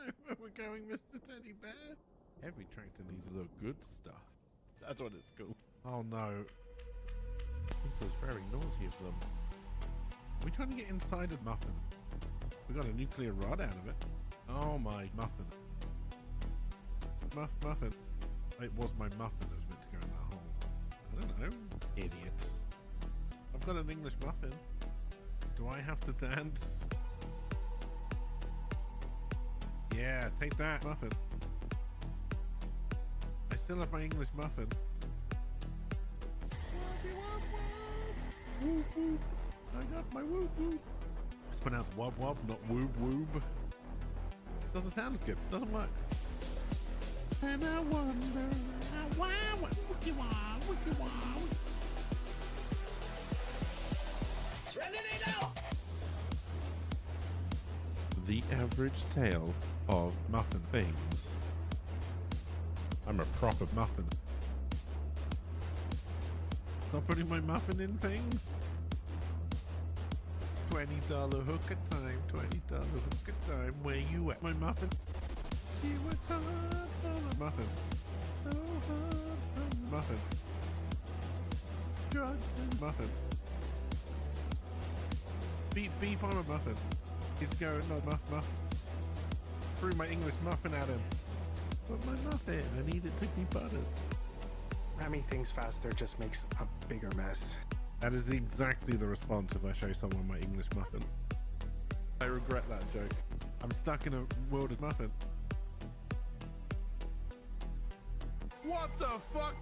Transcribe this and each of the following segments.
Where we're going, Mr. Teddy Bear? Every tractor needs the good stuff. That's what it's called. Oh no. This was very naughty of them. Are we trying to get inside of Muffin? We got a nuclear rod out of it. Oh my Muffin. Muffin. It was my Muffin that was meant to go in that hole. I don't know. Idiots. I've got an English Muffin. Do I have to dance? Yeah, take that, Muffin. I still have my English Muffin. Whoop, whoop. I got my whoop whoop. It's pronounced wub wub, not woob woob. Doesn't sound as good. Doesn't work. And I wonder why wookie wow, wookie wow. The average tale of muffin things. I'm a proper muffin. Stop putting my muffin in things. $20 hook a time, $20 hook a time. Where you at, my muffin? You were hard for the muffin. So hard for the muffin. Drugs and muffin. Beep beep on a muffin. He's going, no, muff. Threw my English muffin at him. But my muffin, I need it to be buttered. Ramming things faster just makes a bigger mess. That is exactly the response if I show someone my English muffin. I regret that joke. I'm stuck in a world of muffin. What the fuck?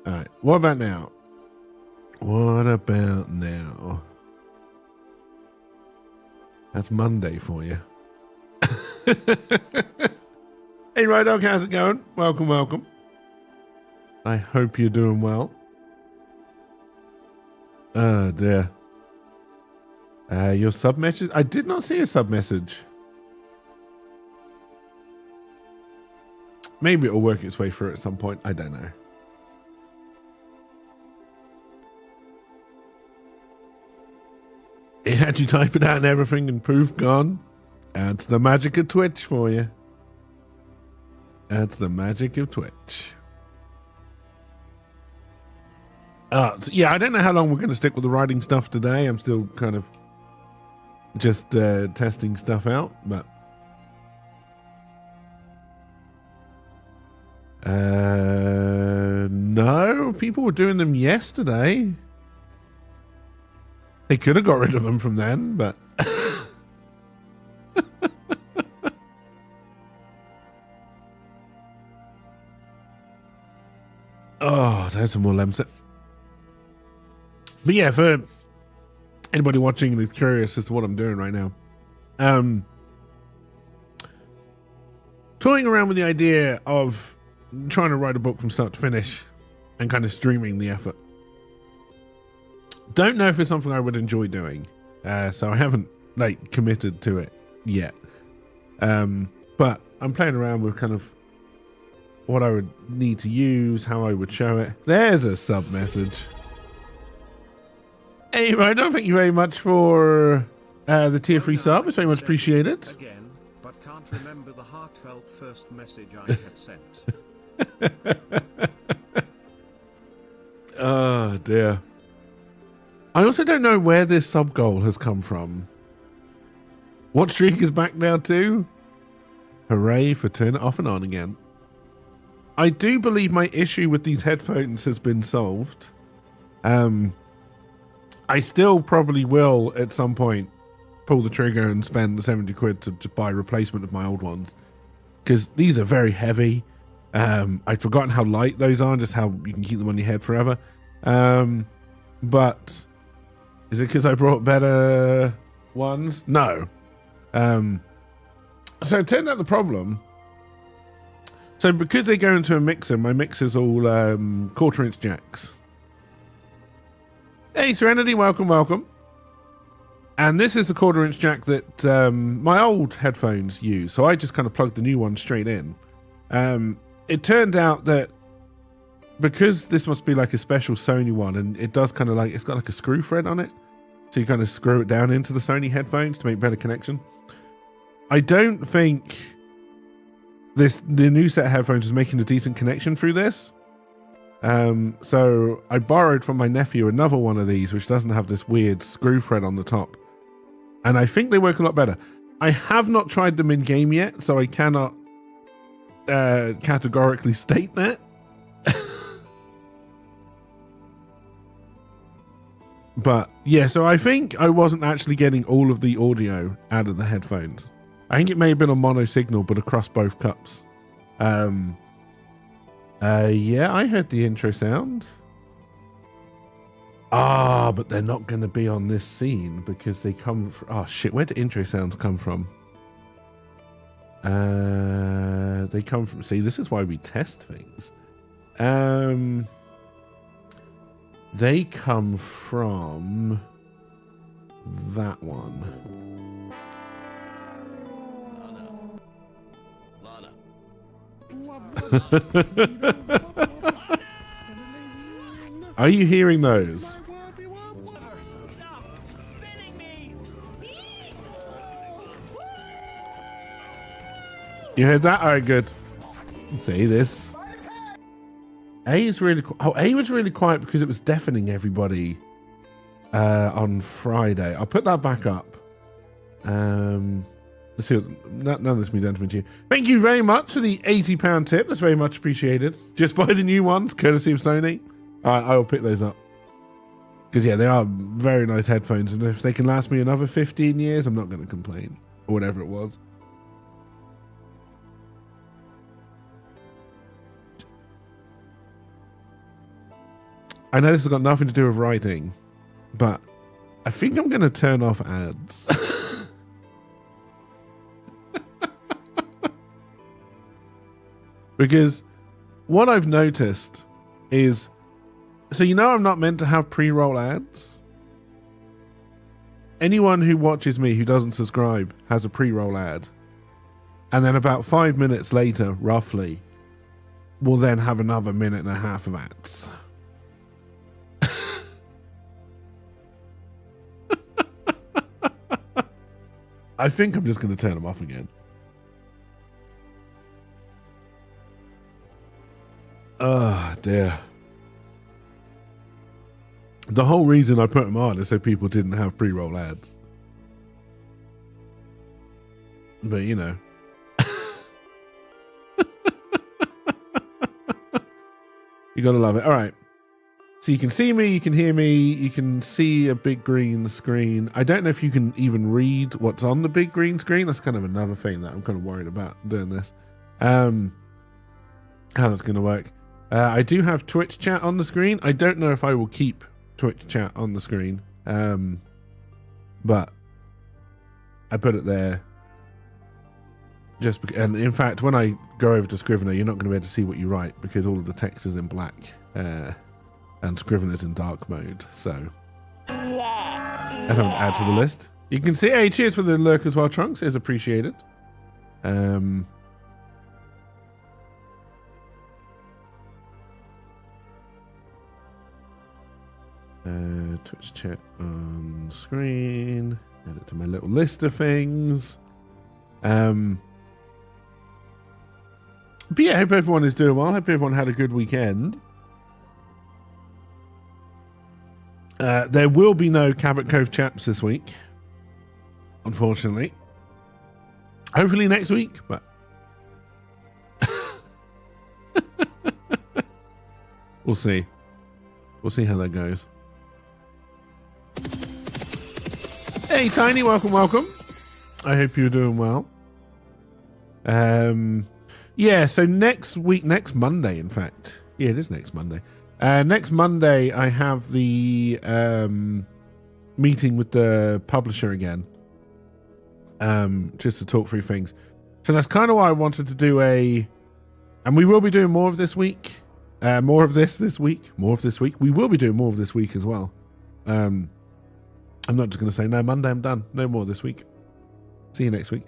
All right, what about now? What about now? That's Monday for you. Hey, Road Dog, how's it going? Welcome. I hope you're doing well. Oh, dear. Your sub message? I did not see a sub message. Maybe it'll work its way through at some point. I don't know. It had you type it out and everything and proof gone. That's the magic of Twitch for you. That's the magic of Twitch. So yeah, I don't know how long we're going to stick with the writing stuff today. I'm still kind of just testing stuff out, but no, people were doing them yesterday. They could have got rid of them from then, but oh, there's some more lemon. But yeah, for anybody watching and is curious as to what I'm doing right now, toying around with the idea of trying to write a book from start to finish and kind of streaming the effort. Don't know if it's something I would enjoy doing, so I haven't committed to it yet. But I'm playing around with kind of what I would need to use, how I would show it. There's a sub message. Hey, Rhino, thank you very much for the tier 3 sub. It's very much appreciated. Again, but can't remember the heartfelt first message I had sent. Oh dear. I also don't know where this sub goal has come from. What streak is back now too? Hooray for turn it off and on again. I do believe my issue with these headphones has been solved. I still probably will at some point pull the trigger and spend the 70 quid to buy a replacement of my old ones, because these are very heavy. I'd forgotten how light those are, just how you can keep them on your head forever. But is it because I brought better ones? No. So it turned out the problem. So because they go into a mixer, my mixer's all 1/4-inch jacks. Hey, Serenity, welcome. And this is the 1/4-inch jack that my old headphones use. So I just kind of plugged the new one straight in. It turned out that because this must be like a special Sony one, and it does kind of like, it's got like a screw thread on it. So you kind of screw it down into the Sony headphones to make better connection. I don't think the new set of headphones is making a decent connection through this. So I borrowed from my nephew another one of these, which doesn't have this weird screw thread on the top. And I think they work a lot better. I have not tried them in game yet, so I cannot categorically state that. But yeah, so I think I wasn't actually getting all of the audio out of the headphones. I think it may have been a mono signal, but across both cups. Yeah, I heard the intro sound. Ah, but they're not going to be on this scene because they come from... Oh, shit, where do intro sounds come from? They come from... See, this is why we test things. They come from that one. Are you hearing those? You heard that? All right, good. See this. A is really A was really quiet because it was deafening everybody on Friday. I'll put that back up. Let's see. None of this means anything to you. Thank you very much for the £80 tip. That's very much appreciated. Just buy the new ones, courtesy of Sony. I will pick those up. Because, yeah, they are very nice headphones. And if they can last me another 15 years, I'm not going to complain. Or whatever it was. I know this has got nothing to do with writing, but I think I'm going to turn off ads. Because what I've noticed is, so you know I'm not meant to have pre-roll ads? Anyone who watches me who doesn't subscribe has a pre-roll ad. And then about 5 minutes later, roughly, we'll then have another 1.5 minutes of ads. I think I'm just going to turn them off again. Oh, dear. The whole reason I put them on is so people didn't have pre-roll ads. But, you know. You gotta love it. All right. So you can see me, you can hear me, you can see a big green screen. I don't know if you can even read what's on the big green screen. That's kind of another thing that I'm kind of worried about doing this. How that's going to work. I do have Twitch chat on the screen. I don't know if I will keep Twitch chat on the screen. But I put it there. Just because, and in fact, when I go over to Scrivener, you're not going to be able to see what you write because all of the text is in black. And Scrivener's in dark mode, so that's something to add to the list. You can see, hey, cheers for the lurk as well, Trunks, is appreciated. Twitch chat on screen. Add it to my little list of things. But yeah, I hope everyone is doing well. I hope everyone had a good weekend. There will be no Cabot Cove chaps this week, unfortunately. Hopefully next week, but we'll see. We'll see how that goes. Hey, Tiny, welcome. I hope you're doing well. Yeah, so next Monday, in fact. Yeah, it is next Monday. Next Monday, I have the meeting with the publisher again. just to talk through things. So that's kind of why I wanted to do and we will be doing more of this week. More of this week. More of this week. We will be doing more of this week as well. I'm not just going to say, no, Monday I'm done. No more this week. See you next week.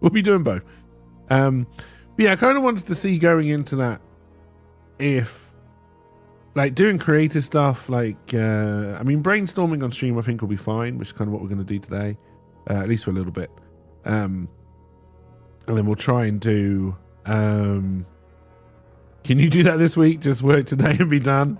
We'll be doing both. But yeah, I kind of wanted to see going into that if, like, doing creative stuff, like, I mean, brainstorming on stream I think will be fine, which is kind of what we're going to do today, at least for a little bit. And then we'll try and do, can you do that this week? Just work today and be done?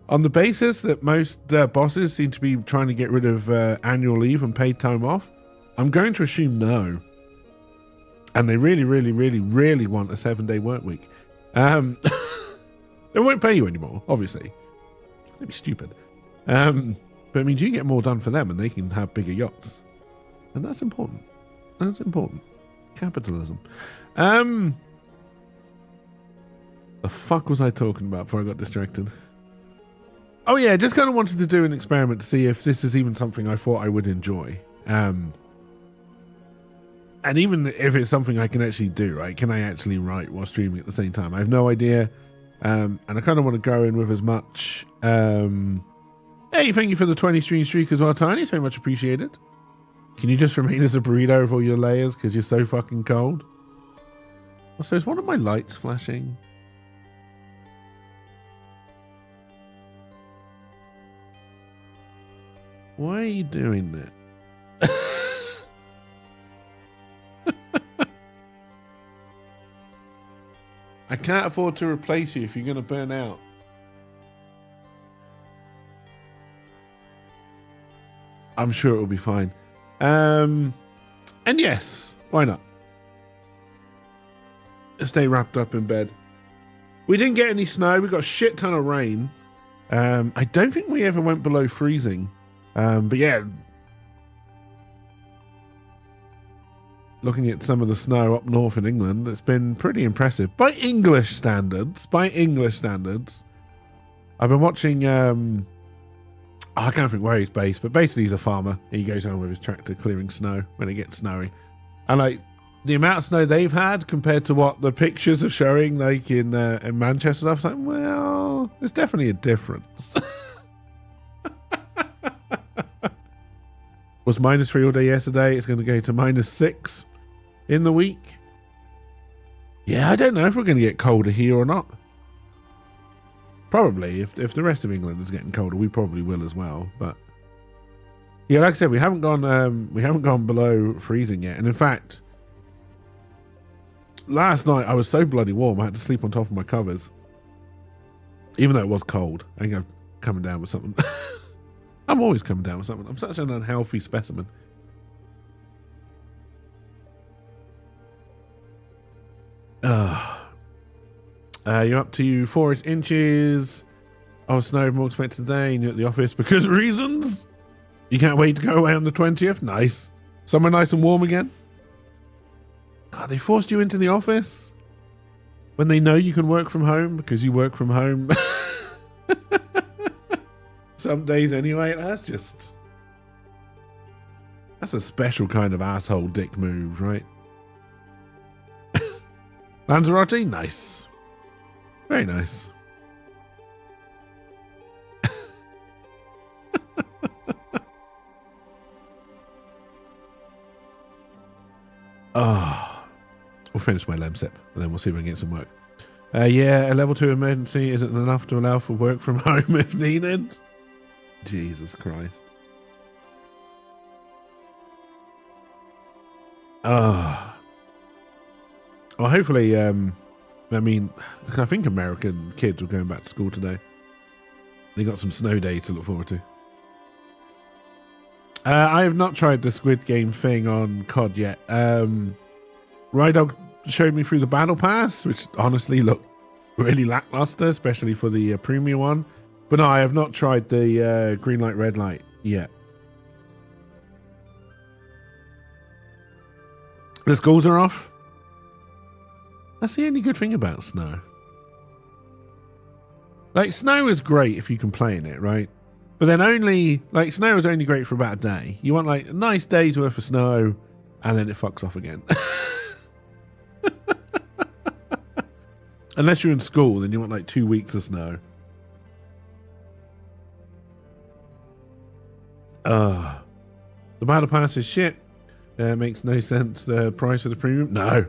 On the basis that most bosses seem to be trying to get rid of annual leave and paid time off, I'm going to assume no. And they really, really, really, really want a 7-day work week. They won't pay you anymore, obviously. That'd be stupid. But it means you get more done for them and they can have bigger yachts. And that's important. That's important. Capitalism. The fuck was I talking about before I got distracted? Oh yeah, just kind of wanted to do an experiment to see if this is even something I thought I would enjoy. And even if it's something I can actually do, right? Can I actually write while streaming at the same time? I have no idea. And I kind of want to go in with as much... Hey, thank you for the 20 stream streak as well, Tiny. So much appreciated. Can you just remain as a burrito with all your layers because you're so fucking cold? Also, is one of my lights flashing? Why are you doing that? I can't afford to replace you if you're going to burn out. I'm sure it will be fine. And yes, why not? Stay wrapped up in bed. We didn't get any snow. We got a shit ton of rain. I don't think we ever went below freezing. But yeah, looking at some of the snow up north in England, it's been pretty impressive by English standards. I've been watching, I can't think where he's based, but basically he's a farmer. He goes home with his tractor clearing snow when it gets snowy. And like the amount of snow they've had compared to what the pictures are showing, like in Manchester, I was like, well, there's definitely a difference. Was -3 all day yesterday. It's going to go to -6 in the week. Yeah, I don't know if we're going to get colder here or not. Probably. If the rest of England is getting colder, we probably will as well. But yeah, like I said, we haven't gone below freezing yet. And in fact, last night I was so bloody warm I had to sleep on top of my covers, even though it was cold. I think I'm coming down with something. I'm always coming down with something. I'm such an unhealthy specimen. You're up to 4 inches of snow more expected today, and you're at the office because of reasons. You can't wait to go away on the 20th. Nice. Somewhere nice and warm again. God, they forced you into the office when they know you can work from home because you work from home. Some days anyway. That's a special kind of asshole dick move, right? Lanzarote, nice. Very nice. Oh, we'll finish my Lemsip and then we'll see if we can get some work. Yeah, a level 2 emergency isn't enough to allow for work from home if needed. Jesus Christ. Oh. Well, hopefully, I mean, I think American kids are going back to school today. They got some snow days to look forward to. I have not tried the Squid Game thing on COD yet. Rydog showed me through the battle pass, which honestly looked really lackluster, especially for the premium one. But no, I have not tried the green light, red light yet. The schools are off. That's the only good thing about snow. Like, snow is great if you can play in it, right? But then only, like, snow is only great for about a day. You want, like, a nice day's worth of snow, and then it fucks off again. Unless you're in school, then you want, like, 2 weeks of snow. The battle pass is shit. Makes no sense. The price of the premium? No.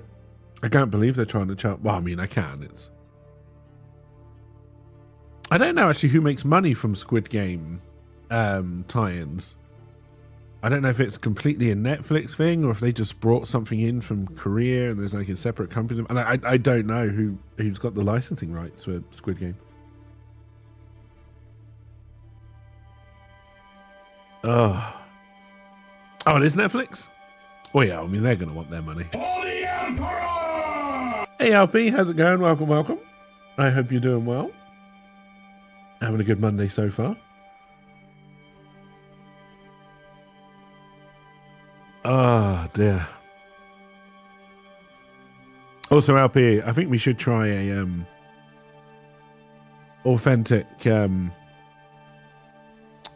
I can't believe they're trying to charge. Well, I mean, I can. It's. I don't know actually who makes money from Squid Game tie-ins. I don't know if it's completely a Netflix thing or if they just brought something in from Korea and there's like a separate company. And I don't know who's got the licensing rights for Squid Game. Oh, it is Netflix? Oh yeah, I mean they're going to want their money. For the Emperor! Hey LP, how's it going? Welcome, welcome. I hope you're doing well. Having a good Monday so far. Oh dear. Also LP, I think we should try a authentic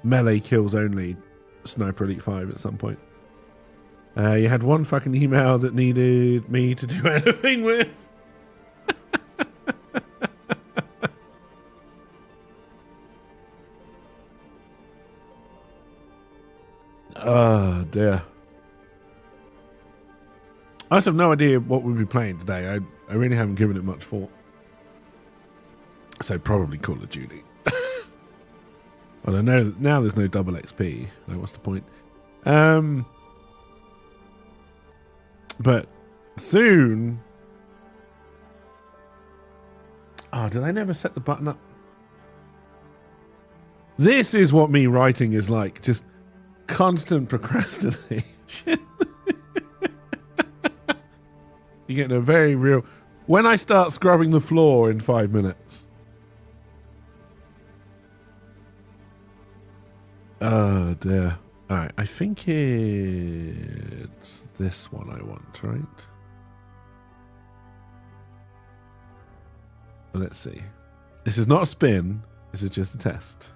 melee kills only Sniper Elite 5 at some point. You had one fucking email that needed me to do anything with. Oh dear. I just have no idea what we'll be playing today. I really haven't given it much thought. So probably Call of Duty. Well, I know now there's no double XP. Like, what's the point? But soon. Oh, did I never set the button up? This is what me writing is like. Just constant procrastination. You're getting a very real. When I start scrubbing the floor in 5 minutes. Oh dear. Alright, I think it's this one I want, right? Let's see. This is not a spin, this is just a test.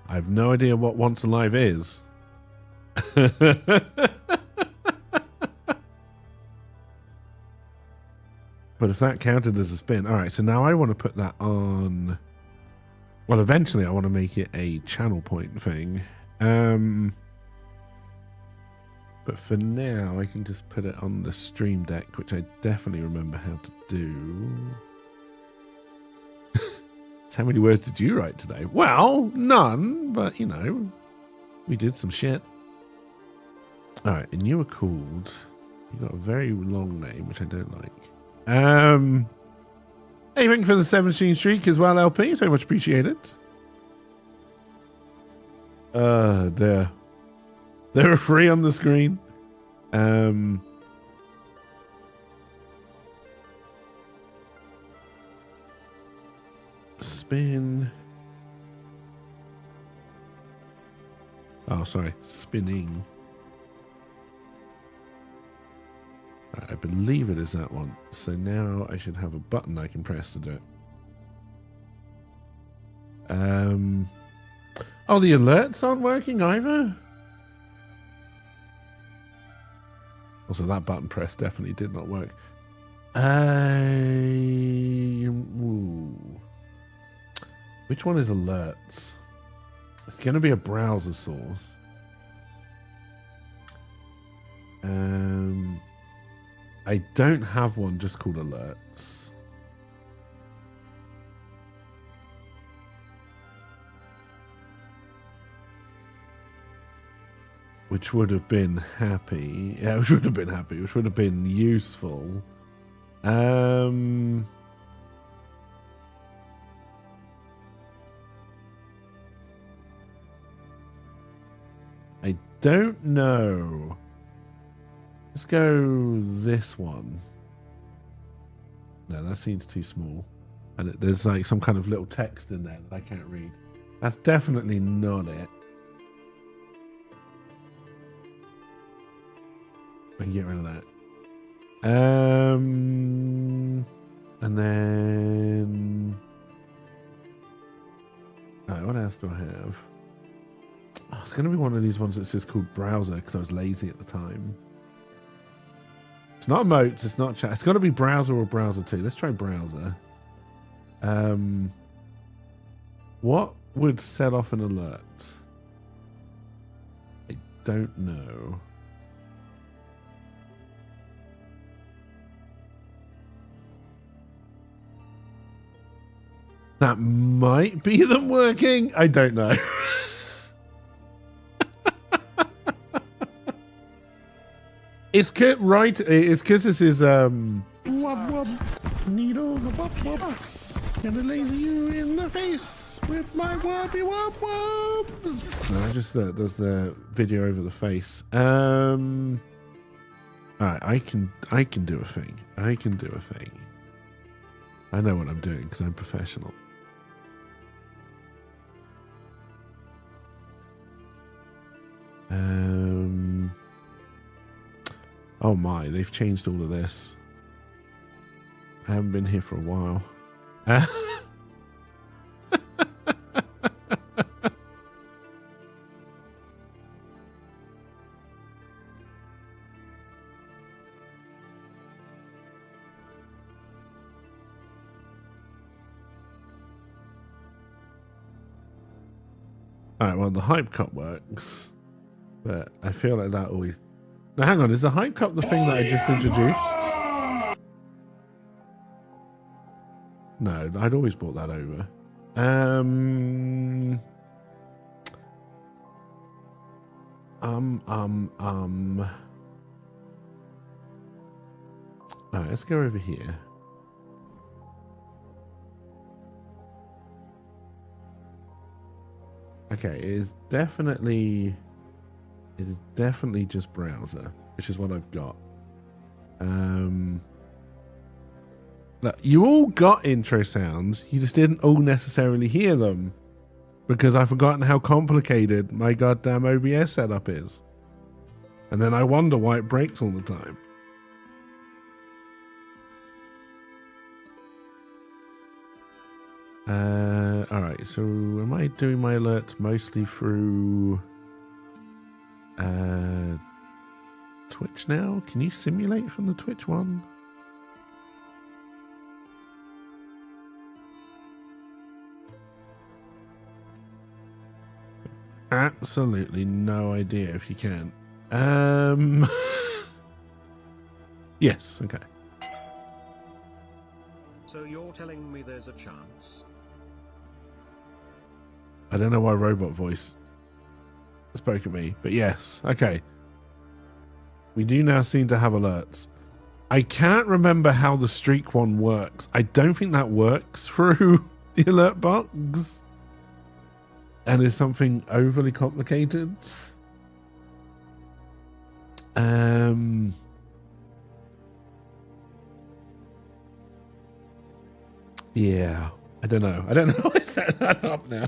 I have no idea what Once Alive is. But if that counted as a spin. All right, so now I want to put that on. Well, eventually I want to make it a channel point thing. But for now, I can just put it on the Stream Deck, which I definitely remember how to do. How many words did you write today? Well, none, but you know, we did some shit. All right, and you were called. You got a very long name, which I don't like. Hey, thank you for the 17 streak as well, LP. So much appreciated. There are 3 on the screen. Spin. Oh, sorry. Spinning. I believe it is that one. So now I should have a button I can press to do it. Oh, the alerts aren't working either? Also, that button press definitely did not work. Which one is alerts? It's going to be a browser source. I don't have one just called alerts. Which would have been happy. Yeah, which would have been happy. Which would have been useful. I don't know. Let's go this one. No, that seems too small. And there's like some kind of little text in there that I can't read. That's definitely not it. We can get rid of that. And then... Alright, what else do I have? Oh, it's going to be one of these ones that's just called browser because I was lazy at the time. It's not emotes, it's not chat. It's got to be browser or browser 2. Let's try browser. What would set off an alert? I don't know. That might be them working. I don't know. It's right. It's because this is wub wub needle the wub wubs. Gonna laser you in the face with my wubby wub wubs. No, just does the video over the face. Alright, I can do a thing. I can do a thing. I know what I'm doing because I'm professional. Oh my, they've changed all of this. I haven't been here for a while. Alright, well the hype cup works. But I feel like that always... Now hang on, is the hype cup the thing that I just introduced? No, I'd always brought that over. Alright, let's go over here. Okay, it is definitely just browser, which is what I've got. Look, you all got intro sounds, you just didn't all necessarily hear them because I've forgotten how complicated my goddamn OBS setup is. And then I wonder why it breaks all the time. Alright, so am I doing my alerts mostly through Twitch now? Can you simulate from the Twitch one? Absolutely no idea if you can. Yes, okay. So you're telling me there's a chance? I don't know why robot voice spoke at me, but yes, okay. We do now seem to have alerts. I can't remember how the streak one works. I don't think that works through the alert box. And is something overly complicated. Yeah, I don't know. I don't know how I set that up now.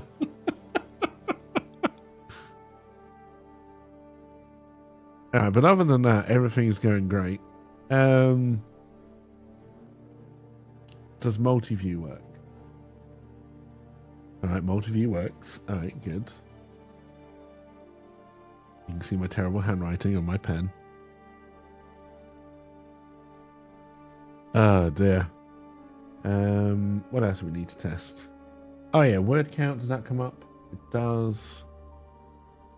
Alright, but other than that, everything is going great. Does multi-view work? Alright, multi-view works. Alright, good. You can see my terrible handwriting on my pen. Oh dear. What else do we need to test? Oh yeah, word count, does that come up? It does.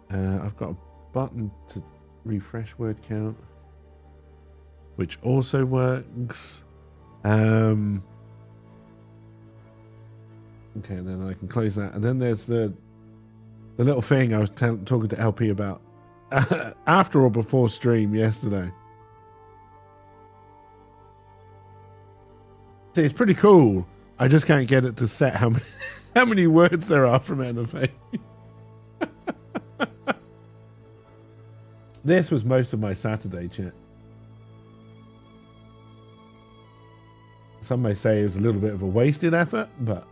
I've got a button to refresh word count, which also works. Okay, then I can close that. And then there's the little thing I was talking to LP about after or before stream yesterday. See, it's pretty cool. I just can't get it to set how many words there are from NFA. This was most of my Saturday chat. Some may say it was a little bit of a wasted effort, but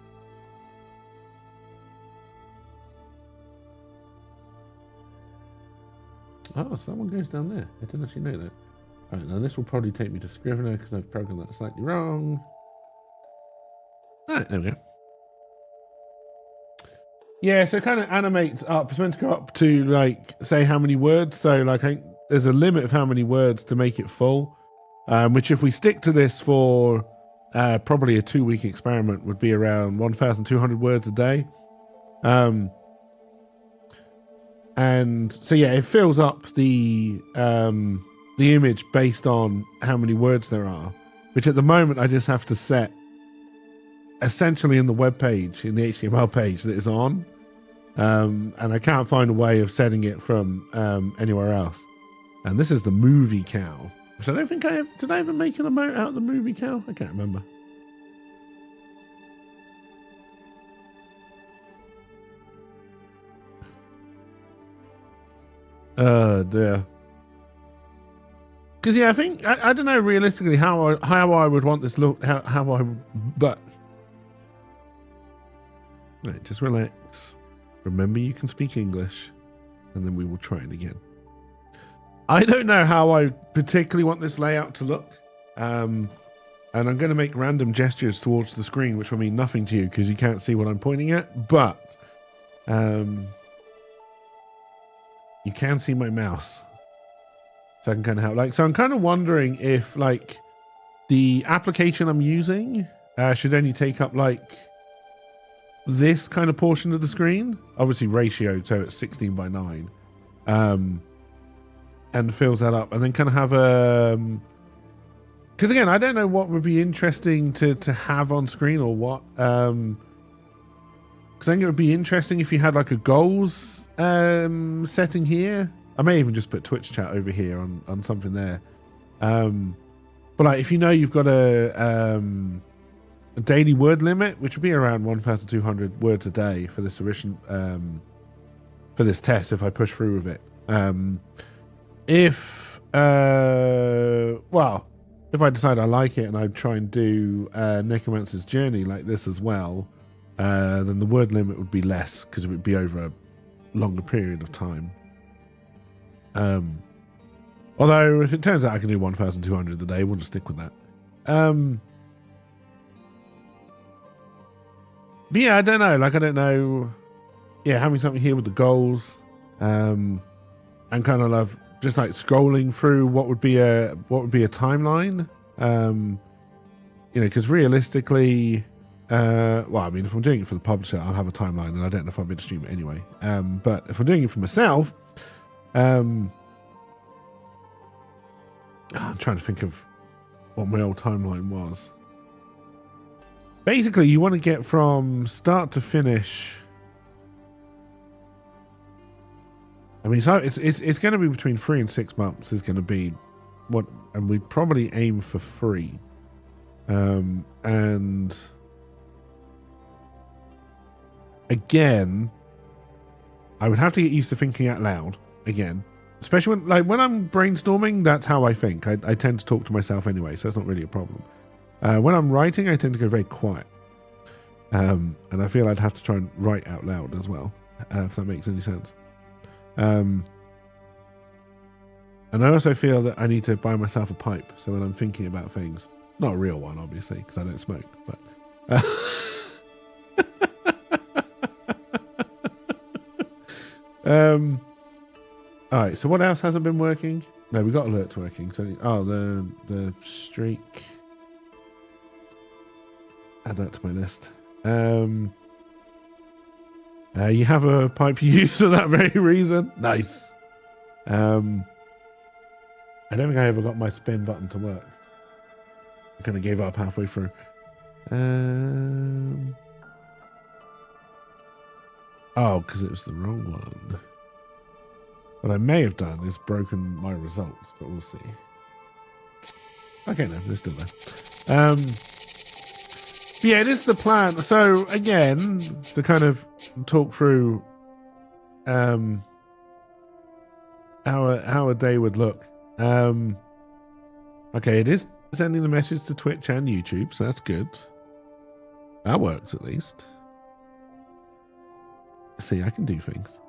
oh, someone goes down there. I didn't actually know that. All right, now this will probably take me to Scrivener because I've programmed that slightly wrong. All right, there we go. Yeah, so it kind of animates up. It's meant to go up to, like, say how many words. So, like, there's a limit of how many words to make it full, which if we stick to this for probably a 2-week experiment would be around 1,200 words a day. And so, yeah, it fills up the image based on how many words there are, which at the moment I just have to set essentially in the web page, in the HTML page that is on. And I can't find a way of setting it from anywhere else. And this is the movie cow. So I don't think did I ever make an emote out of the movie cow? I can't remember. Dear. Because yeah, I think I don't know realistically how I would want this look. But right, just relax. Remember, you can speak English, and then we will try it again. I don't know how I particularly want this layout to look, and I'm going to make random gestures towards the screen, which will mean nothing to you because you can't see what I'm pointing at. But you can see my mouse, so I can kind of help. So I'm kind of wondering if the application I'm using should only take up this kind of portion of the screen, obviously ratioed so it's 16:9, and fills that up, and then kind of have because again I don't know what would be interesting to have on screen or what, because I think it would be interesting if you had a goals setting here. I may even just put Twitch chat over here on something there, but if you've got a daily word limit, which would be around 1,200 words a day for this for this test if I push through with it. If I decide I like it and I try and do Necromancer's Journey like this as well, then the word limit would be less because it would be over a longer period of time. Although if it turns out I can do 1,200 a day, we'll just stick with that. But yeah, I don't know. I don't know. Yeah, having something here with the goals, and kind of love just scrolling through what would be a timeline. Because realistically, if I'm doing it for the publisher, I'll have a timeline, and I don't know if I'm going to stream it anyway. But if I'm doing it for myself, I'm trying to think of what my old timeline was. Basically, you want to get from start to finish. So it's going to be between 3 and 6 months. Is going to be what, and we'd probably aim for 3. And again, I would have to get used to thinking out loud again, especially when I'm brainstorming. That's how I think. I tend to talk to myself anyway, so that's not really a problem. When I'm writing, I tend to go very quiet. And I feel I'd have to try and write out loud as well, if that makes any sense. And I also feel that I need to buy myself a pipe, so when I'm thinking about things, not a real one, obviously, because I don't smoke, but... Alright, so what else hasn't been working? No, we got alerts working. So, the streak. Add that to my list. You have a pipe you use for that very reason. Nice. I don't think I ever got my spin button to work. I kind of gave up halfway through. Because it was the wrong one. What I may have done is broken my results, but we'll see. Okay, no, they're still there. Yeah, it is the plan. So again, to kind of talk through how a day would look. Okay, it is sending the message to Twitch and YouTube, so that's good. That works at least. See, I can do things.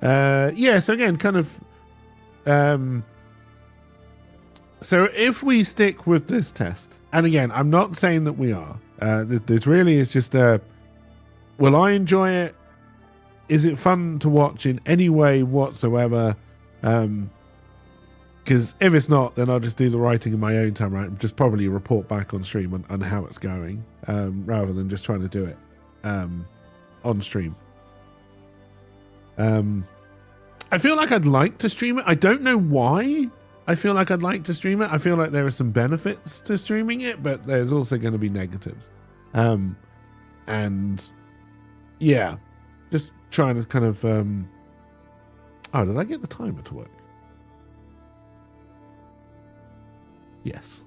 Yeah, so again, kind of so if we stick with this test, and again, I'm not saying that we are, this really is just will I enjoy it? Is it fun to watch in any way whatsoever? Because if it's not, then I'll just do the writing in my own time, right? Just probably report back on stream on how it's going, rather than just trying to do it on stream. I feel like I'd like to stream it. I don't know why I feel like I'd like to stream it. I feel like there are some benefits to streaming it, but there's also going to be negatives. And yeah, just trying to kind of oh, did I get the timer to work? Yes.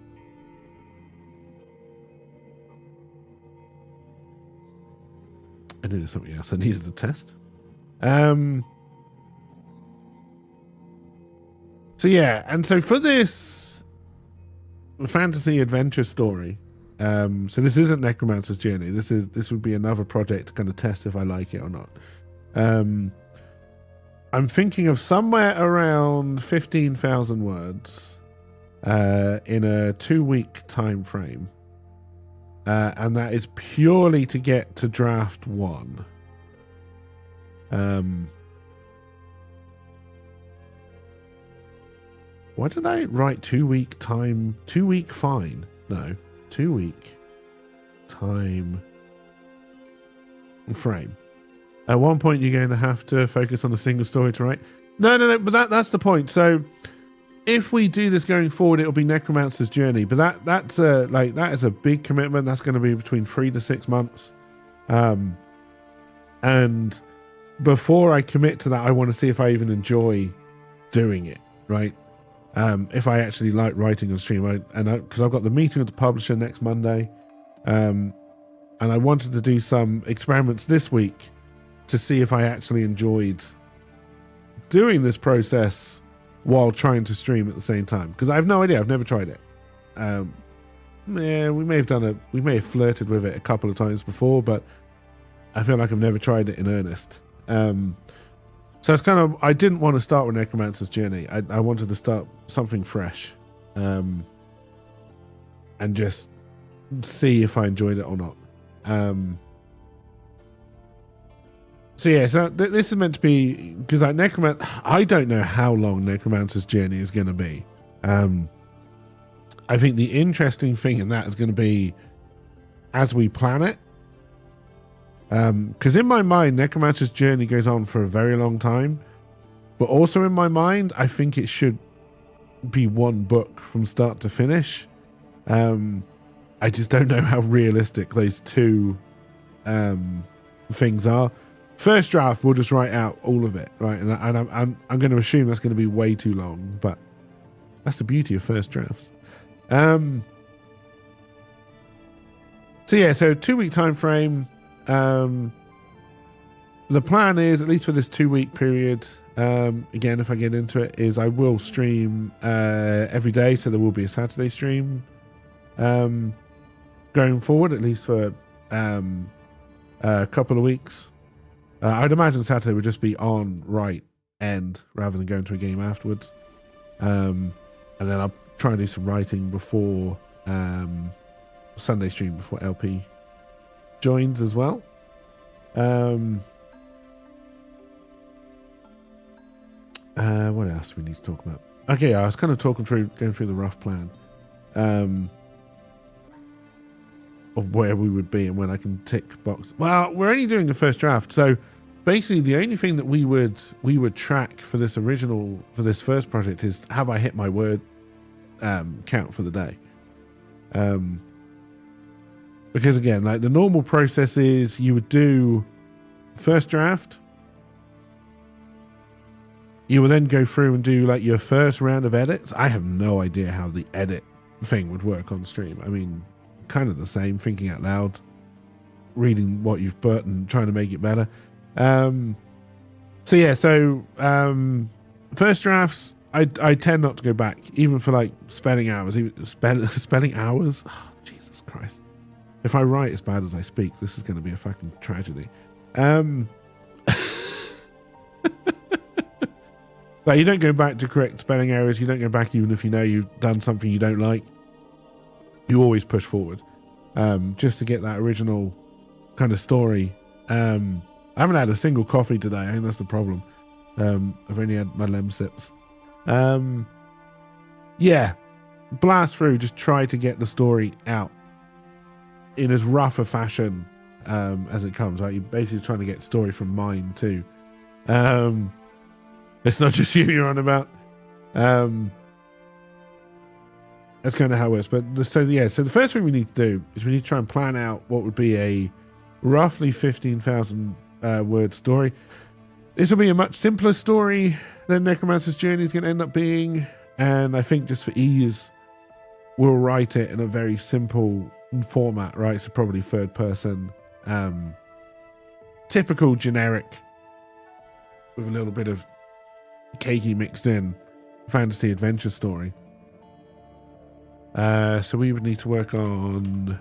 I knew there's something else I needed to test. So yeah, and so for this fantasy adventure story, so this isn't Necromancer's Journey. This would be another project to kind of test if I like it or not. I'm thinking of somewhere around 15,000 words in a 2-week time frame, and that is purely to get to draft 1. Why did I write 2-week time? 2-week fine? No, 2-week time frame. At one point, you're going to have to focus on a single story to write. No, but that's the point. So, if we do this going forward, it'll be Necromancer's Journey. But that is a big commitment. That's going to be between 3 to 6 months. And before I commit to that, I want to see if I even enjoy doing it. Right. If I actually like writing on stream, because I've got the meeting with the publisher next Monday, and I wanted to do some experiments this week to see if I actually enjoyed doing this process while trying to stream at the same time. Because I have no idea. I've never tried it. Yeah, we may have flirted with it a couple of times before, but I feel like I've never tried it in earnest. So it's kind of, I didn't want to start with Necromancer's Journey. I wanted to start something fresh, and just see if I enjoyed it or not. So yeah, so this is meant to be, because like I don't know how long Necromancer's Journey is going to be. I think the interesting thing in that is going to be as we plan it. Because in my mind, Necromancer's Journey goes on for a very long time, but also in my mind, I think it should be one book from start to finish. I just don't know how realistic those two things are. First draft, we'll just write out all of it, right? And I'm going to assume that's going to be way too long, but that's the beauty of first drafts. So yeah, so 2-week time frame. The plan is, at least for this 2-week period, again, if I get into it, is I will stream every day, so there will be a Saturday stream going forward, at least for a couple of weeks. I'd imagine Saturday would just be on right end rather than going to a game afterwards, and then I'll try and do some writing before Sunday stream, before LP joins as well. What else do we need to talk about? Okay, I was kind of going through the rough plan of where we would be and when I can tick box. Well, we're only doing the first draft, so basically the only thing that we would track for this first project is, have I hit my word count for the day? Because again, like the normal process is you would do first draft. You will then go through and do like your first round of edits. I have no idea how the edit thing would work on stream. I mean, kind of the same, thinking out loud, reading what you've put and trying to make it better. So yeah, first drafts, I tend not to go back, even for like spelling hours. Spelling hours? Oh, Jesus Christ. If I write as bad as I speak, this is going to be a fucking tragedy. Like, you don't go back to correct spelling errors. You don't go back even if you know you've done something you don't like. You always push forward, just to get that original kind of story. I haven't had a single coffee today. I think that's the problem. I've only had my lem sips. Yeah, blast through. Just try to get the story out in as rough a fashion as it comes. Right, you're basically trying to get story from mine too. It's not just you're on about. That's kind of how it works. But so the first thing we need to do is we need to try and plan out what would be a roughly 15,000 word story. This will be a much simpler story than Necromancer's Journey is going to end up being. And I think just for ease, we'll write it in a very simple format, right? So probably third person, typical generic with a little bit of cakey mixed in fantasy adventure story. So we would need to work on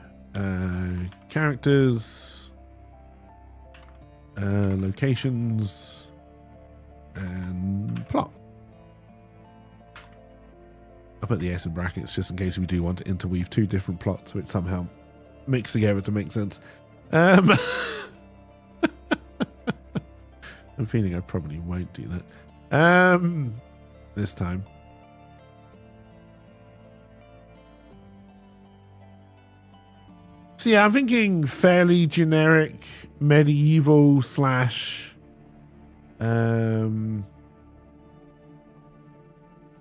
characters, locations, and plot. I'll put the S in brackets just in case we do want to interweave two different plots which somehow mix together to make sense. I'm feeling I probably won't do that this time. So yeah, I'm thinking fairly generic medieval /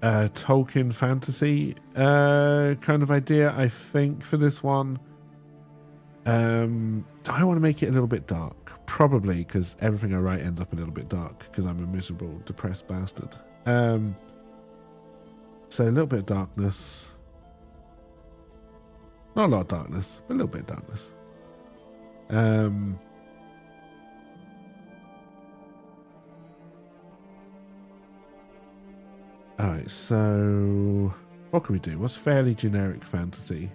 Tolkien fantasy kind of idea, I think, for this one. I want to make it a little bit dark, probably because everything I write ends up a little bit dark because I'm a miserable, depressed bastard. So a little bit of darkness. Not a lot of darkness, but a little bit of darkness. Alright, so what can we do? What's fairly generic fantasy?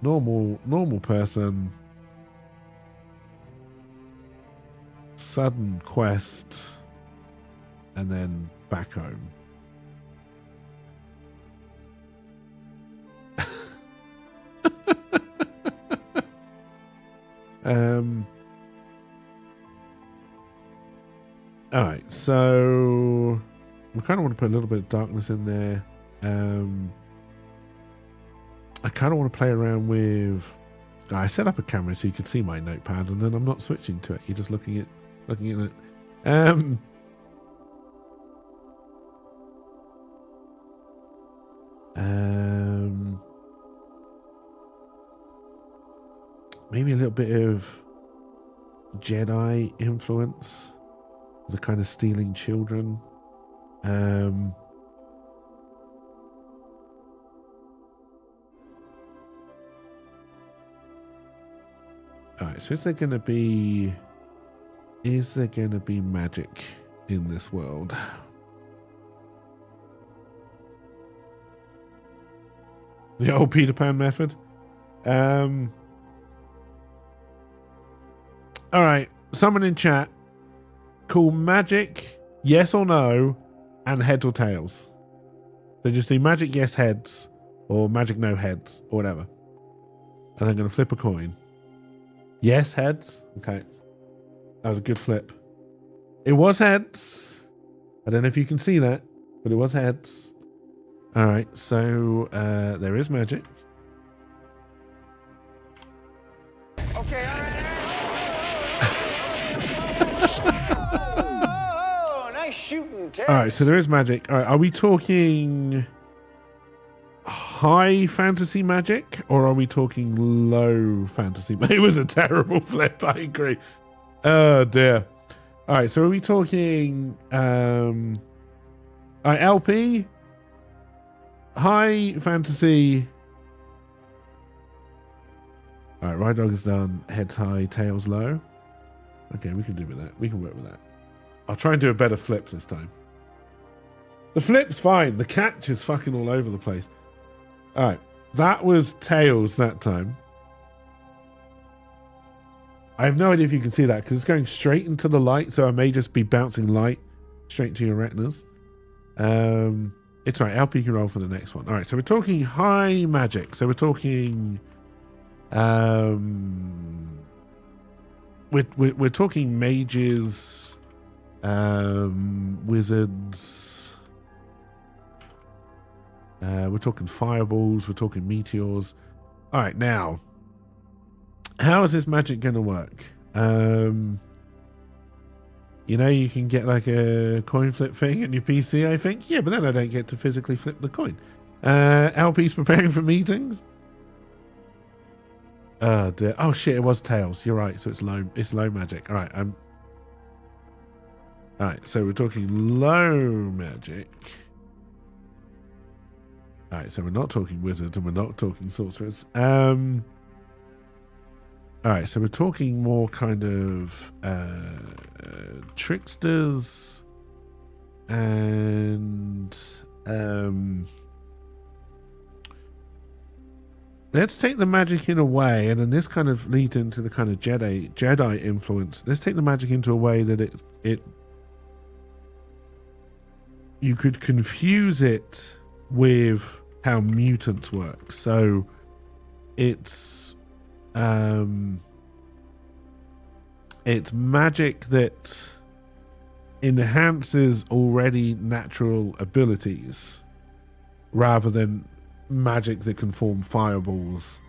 Normal person. Sudden quest. And then back home. All right, so we kind of want to put a little bit of darkness in there. I kind of want to play around with. I set up a camera so you could see my notepad, and then I'm not switching to it. You're just looking at it. Maybe a little bit of Jedi influence, the kind of stealing children. Alright, so is there going to be magic in this world? The old Peter Pan method. All right, someone in chat, call magic yes or no and heads or tails. So just do magic yes heads or magic no heads or whatever. And I'm going to flip a coin. Yes heads. Okay. That was a good flip. It was heads. I don't know if you can see that, but it was heads. All right, so there is magic. Okay, all right. Nice shooting, Ted. All right, so there is magic. All right, are we talking high fantasy magic or are we talking low fantasy? It was a terrible flip, I agree. Oh dear. All right, so are we talking LP, high fantasy? All right, Ride Dog is done. Heads high, tails low. Okay, we can do with that. We can work with that. I'll try and do a better flip this time. The flip's fine. The catch is fucking all over the place. All right, that was tails that time. I have no idea if you can see that because it's going straight into the light, so I may just be bouncing light straight to your retinas. It's right. LP can roll for the next one. All right, so we're talking high magic. So we're talking, we're talking mages, wizards. We're talking fireballs. We're talking meteors. All right, now, how is this magic going to work? You know, you can get like a coin flip thing on your PC, I think. Yeah, but then I don't get to physically flip the coin. LP's preparing for meetings. Oh, dear. Oh, shit, it was Tails. You're right. So it's low magic. All right. All right, so we're talking low magic. All right, so we're not talking wizards and we're not talking sorcerers. All right, so we're talking more kind of tricksters and let's take the magic in a way, and then this kind of leads into the kind of Jedi influence. Let's take the magic into a way that it you could confuse it with how mutants work. So it's magic that enhances already natural abilities rather than magic that can form fireballs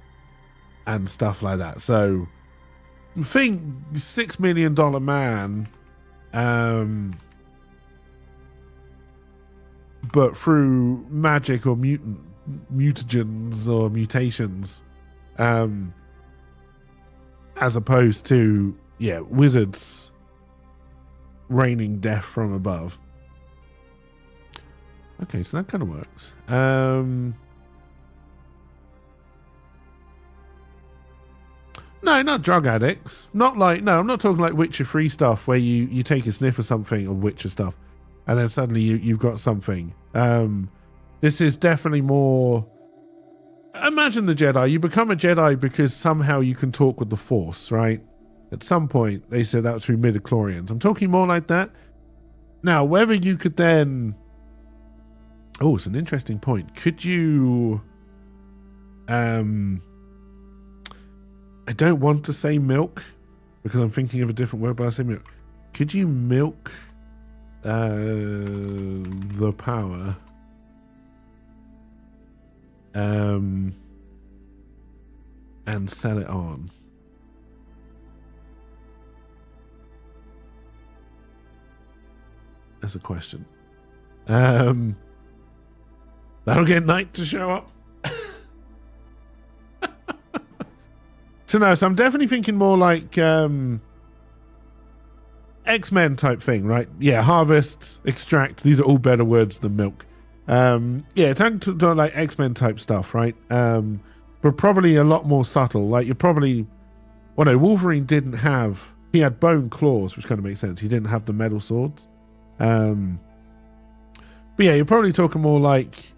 and stuff like that. So think $6 million man, but through magic or mutagens or mutations, as opposed to, yeah, wizards raining death from above. Okay, so that kind of works. No, not drug addicts. Not like, no, I'm not talking like Witcher 3 stuff where you take a sniff of something or Witcher stuff and then suddenly you've got something. This is definitely more... Imagine the Jedi. You become a Jedi because somehow you can talk with the Force, right? At some point, they said that was through midichlorians. I'm talking more like that. Now, whether you could then... Oh, it's an interesting point. Could you... I don't want to say milk because I'm thinking of a different word, but I say milk. Could you milk the power... and sell it on? That's a question. That'll get Knight to show up. So no, so I'm definitely thinking more like X-Men type thing, right? Yeah, harvest, extract, these are all better words than milk. Yeah, time to like X-Men type stuff, right? But probably a lot more subtle. Like you're probably, well, no, Wolverine didn't have, he had bone claws, which kind of makes sense. He didn't have the metal swords. But yeah, you're probably talking more like,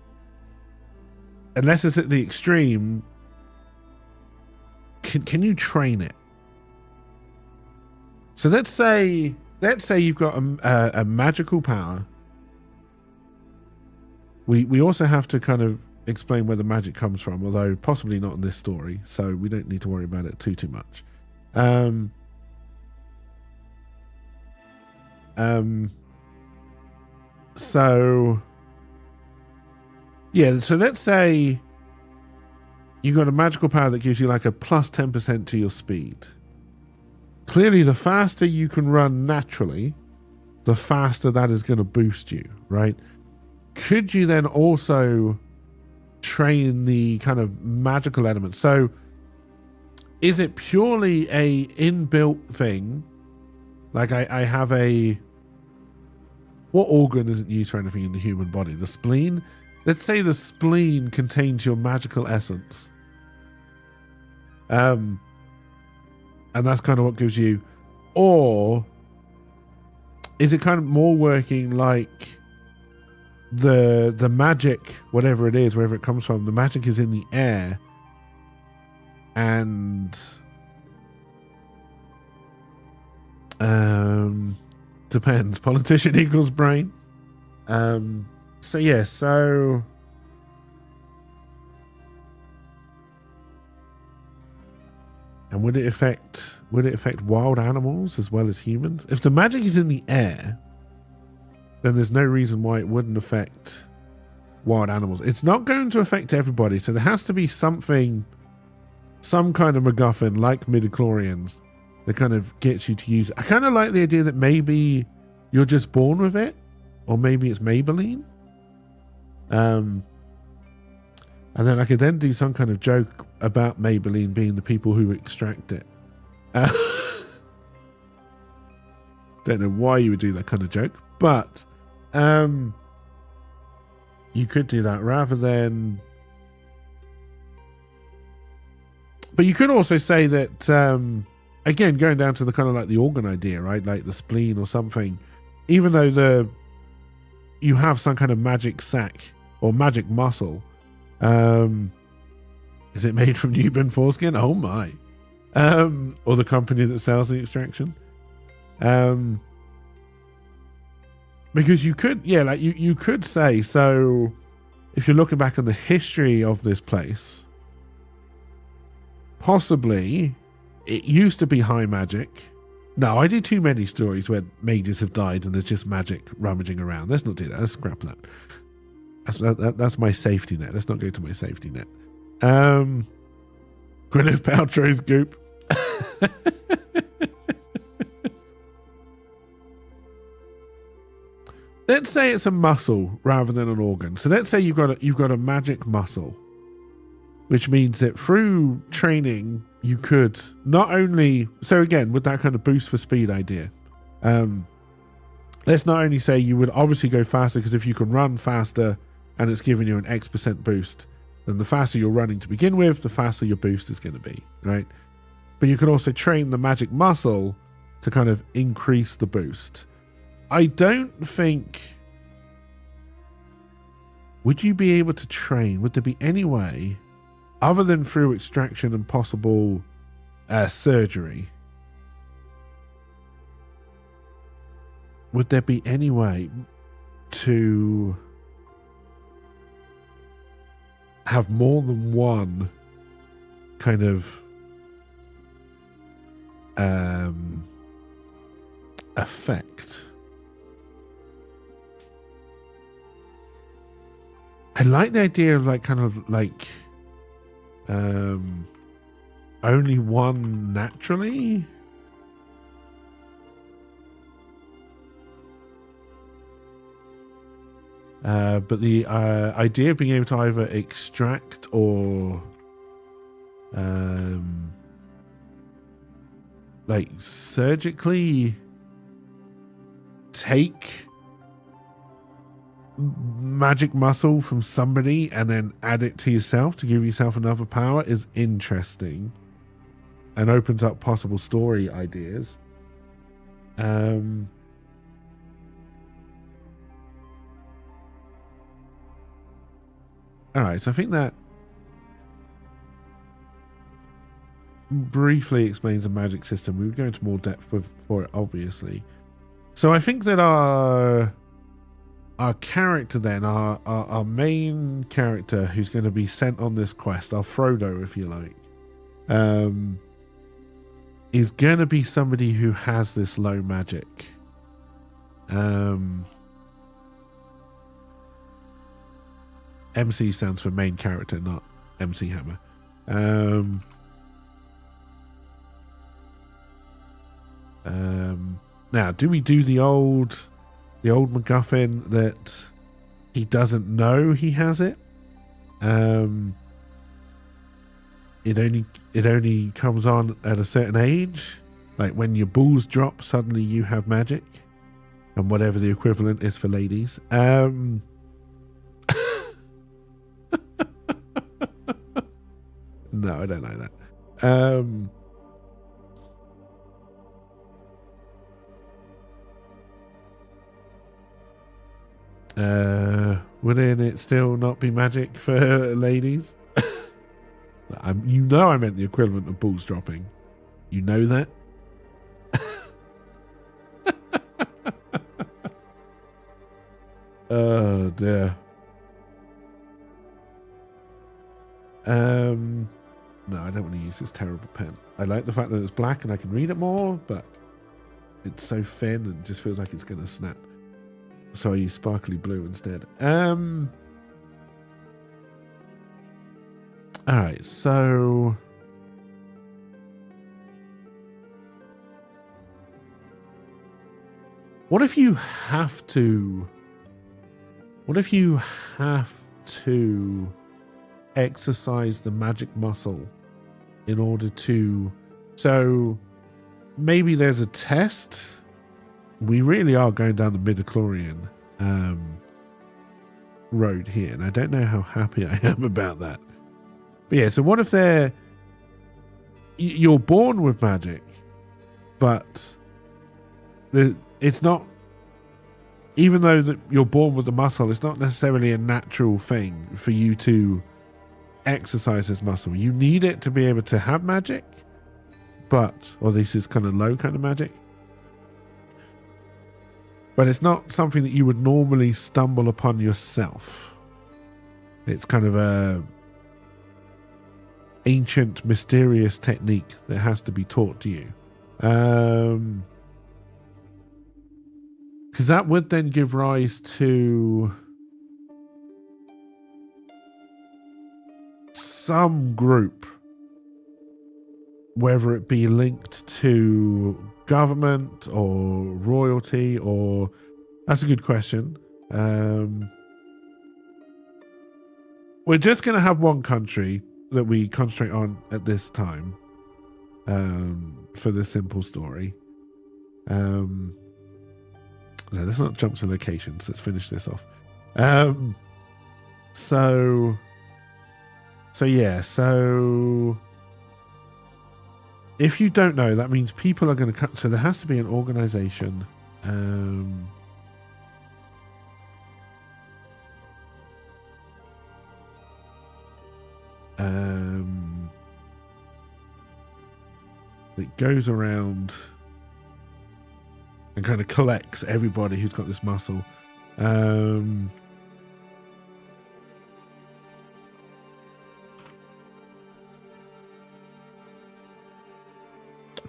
unless it's at the extreme, can you train it? So let's say you've got a magical power. We also have to kind of explain where the magic comes from, although possibly not in this story, so we don't need to worry about it too much. So yeah, so let's say you got a magical power that gives you like a plus 10% to your speed. Clearly, the faster you can run naturally, the faster that is going to boost you, right? Could you then also train the kind of magical elements? So is it purely a inbuilt thing? Like I have a... What organ isn't used for anything in the human body? The spleen? Let's say the spleen contains your magical essence. And that's kind of what gives you... Or is it kind of more working like the magic, whatever it is, wherever it comes from, the magic is in the air, and Depends. Politician equals brain. So yeah, so and would it affect wild animals as well as humans? If the magic is in the air, then there's no reason why it wouldn't affect wild animals. It's not going to affect everybody, so there has to be something, some kind of MacGuffin like midichlorians that kind of gets you to use it. I kind of like the idea that maybe you're just born with it, or maybe it's Maybelline. And then I could then do some kind of joke about Maybelline being the people who extract it. Don't know why you would do that kind of joke, but you could do that rather than. But you could also say that, again, going down to the kind of like the organ idea, right? Like the spleen or something, even though you have some kind of magic sac or magic muscle. Is it made from newborn foreskin? Oh my. Or the company that sells the extraction. Because you could, yeah, like you could say, so if you're looking back on the history of this place, possibly it used to be high magic. No, I do too many stories where mages have died and there's just magic rummaging around. Let's not do that. Let's scrap that. That's my safety net. Let's not go to my safety net. Gwyneth Paltrow's goop. Let's say it's a muscle rather than an organ. So let's say you've got a magic muscle, which means that through training you could not only, so again with that kind of boost for speed idea, let's not only say you would obviously go faster, because if you can run faster and it's giving you an X% boost, then the faster you're running to begin with, the faster your boost is going to be, right? But you can also train the magic muscle to kind of increase the boost. I don't think... Would you be able to train? Would there be any way, other than through extraction and possible surgery, would there be any way to have more than one kind of effect? I like the idea of like kind of like only one naturally. But the idea of being able to either extract or like surgically take magic muscle from somebody and then add it to yourself to give yourself another power is interesting and opens up possible story ideas. All right, so I think that briefly explains the magic system. We would go into more depth for it, obviously. So I think that our character then, our main character who's going to be sent on this quest, our Frodo, if you like, is going to be somebody who has this low magic. MC stands for main character, not MC Hammer. Now, do we do the old MacGuffin that he doesn't know he has it? It only comes on at a certain age, like when your balls drop, suddenly you have magic, and whatever the equivalent is for ladies. No, I don't like that. Wouldn't it still not be magic for ladies? You know I meant the equivalent of balls dropping. You know that? Oh dear. No, I don't want to use this terrible pen. I like the fact that it's black and I can read it more, but it's so thin and just feels like it's going to snap. So I use sparkly blue instead. Alright, so... What if you have to... What if you have to exercise the magic muscle in order to... So, maybe there's a test. We really are going down the midichlorian road here, and I don't know how happy I am about that. But yeah, so what if you're born with magic, but it's not, even though that you're born with the muscle, it's not necessarily a natural thing for you to exercise this muscle. You need it to be able to have magic, or this is kind of low kind of magic. But it's not something that you would normally stumble upon yourself. It's kind of a ancient, mysterious technique that has to be taught to you. Because that would then give rise to some group, whether it be linked to government or royalty, or... That's a good question. We're just going to have one country that we concentrate on at this time for this simple story. No, let's not jump to locations. Let's finish this off. So if you don't know, that means people are going to cut. So there has to be an organization. That goes around and kind of collects everybody who's got this muscle. I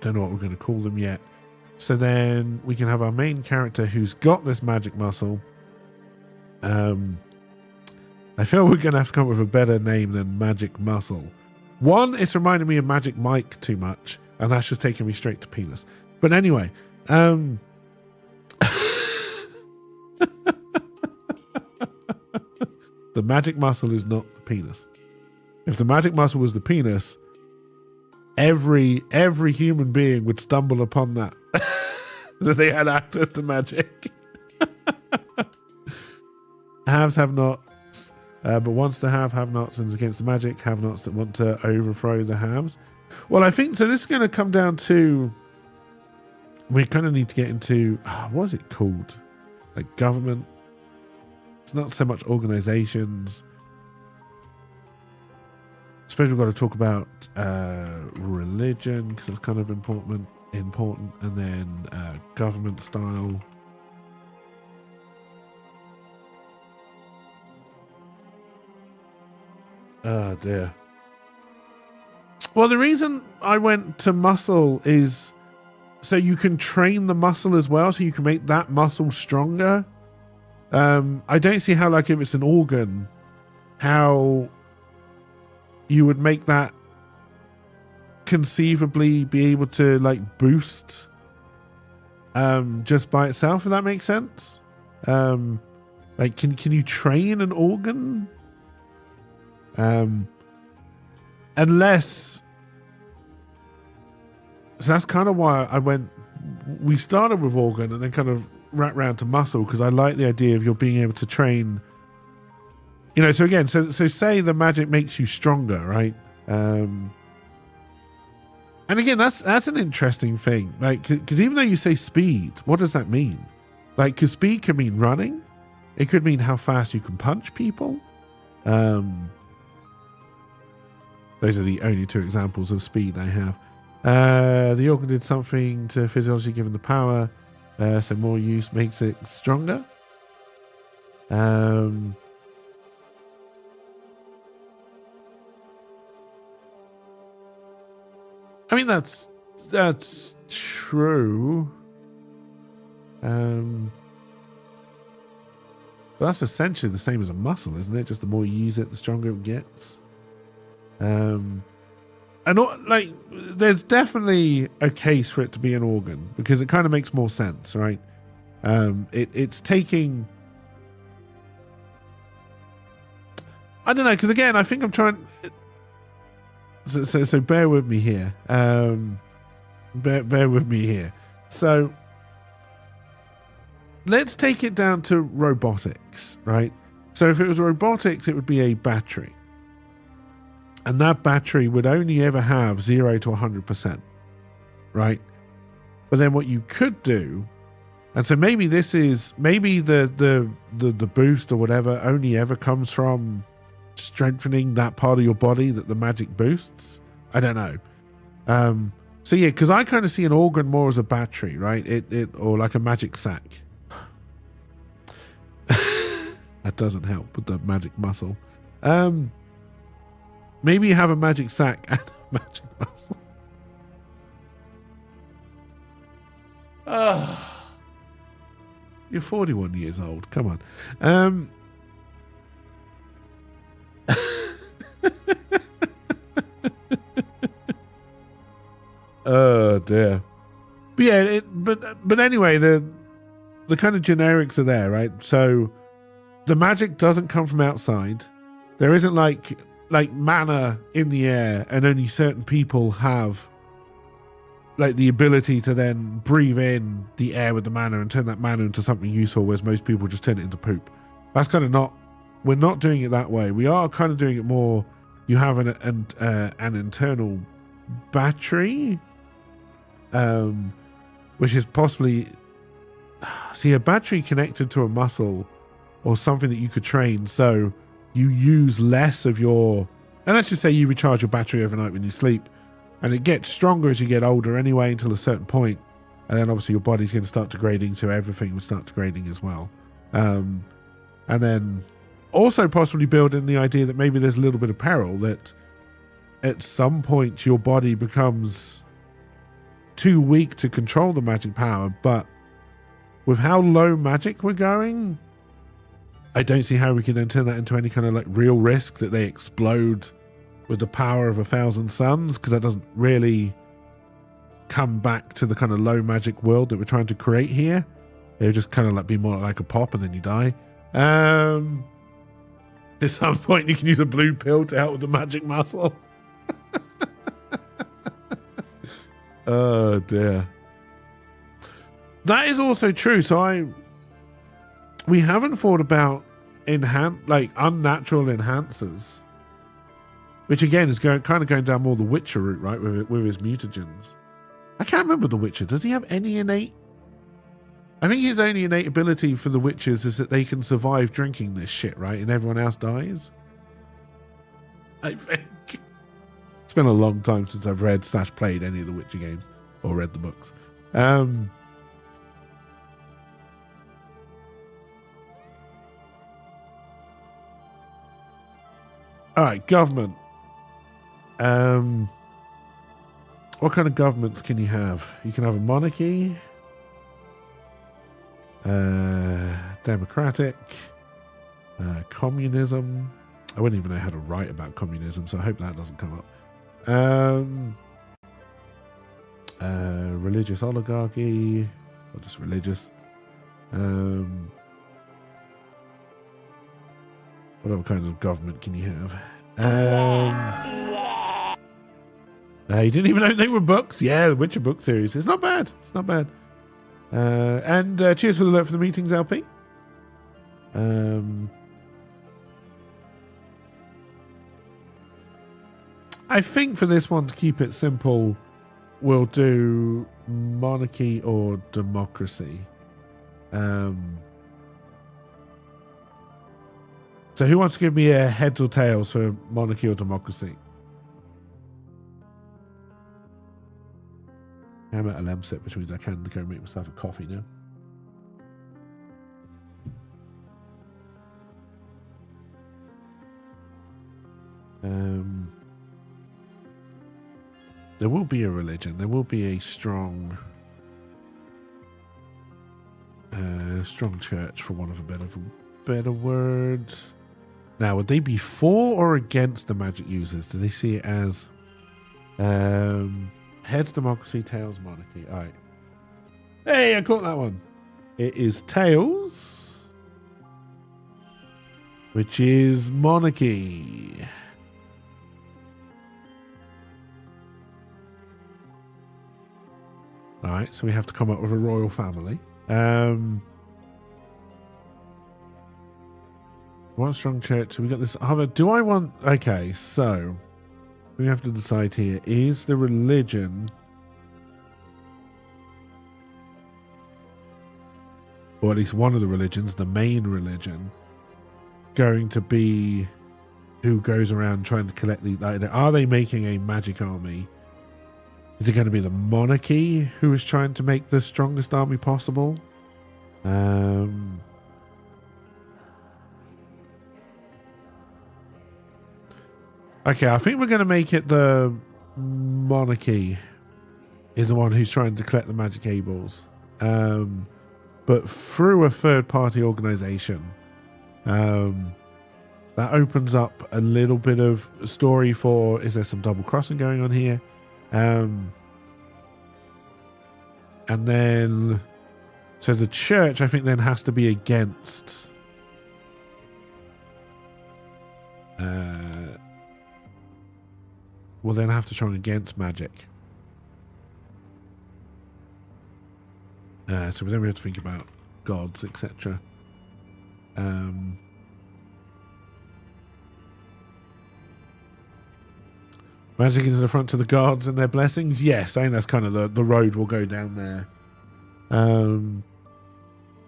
don't know what we're going to call them yet. So then we can have our main character who's got this magic muscle. I feel we're going to have to come up with a better name than Magic Muscle. One, it's reminding me of Magic Mike too much, and that's just taking me straight to penis. But anyway, the magic muscle is not the penis. If the magic muscle was the penis, every human being would stumble upon that. That they had access to magic. Haves, have-nots. But once the have-nots and against the magic, have-nots that want to overthrow the haves. Well, I think, so this is going to come down to, we kind of need to get into, what is it called? Like government. It's not so much organizations. I suppose we've got to talk about religion, because it's kind of important, and then government style. Oh dear. Well, the reason I went to muscle is so you can train the muscle as well, so you can make that muscle stronger. I don't see how, like, if it's an organ, how you would make that conceivably be able to, like, boost just by itself, if that makes sense. Like, can you train an organ? Unless, so that's kind of why we started with organ and then kind of wrapped round to muscle, because I like the idea of you're being able to train, you know. So again, so say the magic makes you stronger, right? And again, that's an interesting thing, like, because even though you say speed, what does that mean? Like, because speed can mean running, it could mean how fast you can punch people. Those are the only two examples of speed I have. The organ did something to physiology given the power, so more use makes it stronger. I mean, that's true. But that's essentially the same as a muscle, isn't it? Just the more you use it, the stronger it gets. And like, there's definitely a case for it to be an organ because it kind of makes more sense, right? It's taking. I don't know, because again, I think I'm trying. So bear with me here. Bear with me here. So let's take it down to robotics, right? So if it was robotics, it would be a battery. And that battery would only ever have 0 to 100%, right? But then what you could do, and so maybe the boost or whatever only ever comes from strengthening that part of your body that the magic boosts. I don't know. So yeah, because I kind of see an organ more as a battery, right? It or like a magic sack. That doesn't help with the magic muscle. Maybe you have a magic sack and a magic muscle. You're 41 years old. Come on. Oh dear. But yeah, but anyway, the kind of generics are there, right? So the magic doesn't come from outside. There isn't like mana in the air, and only certain people have like the ability to then breathe in the air with the mana and turn that mana into something useful, whereas most people just turn it into poop. That's kind of not. We're not doing it that way. We are kind of doing it more. You have an internal battery, which is possibly a battery connected to a muscle or something that you could train. So you use less of your, and let's just say you recharge your battery overnight when you sleep, and it gets stronger as you get older anyway until a certain point, and then obviously your body's going to start degrading, so everything will start degrading as well. And then also possibly build in the idea that maybe there's a little bit of peril, that at some point your body becomes too weak to control the magic power, but with how low magic we're going, I don't see how we can then turn that into any kind of like real risk that they explode with the power of 1,000 suns, because that doesn't really come back to the kind of low magic world that we're trying to create here. It would just kind of like be more like a pop and then you die. At some point you can use a blue pill to help with the magic muscle. Oh dear. That is also true. So we haven't thought about unnatural enhancers, which again is kind of going down more the Witcher route, right? With his mutagens. I can't remember the Witcher. Does he have any innate? I think his only innate ability for the Witchers is that they can survive drinking this shit, right? And everyone else dies. I think. It's been a long time since I've read / played any of the Witcher games or read the books. All right, government. What kind of governments can you have? You can have a monarchy, democratic, communism. I wouldn't even know how to write about communism, so I hope that doesn't come up. Religious oligarchy, or just religious. What other kinds of government can you have? You didn't even know they were books? Yeah, the Witcher book series. It's not bad. It's not bad. And cheers for the alert for the meetings, LP. I think for this one, to keep it simple, we'll do monarchy or democracy. So who wants to give me a heads or tails for monarchy or democracy? I'm at a lemsip, which means I can go make myself a coffee now. there will be a religion. There will be a strong church, for want of a better word. Now, would they be for or against the magic users? Do they see it as heads democracy, tails monarchy? All right. Hey, I caught that one. It is tails, which is monarchy. All right, so we have to come up with a royal family. One strong church. So we got this other. Do I want? Okay, so we have to decide here: is the religion, or at least one of the religions, the main religion, going to be who goes around trying to collect these? Like, are they making a magic army? Is it going to be the monarchy who is trying to make the strongest army possible? Okay, I think we're going to make it the monarchy is the one who's trying to collect the magic cables. But through a third-party organization. That opens up a little bit of story for, is there some double crossing going on here? And then, so the church, I think, then has to be against will then have to try against magic. So then we have to think about gods, etc. Magic is the front to the gods and their blessings. Yes, I think that's kind of the road we'll go down there.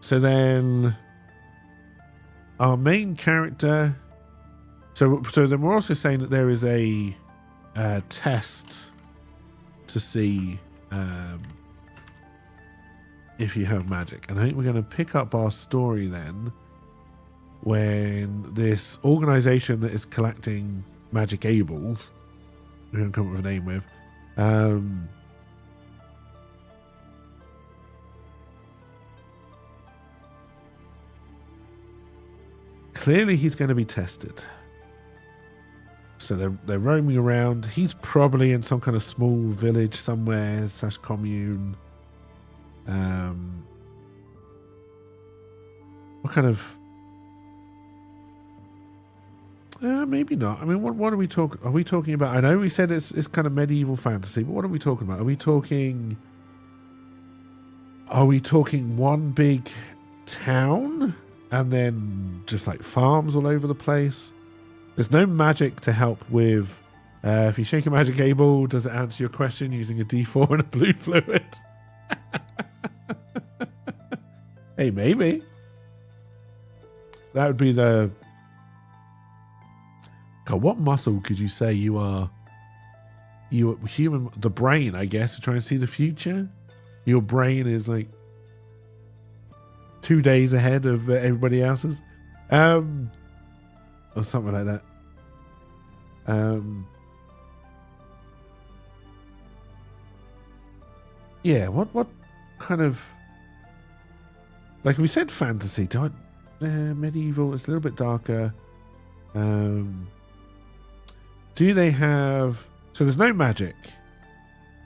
So then our main character. So then we're also saying that there is a test to see if you have magic. And I think we're going to pick up our story then when this organization that is collecting magic ables, we're going to come up with a name with, clearly he's going to be tested. So they're roaming around. He's probably in some kind of small village somewhere / commune. What kind of? Maybe not. I mean, what are we talking? Are we talking about? I know we said it's kind of medieval fantasy, but what are we talking about? Are we talking one big town and then just like farms all over the place? There's no magic to help with. If you shake a magic able, does it answer your question using a D4 and a blue fluid? Hey, maybe. That would be the... God, what muscle could you say you are? You are human... The brain, I guess, to try and see the future. Your brain is like 2 days ahead of everybody else's. Or something like that. Yeah, what kind of... Like we said, fantasy. Medieval, it's a little bit darker. Do they have... So there's no magic.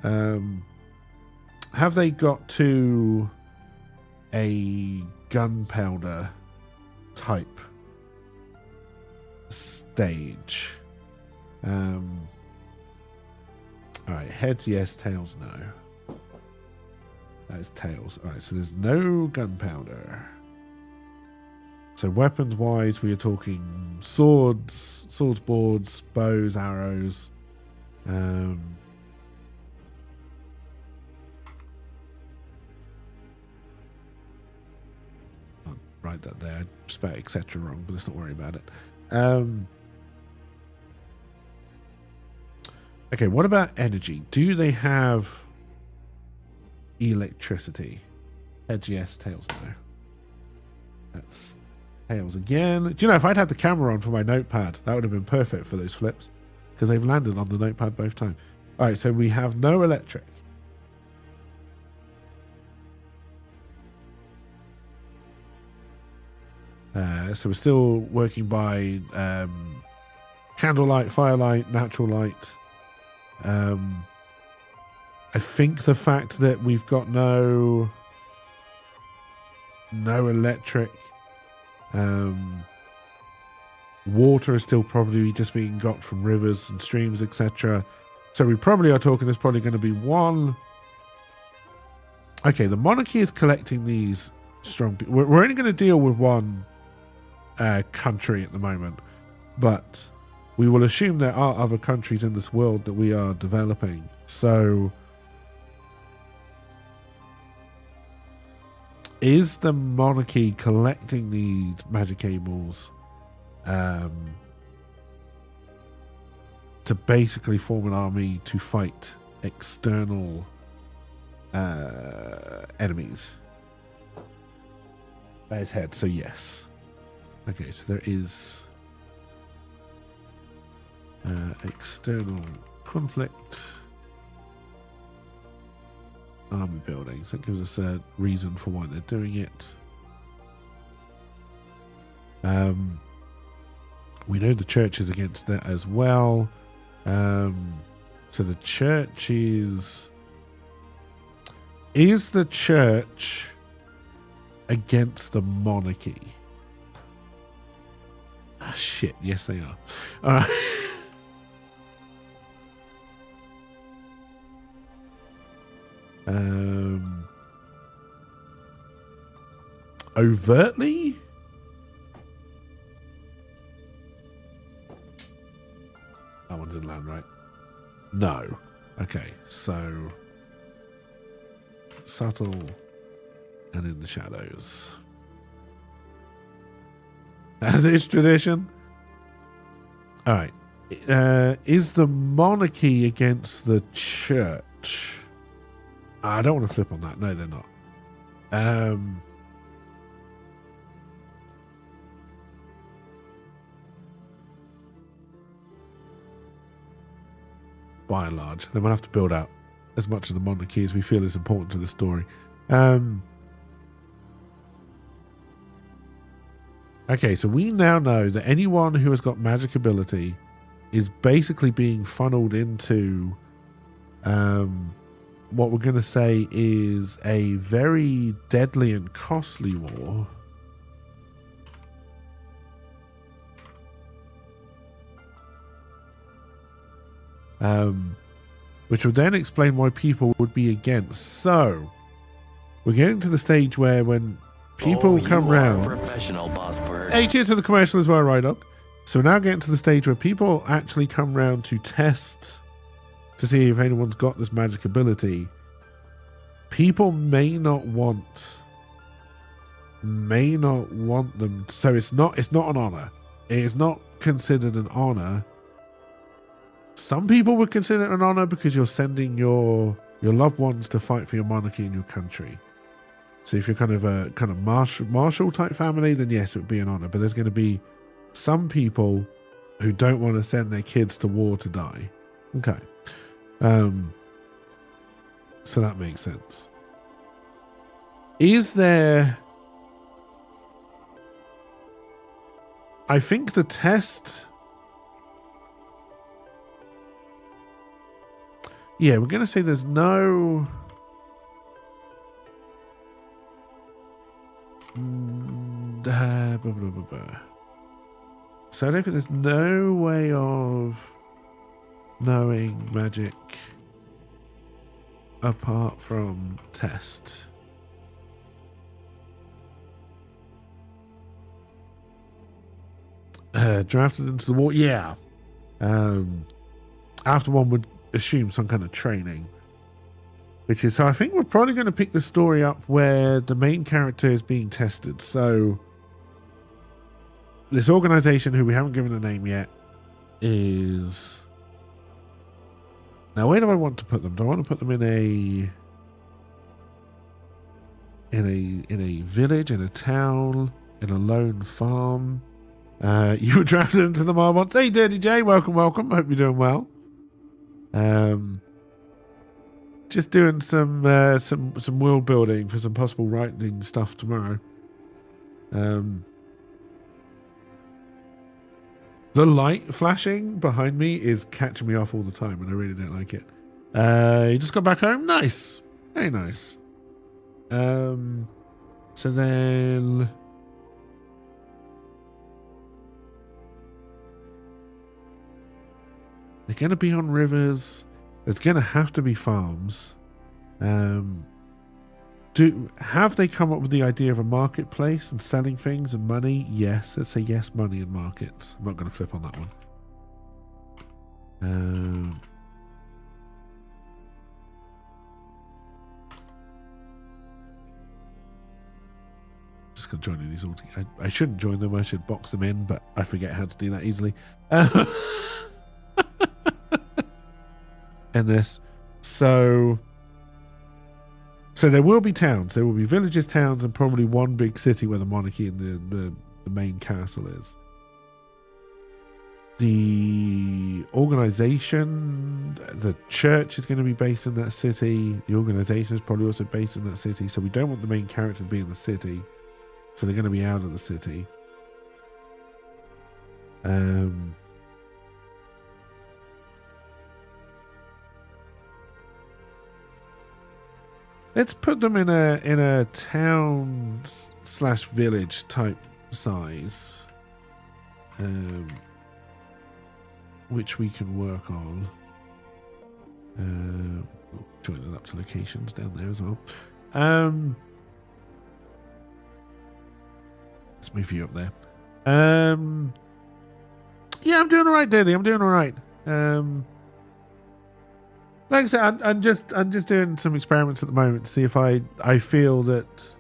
Have they got to a gunpowder type stage? Alright, heads yes, tails no. That is tails. Alright, so there's no gunpowder. So weapons wise, we are talking swords, boards, bows, arrows. I'll write that there. I spelled etc. wrong, but let's not worry about it. Okay, what about energy? Do they have electricity? Heads yes, tails no. That's tails again. Do you know, if I'd had the camera on for my notepad, that would have been perfect for those flips, because they've landed on the notepad both times. All right, so we have no electric. So we're still working by candlelight, firelight, natural light. I think the fact that we've got no electric, water is still probably just being got from rivers and streams, etc. So we probably are talking there's probably going to be one. Okay, the monarchy is collecting these strong people. We're only going to deal with one country at the moment, but we will assume there are other countries in this world that we are developing. So is the monarchy collecting these magic cables to basically form an army to fight external enemies? By his head, so yes. Okay, so there is external conflict, army building. So that gives us a reason for why they're doing it. We know the church is against that as well. So the church is the church against the monarchy? Ah, shit. Yes, they are. All right. Overtly? That one didn't land right. No. Okay, so subtle and in the shadows. As is tradition. All right. Is the monarchy against the church? I don't want to flip on that. No, they're not. By and large, then we'll have to build out as much of the monarchy as we feel is important to the story. Okay, so we now know that anyone who has got magic ability is basically being funneled into what we're going to say is a very deadly and costly war. Which would then explain why people would be against. So, we're getting to the stage where when people come round... Professional, boss bird. Hey, cheers for the commercial as well, Rydock. So we're now getting to the stage where people actually come round to test to see if anyone's got this magic ability. People may not want them. So it's not an honor. It is not considered an honor. Some people would consider it an honor because you're sending your loved ones to fight for your monarchy in your country. So if you're kind of a martial type family, then yes, it would be an honor. But there's going to be some people who don't want to send their kids to war to die. Okay. So that makes sense. Is there... I think the test... Yeah, we're going to say there's no... So I don't think there's no way of knowing magic apart from test. Drafted into the war, yeah. After one would assume some kind of training. Which is, so I think we're probably going to pick the story up where the main character is being tested. So this organization, who we haven't given a name yet, is... Now, where do I want to put them? Do I want to put them in a village, in a town, in a lone farm? You were drafted into the Marmots. Hey, Dirty J, welcome. Hope you're doing well. Just doing some world building for some possible writing stuff tomorrow. The light flashing behind me is catching me off all the time, and I really don't like it. You just got back home? Nice. Very nice. So then... they're going to be on rivers. There's going to have to be farms. Have they come up with the idea of a marketplace and selling things and money? Yes. Let's say yes, money and markets. I'm not going to flip on that one. Just going to join these all together. I shouldn't join them. I should box them in, but I forget how to do that easily. And this. So there will be towns. There will be villages, towns, and probably one big city where the monarchy and the main castle is. The organization, the church is going to be based in that city. The organization is probably also based in that city. So we don't want the main character to be in the city. So they're going to be out of the city. Let's put them in a town / village type size, which we can work on. Join it up to locations down there as well. Let's move you up there. Yeah, I'm doing all right, Daddy. I'm doing all right. Like I said, I'm just doing some experiments at the moment to see if I feel that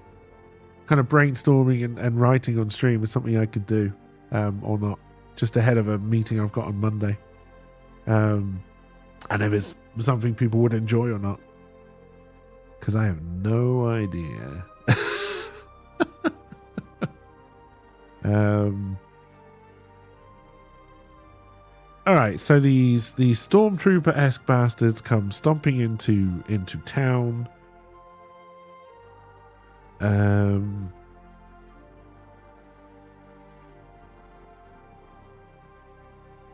kind of brainstorming and writing on stream is something I could do or not, just ahead of a meeting I've got on Monday. And if it's something people would enjoy or not, because I have no idea. All right, so these stormtrooper-esque bastards come stomping into town.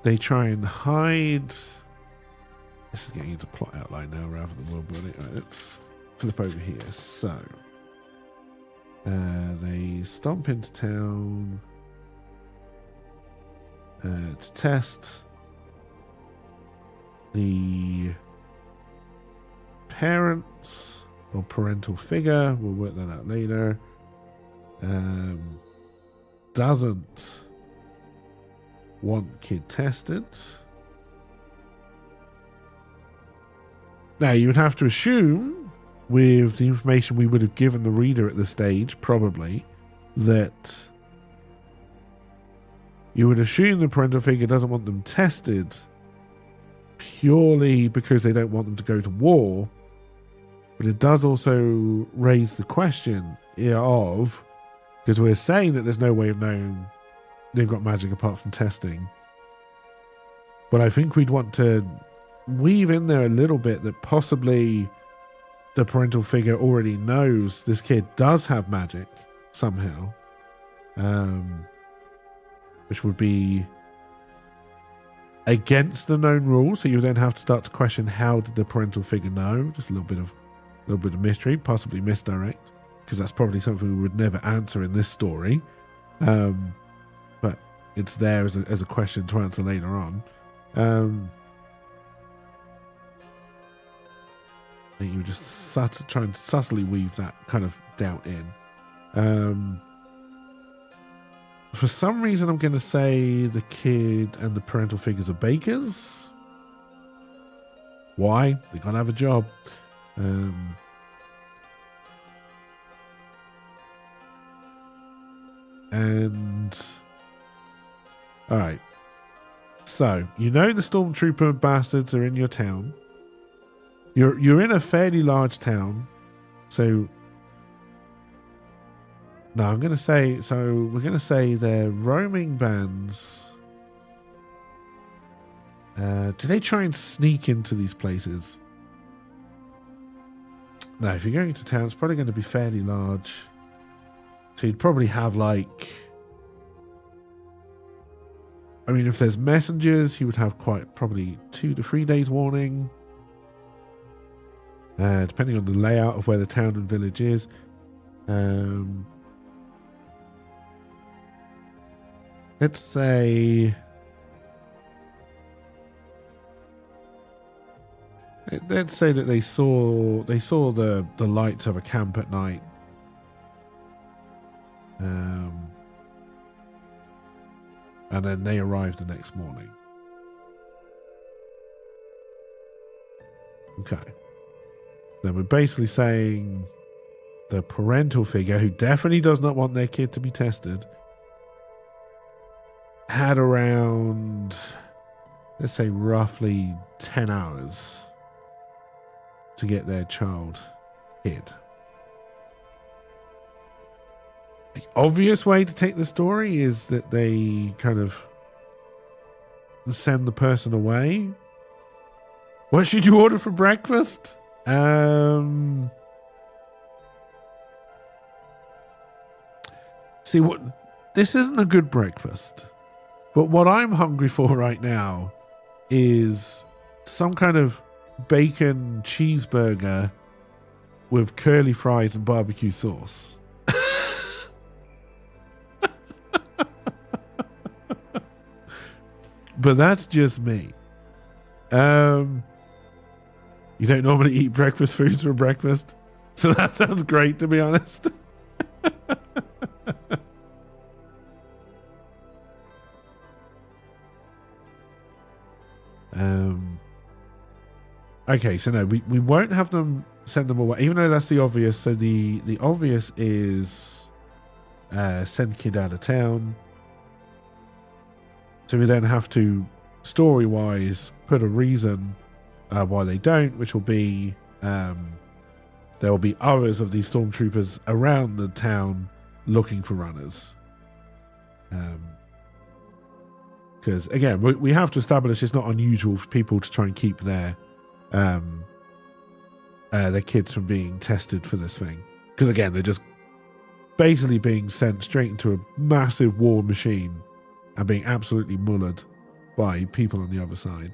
They try and hide. This is getting into plot outline now rather than world building. All right, let's flip over here. So they stomp into town to test. The parents or parental figure, we'll work that out later, doesn't want kid tested. Now, you would have to assume, with the information we would have given the reader at this stage, probably, that you would assume the parental figure doesn't want them tested purely because they don't want them to go to war, but it does also raise the question of, because we're saying that there's no way of knowing they've got magic apart from testing, but I think we'd want to weave in there a little bit that possibly the parental figure already knows this kid does have magic somehow, which would be against the known rules, so you then have to start to question, how did the parental figure know? Just a little bit of mystery, possibly misdirect, because that's probably something we would never answer in this story, but it's there as a question to answer later on. And you were just trying to subtly weave that kind of doubt in. For some reason, I'm going to say the kid and the parental figures are bakers. Why? They can't have a job. And all right. So you know the stormtrooper bastards are in your town. You're in a fairly large town, so. No, I'm going to say, so we're going to say they're roaming bands. Do they try and sneak into these places? No, if you're going to town, it's probably going to be fairly large. So you'd probably have like... I mean, if there's messengers, you would have quite probably 2 to 3 days warning. Depending on the layout of where the town and village is. Let's say... Let's say that they saw the lights of a camp at night. And then they arrived the next morning. Okay. Then we're basically saying the parental figure, who definitely does not want their kid to be tested, had around, let's say, roughly 10 hours to get their child hid. The obvious way to take the story is that they kind of send the person away. What should you order for breakfast? See, this isn't a good breakfast, but what I'm hungry for right now is some kind of bacon cheeseburger with curly fries and barbecue sauce. But that's just me. You don't normally eat breakfast foods for breakfast, so that sounds great, to be honest. Okay, so no, we won't have them send them away, even though that's the obvious. So the obvious is send kid out of town. So we then have to, story-wise, put a reason why they don't, which will be there will be others of these stormtroopers around the town looking for runners. Because, again, we have to establish it's not unusual for people to try and keep their kids from being tested for this thing. Because, again, they're just basically being sent straight into a massive war machine and being absolutely mullered by people on the other side.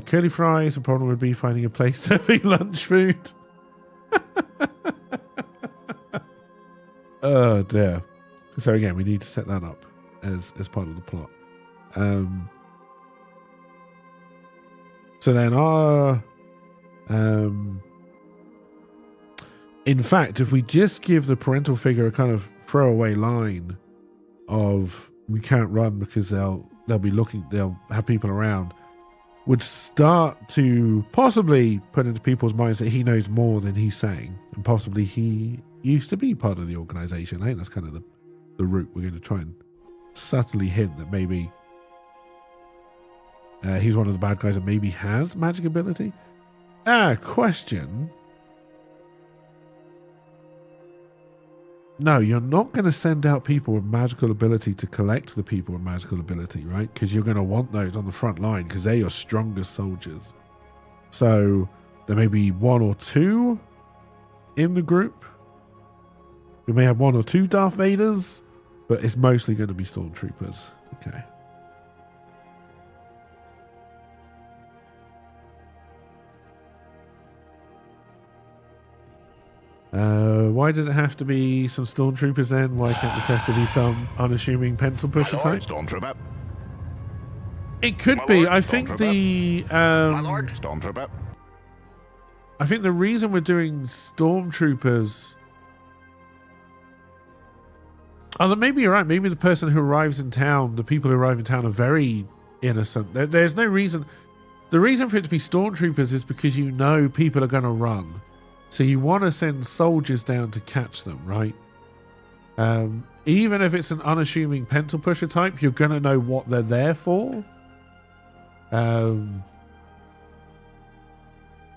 Curly fries, the problem would be finding a place serving lunch food. Oh dear. So again, we need to set that up as part of the plot. So then in fact, if we just give the parental figure a kind of throwaway line of we can't run because they'll be looking, they'll have people around, would start to possibly put into people's minds that he knows more than he's saying, and possibly he used to be part of the organization. I think that's kind of the route we're going to try and subtly hint that maybe he's one of the bad guys and maybe has magic ability. Question. No, you're not going to send out people with magical ability to collect the people with magical ability, right? Because you're going to want those on the front line because they're your strongest soldiers. So there may be 1 or 2 in the group. We may have 1 or 2 Darth Vaders, but it's mostly going to be stormtroopers. Okay. Why does it have to be some stormtroopers then? Why can't the tester be some unassuming pencil pusher type? Stormtrooper. It could be. I think the My lord, Stormtrooper. I think the reason we're doing stormtroopers. Oh, maybe you're right. Maybe the person who arrives in town, the people who arrive in town, are very innocent. There's no reason. The reason for it to be stormtroopers is because you know people are going to run. So you want to send soldiers down to catch them, right? Even if it's an unassuming pencil pusher type, you're going to know what they're there for. So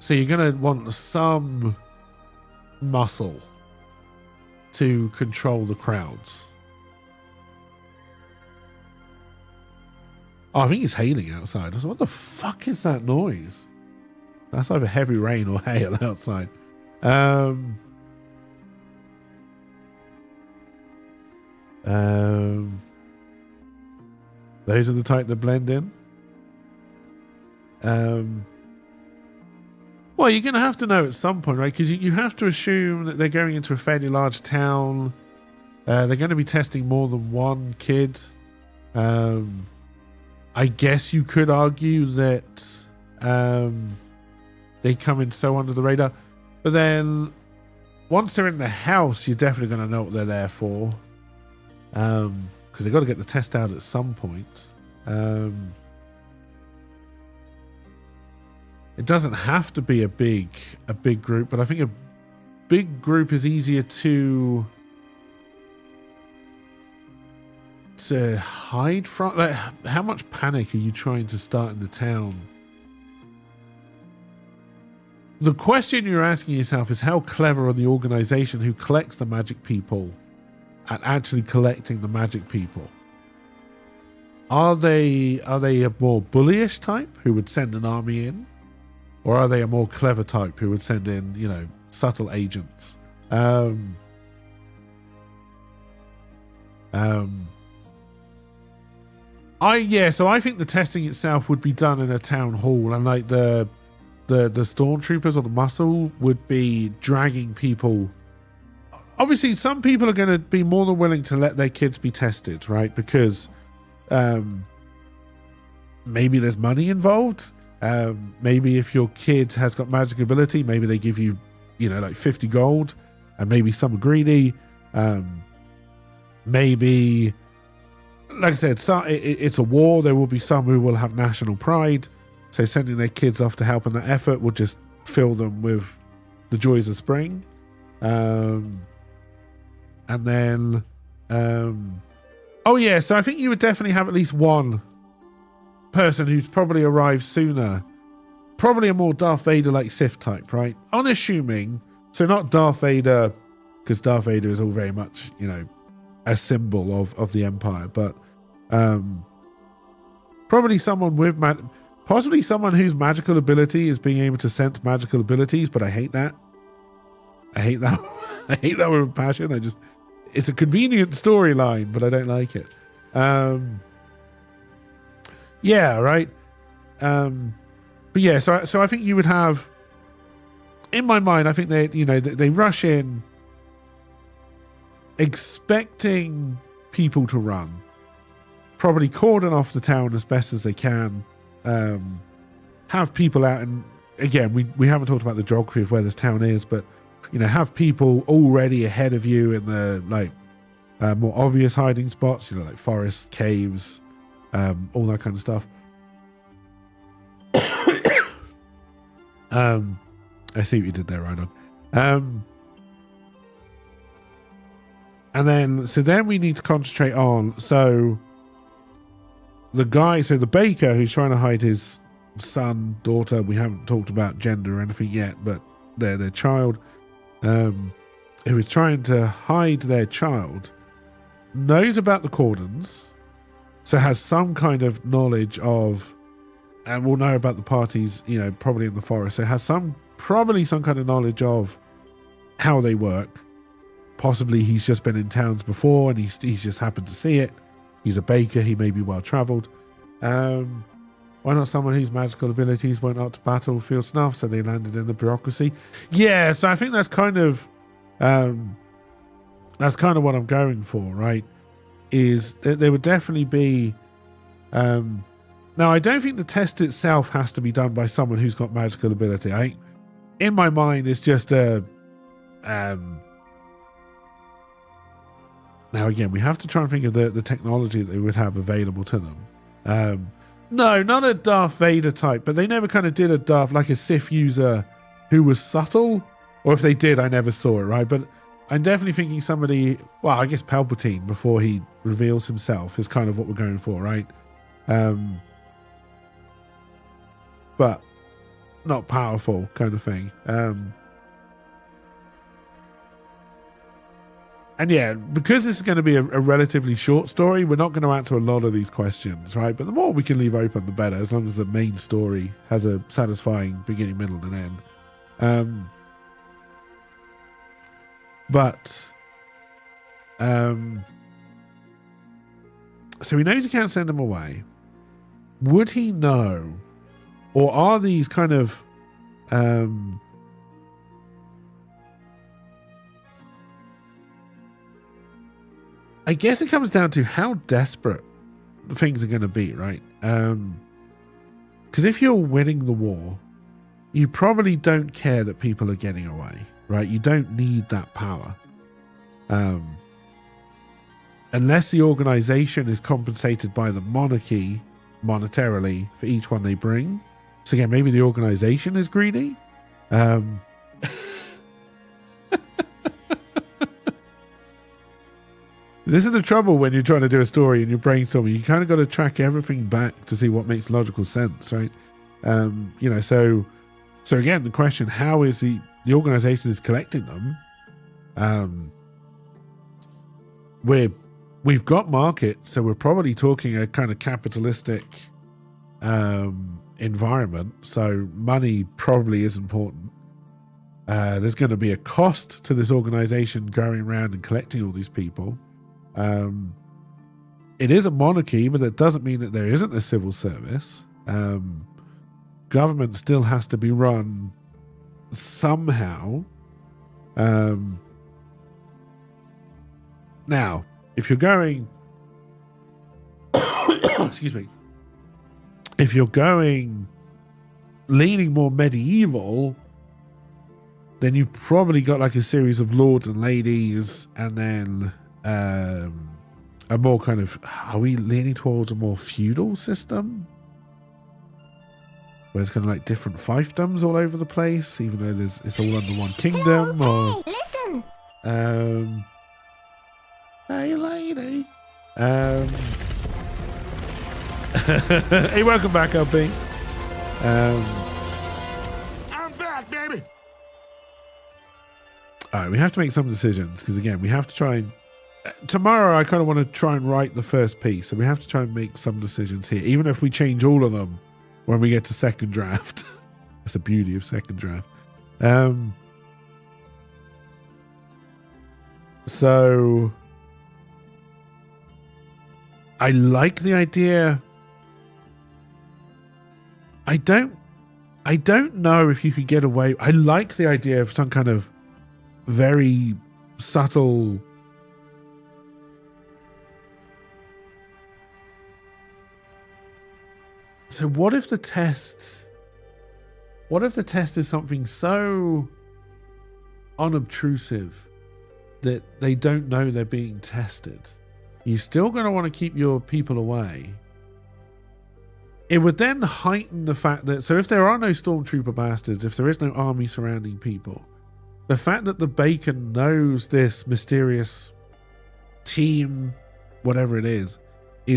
you're going to want some muscle to control the crowds. Oh, I think it's hailing outside. I was like, what the fuck is that noise? That's either heavy rain or hail outside. Um, those are the type that blend in. Well, you're going to have to know at some point, right? Because you have to assume that they're going into a fairly large town. They're going to be testing more than one kid. I guess you could argue that they come in so under the radar. But then once they're in the house, you're definitely going to know what they're there for. Because they've got to get the test out at some point. It doesn't have to be a big group, but I think a big group is easier to hide from. Like, how much panic are you trying to start in the town? The question you're asking yourself is how clever are the organization who collects the magic people at actually collecting the magic people? Are they a more bullyish type who would send an army in? Or are they a more clever type who would send in, you know, subtle agents? So I think the testing itself would be done in a town hall, and like the stormtroopers or the muscle would be dragging people. Obviously, some people are going to be more than willing to let their kids be tested, right? Because maybe there's money involved. Maybe if your kid has got magic ability, maybe they give you, you know, like 50 gold, and maybe some are greedy. Maybe, like I said, it's a war. There will be some who will have national pride. So sending their kids off to help in that effort will just fill them with the joys of spring. And then, oh yeah, so I think you would definitely have at least one person who's probably arrived sooner, probably a more Darth Vader like Sith type, right? Unassuming, so not Darth Vader, because Darth Vader is all very much, you know, a symbol of the Empire, but probably someone with possibly someone whose magical ability is being able to sense magical abilities. But I hate that. I hate that with a passion. It's a convenient storyline, but I don't like it. Yeah, right. But yeah, so I think you would have, in my mind, I think they rush in expecting people to run, probably cordon off the town as best as they can, have people out, and again, we haven't talked about the geography of where this town is, but you know, have people already ahead of you in the like more obvious hiding spots, you know, like forests, caves, all that kind of stuff. I see what you did there, Rhino. And then we need to concentrate on, so the baker who's trying to hide his son, daughter, we haven't talked about gender or anything yet, but their child, who is trying to hide their child, knows about the cordons, so has some kind of knowledge of, and will know about the parties, you know, probably in the forest, so has probably some kind of knowledge of how they work. Possibly he's just been in towns before and he's just happened to see it. He's a baker, he may be well traveled. Why not someone whose magical abilities went up to battlefield snuff, so they landed in the bureaucracy? Yeah, so I think that's kind of what I'm going for, right? Is that there would definitely be now I don't think the test itself has to be done by someone who's got magical ability. In my mind, it's just a now again, we have to try and think of the technology that they would have available to them. No, not a Darth Vader type, but they never kind of did like a Sith user who was subtle, or if they did, I never saw it, right? But I'm definitely thinking somebody, well, I guess Palpatine before he reveals himself is kind of what we're going for, right? But not powerful kind of thing. And yeah, because this is going to be a relatively short story, we're not going to answer a lot of these questions, right? But the more we can leave open, the better, as long as the main story has a satisfying beginning, middle, and end. But so he knows he can't send them away. Would he know, or are these kind of I guess it comes down to how desperate things are going to be, right? Because if you're winning the war, you probably don't care that people are getting away, right? You don't need that power. Unless the organization is compensated by the monarchy monetarily for each one they bring. So again, maybe the organization is greedy. This is the trouble when you're trying to do a story and you're brainstorming. You kind of got to track everything back to see what makes logical sense, right? So again, the question: how is the organization is collecting them? We've got markets, so we're probably talking a kind of capitalistic environment. So money probably is important. There's going to be a cost to this organization going around and collecting all these people. It is a monarchy, but that doesn't mean that there isn't a civil service. Government still has to be run somehow. Now, if you're going, excuse me, if you're going leaning more medieval, then you've probably got like a series of lords and ladies, and then a more kind of, are we leaning towards a more feudal system? Where it's kind of like different fiefdoms all over the place, even though it's all under one kingdom, or... Listen! Hey, lady. Hey, welcome back, LP. I'm back, baby. All right, we have to make some decisions because, again, we have to try and... Tomorrow, I kind of want to try and write the first piece, so we have to try and make some decisions here, even if we change all of them when we get to second draft. That's the beauty of second draft. So... I like the idea. I don't know if you could get away. I like the idea of some kind of very subtle... So what if the test is something so unobtrusive that they don't know they're being tested? You're still going to want to keep your people away. It would then heighten the fact that, so if there are no stormtrooper bastards, if there is no army surrounding people, the fact that the Bacon knows this mysterious team, whatever it is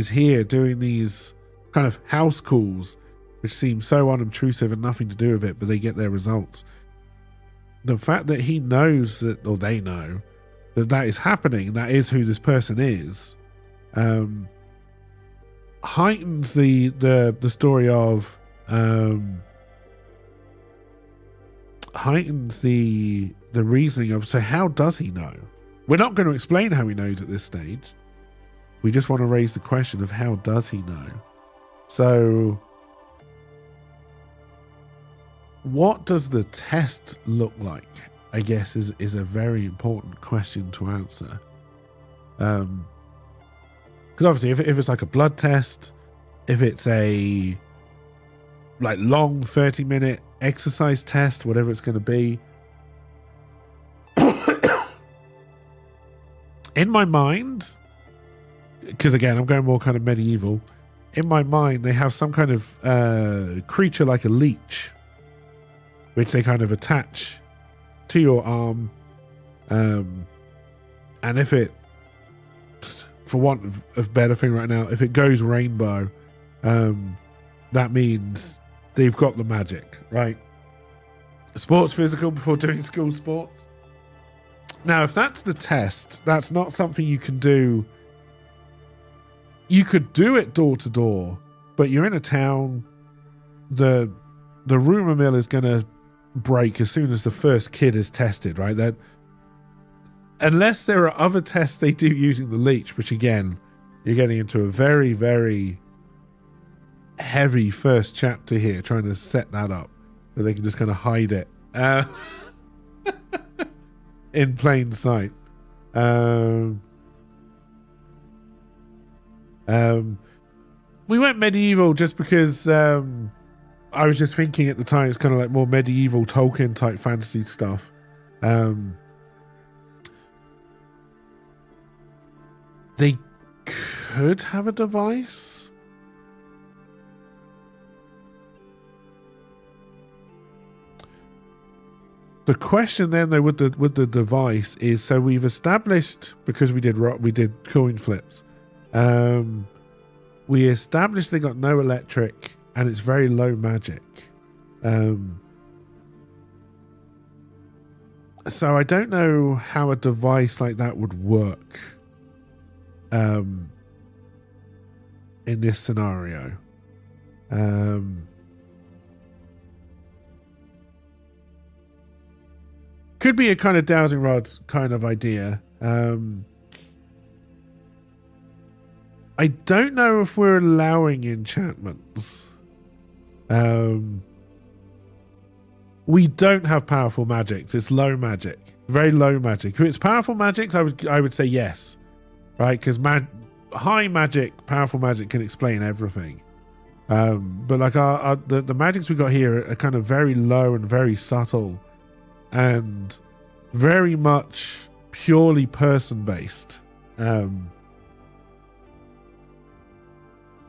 here doing these kind of house calls, which seem so unobtrusive and nothing to do with it, but they get their results. The fact that he knows that, or they know, that is happening, that is who this person is, heightens the story of, heightens the reasoning of, so how does he know? We're not going to explain how he knows at this stage. We just want to raise the question of how does he know? So what does the test look like? I guess is a very important question to answer. Because obviously if it's like a blood test, if it's a like long 30-minute exercise test, whatever it's going to be, in my mind, because again I'm going more kind of medieval, in my mind they have some kind of creature like a leech, which they kind of attach to your arm, and if it, for want of a better thing right now, if it goes rainbow, that means they've got the magic, right? Sports physical before doing school sports. Now, if that's the test, that's not something you can do. You could do it door to door, but you're in a town. The rumor mill is going to break as soon as the first kid is tested, right? That unless there are other tests they do using the leech, which again, you're getting into a very, very heavy first chapter here, trying to set that up so they can just kind of hide it in plain sight. We went medieval just because I was just thinking at the time it's kind of like more medieval Tolkien type fantasy stuff. They could have a device. The question then, though, with the device is, so we've established, because we did coin flips, we established they got no electric and it's very low magic. So I don't know how a device like that would work in this scenario. Could be a kind of dowsing rods kind of idea. I don't know if we're allowing enchantments. We don't have powerful magics. It's low magic, very low magic. If it's powerful magics, I would say yes, right? Because high magic, powerful magic can explain everything. But like the magics we got here are kind of very low and very subtle, and very much purely person based.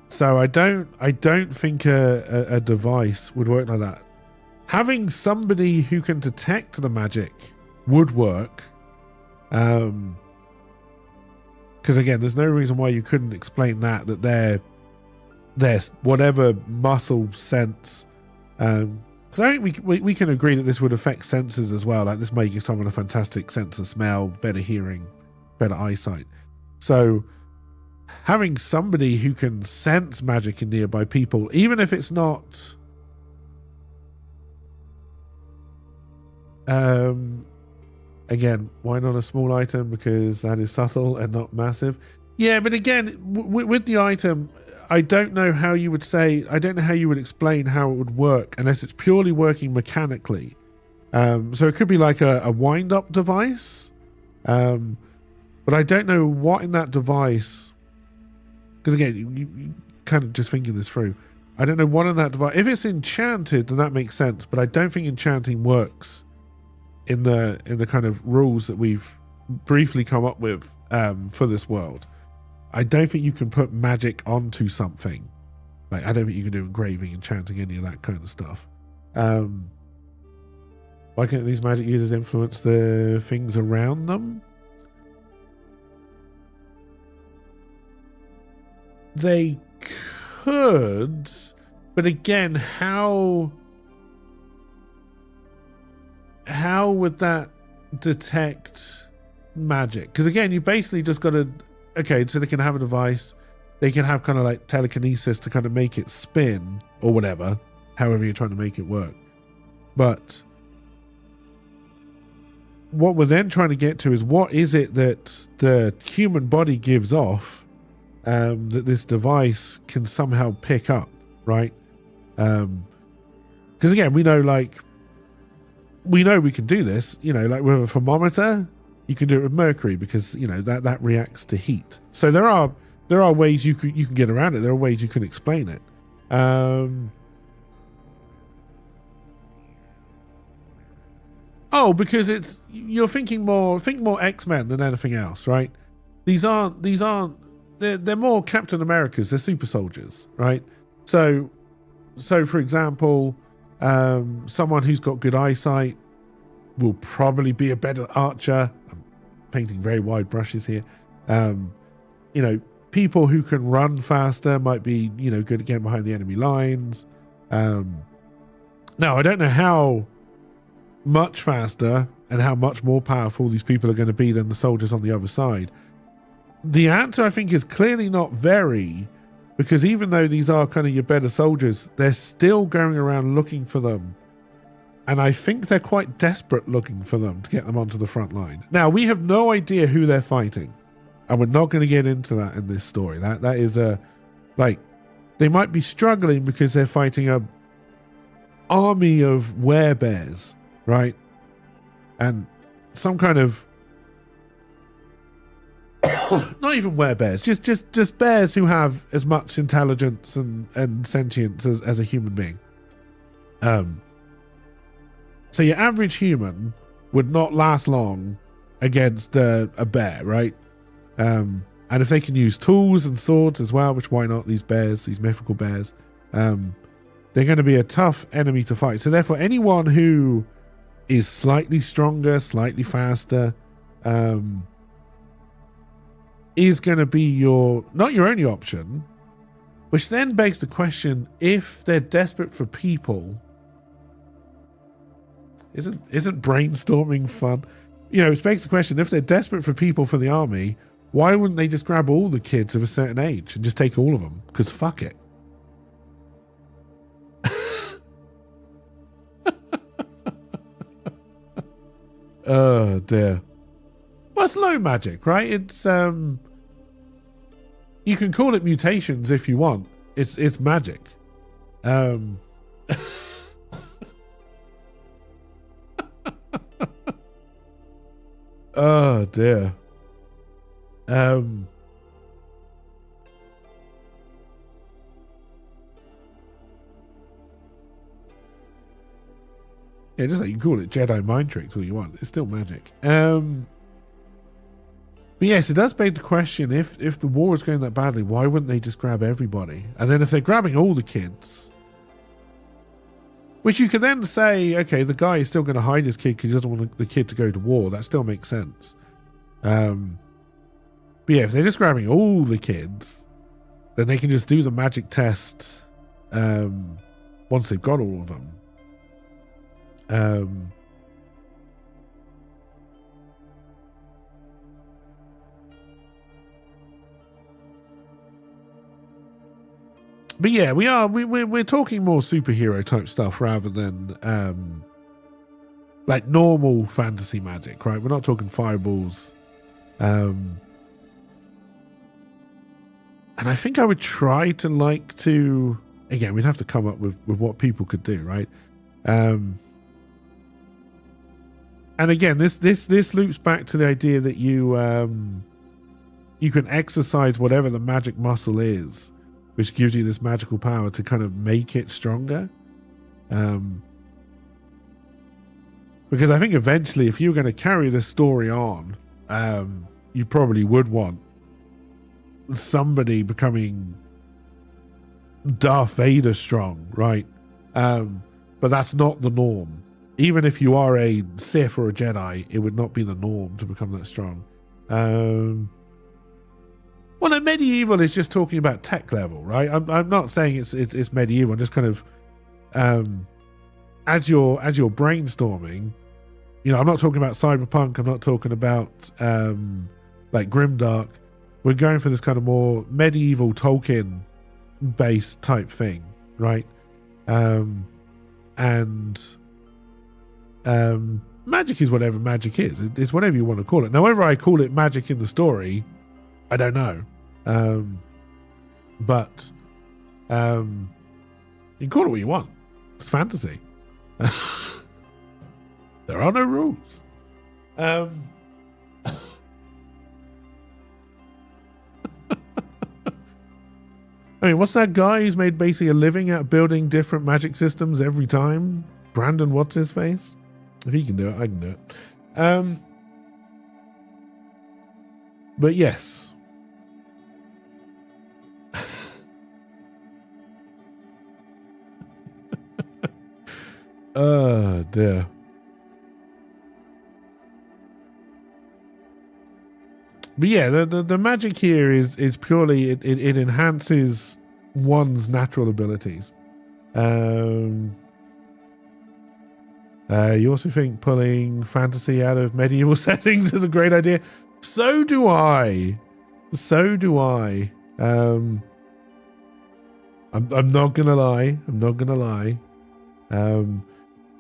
So I don't think a device would work like that. Having somebody who can detect the magic would work. Because again, there's no reason why you couldn't explain that their whatever muscle sense. Because I think we can agree that this would affect senses as well. Like this may give someone a fantastic sense of smell, better hearing, better eyesight. So having somebody who can sense magic in nearby people, even if it's not again, why not a small item? Because that is subtle and not massive. Yeah, but again, with the item, I don't know how you would explain how it would work unless it's purely working mechanically. So it could be like a wind-up device. But I don't know what in that device, because again, you kind of just thinking this through. I don't know what in that device. If it's enchanted, then that makes sense. But I don't think enchanting works in the kind of rules that we've briefly come up with for this world. I don't think you can put magic onto something. Like I don't think you can do engraving, enchanting, any of that kind of stuff. Why can't these magic users influence the things around them? They could, but again, how would that detect magic? Because again, you basically just got to, okay, so they can have a device, they can have kind of like telekinesis to kind of make it spin or whatever, however you're trying to make it work. But what we're then trying to get to is what is it that the human body gives off that this device can somehow pick up, right? Because again, we know we can do this, like with a thermometer, you can do it with mercury because, that reacts to heat. So there are ways you can get around it. There are ways you can explain it. Because you're think more X-Men than anything else, right? These aren't, they're more Captain Americas. They're super soldiers, right? So for example, someone who's got good eyesight will probably be a better archer. I'm painting very wide brushes here. People who can run faster might be, good at getting behind the enemy lines. Now, I don't know how much faster and how much more powerful these people are going to be than the soldiers on the other side. The answer, I think, is clearly not very, because even though these are kind of your better soldiers, they're still going around looking for them And I think they're quite desperate looking for them to get them onto the front line. Now, we have no idea who they're fighting. And we're not going to get into that in this story. That is a... Like, they might be struggling because they're fighting a army of werebears, right? And some kind of... not even werebears, just bears who have as much intelligence and sentience as a human being. So your average human would not last long against a bear, right? And if they can use tools and swords as well, which why not? These bears, these mythical bears, they're going to be a tough enemy to fight. So therefore, anyone who is slightly stronger, slightly faster, is going to be not your only option, which then begs the question: if they're desperate for people, isn't brainstorming fun? You know, it begs the question: if they're desperate for people for the army, why wouldn't they just grab all the kids of a certain age and just take all of them? Because fuck it. Oh dear. Well, it's low magic, right? It's you can call it mutations if you want. It's magic. Oh dear. Yeah, just like you can call it Jedi mind tricks all you want. It's still magic. But yes, it does beg the question: if the war is going that badly, why wouldn't they just grab everybody? And then if they're grabbing all the kids, which you can then say, okay, the guy is still going to hide his kid because he doesn't want the kid to go to war. That still makes sense. But yeah, if they're just grabbing all the kids, then they can just do the magic test once they've got all of them. But yeah, we're talking more superhero type stuff rather than like normal fantasy magic, right? We're not talking fireballs. And I think I would try to again, we'd have to come up with what people could do, right? And again, this loops back to the idea that you can exercise whatever the magic muscle is, which gives you this magical power to kind of make it stronger. Because I think eventually, if you were going to carry this story on, you probably would want somebody becoming Darth Vader strong, right? But that's not the norm. Even if you are a Sith or a Jedi, it would not be the norm to become that strong. Well, no, medieval is just talking about tech level, right? I'm not saying it's medieval. I'm just kind of as you're brainstorming, you know, I'm not talking about cyberpunk. I'm not talking about like grimdark. We're going for this kind of more medieval Tolkien based type thing, right? Magic is whatever magic is. It's whatever you want to call it. Now, whether I call it magic in the story, I don't know. But you can call it what you want. It's fantasy. There are no rules. I mean, what's that guy who's made basically a living out building different magic systems every time? Brandon, what's his face? If he can do it, I can do it. But yes. Oh dear. But yeah, the magic here is purely it enhances one's natural abilities. You also think pulling fantasy out of medieval settings is a great idea? So do I. I'm not gonna lie.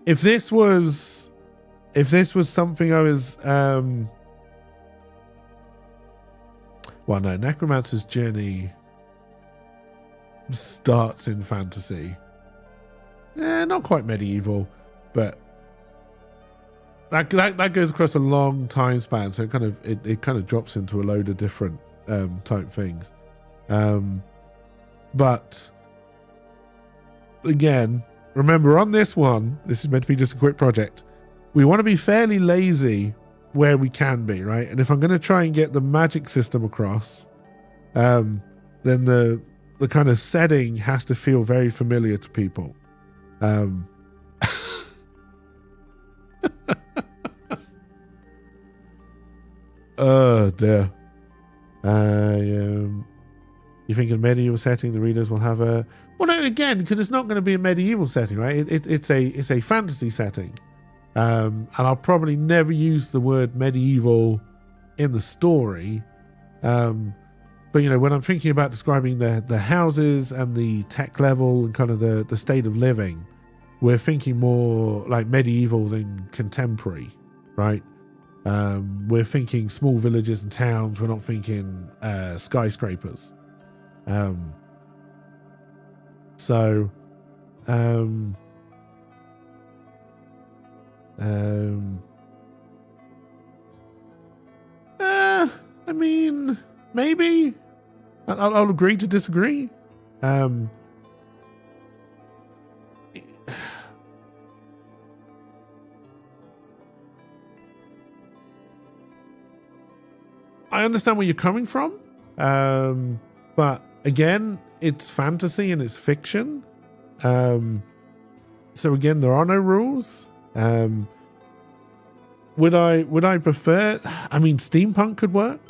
if this was something I was well, no, Necromancer's journey starts in fantasy. Not quite medieval, but that goes across a long time span, so it kind of drops into a load of different type things. But again, remember on this one, this is meant to be just a quick project. We want to be fairly lazy where we can be, right? And if I'm going to try and get the magic system across, then the kind of setting has to feel very familiar to people. Oh dear. You think in a medieval setting the readers will have a no, again, because it's not going to be a medieval setting, right? It's a fantasy setting. And I'll probably never use the word medieval in the story. But when I'm thinking about describing the houses and the tech level and kind of the state of living, we're thinking more like medieval than contemporary, right? We're thinking small villages and towns. We're not thinking skyscrapers. I mean, maybe I'll agree to disagree. I understand where you're coming from, but again, it's fantasy and it's fiction. So again, there are no rules. Would I prefer? I mean, steampunk could work.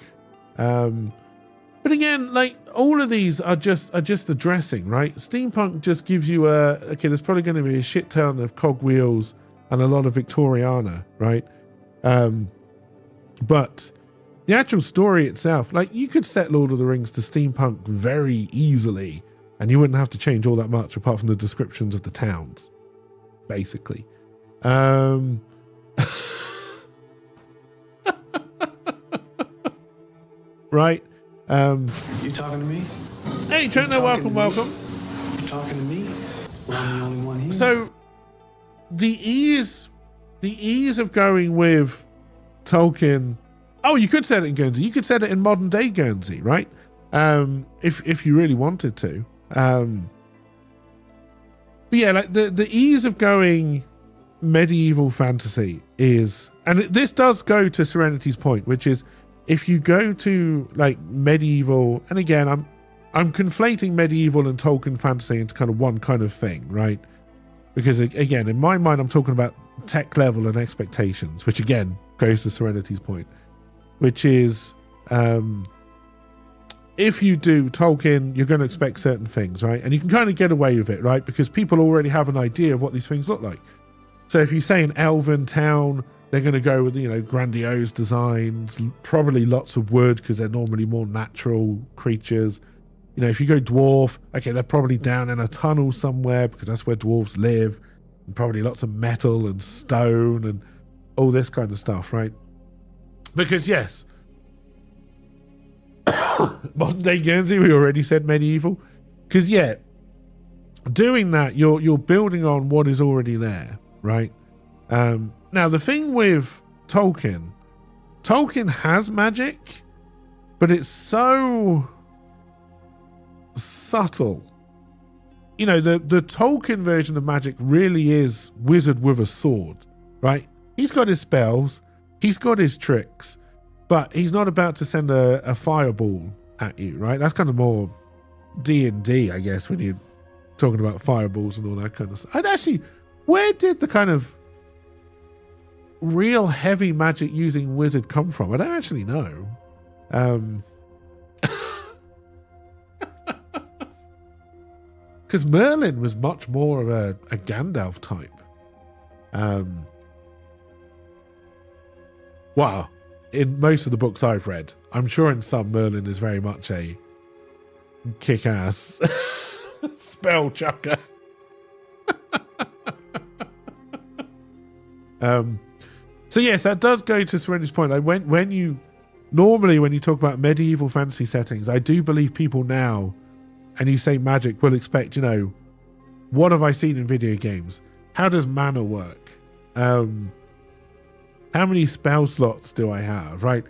But again, like all of these are just addressing, right? Steampunk just gives you okay, there's probably going to be a shit ton of cogwheels and a lot of Victoriana, right? But the actual story itself, like you could set Lord of the Rings to steampunk very easily, and you wouldn't have to change all that much apart from the descriptions of the towns, basically. Right. You talking to me? Hey, Trentno, welcome. You talking to me? Well, I'm the only one here. So, the ease of going with Tolkien. Oh, you could set it in Guernsey. You could set it in modern day Guernsey, right? If you really wanted to. But yeah, like the ease of going medieval fantasy is, and this does go to Serenity's point, which is if you go to like medieval, and again, I'm conflating medieval and Tolkien fantasy into kind of one kind of thing, right? Because again, in my mind, I'm talking about tech level and expectations, which again goes to Serenity's point, which is if you do Tolkien, you're going to expect certain things, right? And you can kind of get away with it, right? Because people already have an idea of what these things look like. So if you say an elven town, they're going to go with, grandiose designs, probably lots of wood because they're normally more natural creatures. If you go dwarf, okay, they're probably down in a tunnel somewhere because that's where dwarves live, and probably lots of metal and stone and all this kind of stuff, right? Because yes, modern day Guernsey, we already said medieval. Because yeah, doing that, you're building on what is already there, right? Now the thing with Tolkien has magic, but it's so subtle. The Tolkien version of magic really is wizard with a sword, right? He's got his spells, he's got his tricks, but he's not about to send a fireball at you, right? That's kind of more D&D, I guess, when you're talking about fireballs and all that kind of stuff. Where did the kind of real heavy magic using wizard come from? I don't actually know. Because Merlin was much more of a Gandalf type. Well, in most of the books I've read, I'm sure in some Merlin is very much a kick-ass spell chucker. So yes, that does go to Serendi's point. Like when you talk about medieval fantasy settings, I do believe people now, and you say magic, will expect, what have I seen in video games? How does mana work? How many spell slots do I have? Right.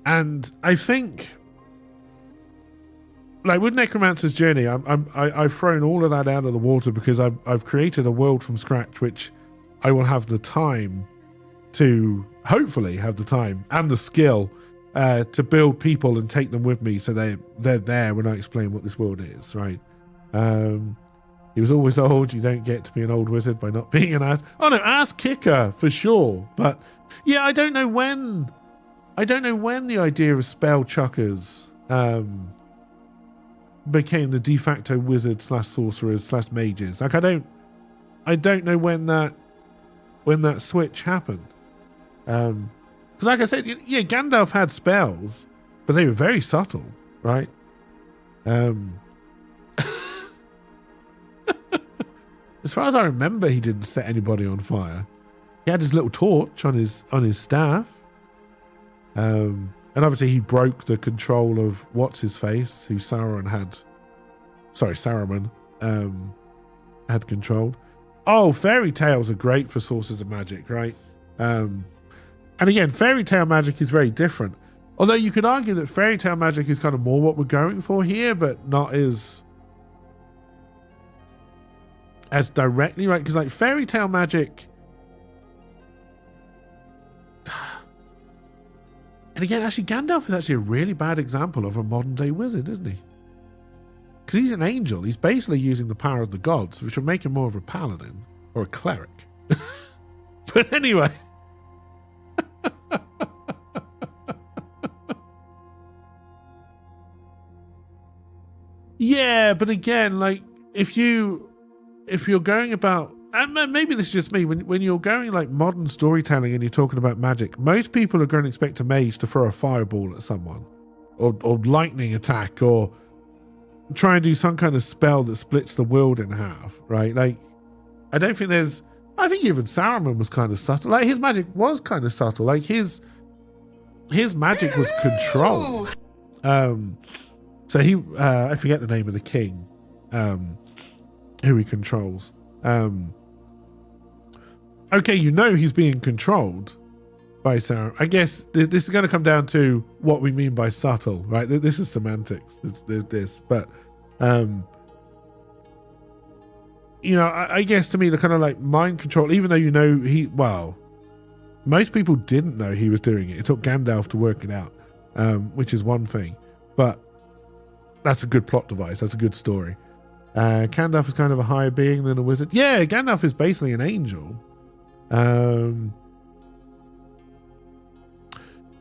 And I think, like with Necromancer's Journey, I've thrown all of that out of the water because I've created a world from scratch, which I will have the time to, hopefully have the time and the skill to build people and take them with me, so they're there when I explain what this world is, right? He was always old. You don't get to be an old wizard by not being an ass. Oh no, ass kicker for sure. But yeah, I don't know when the idea of spell chuckers became the de facto wizard / sorcerers / mages. Like I don't know when that switch happened. Because like I said, yeah, Gandalf had spells, but they were very subtle, right? As far as I remember, he didn't set anybody on fire. He had his little torch on his staff. And obviously he broke the control of what's-his-face, who Saruman had controlled. Oh, fairy tales are great for sources of magic, right? And again, fairy tale magic is very different. Although you could argue that fairy tale magic is kind of more what we're going for here, but not as directly, right? Because like fairy tale magic, and again, actually Gandalf is actually a really bad example of a modern day wizard, isn't he? Because he's an angel. He's basically using the power of the gods, which would make him more of a paladin or a cleric. But anyway. Yeah, but again, like if you're going about, and maybe this is just me, when you're going like modern storytelling and you're talking about magic, most people are going to expect a mage to throw a fireball at someone, or lightning attack, or try and do some kind of spell that splits the world in half, right? Like, I think even Saruman was kind of subtle. Like his magic was kind of subtle. Like his magic was control. So he, I forget the name of the king, who he controls. Okay, he's being controlled by Saruman. I guess this is going to come down to what we mean by subtle, right? This is semantics. But I guess to me the kind of like mind control, even though most people didn't know he was doing it. It took Gandalf to work it out, which is one thing, but that's a good plot device. That's a good story. Gandalf is kind of a higher being than a wizard. Yeah, Gandalf is basically an angel.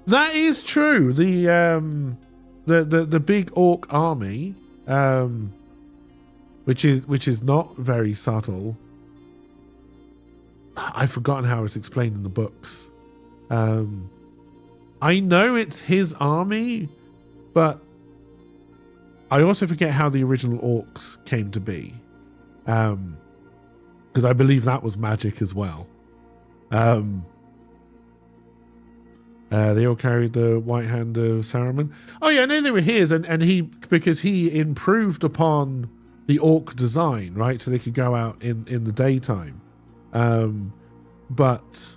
That is true. The big orc army, which is not very subtle. I've forgotten how it's explained in the books. I know it's his army, but I also forget how the original orcs came to be, because I believe that was magic as well. They all carried the white hand of Saruman. Oh yeah, I know they were his, and because he improved upon the orc design, right? So they could go out in the daytime. But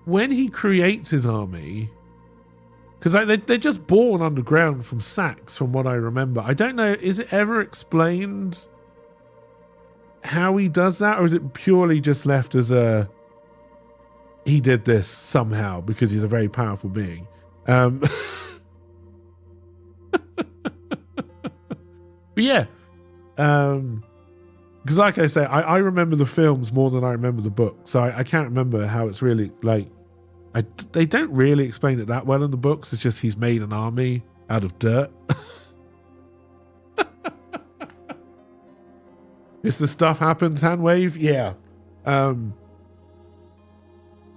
when he creates his army, because they're just born underground from sacks, from what I remember. I don't know, is it ever explained how he does that, or is it purely just left as he did this somehow because he's a very powerful being? But yeah, because like I say, I remember the films more than I remember the book, so I can't remember how it's really like. They don't really explain it that well in the books. It's just he's made an army out of dirt. Is the stuff happens hand wave? Yeah.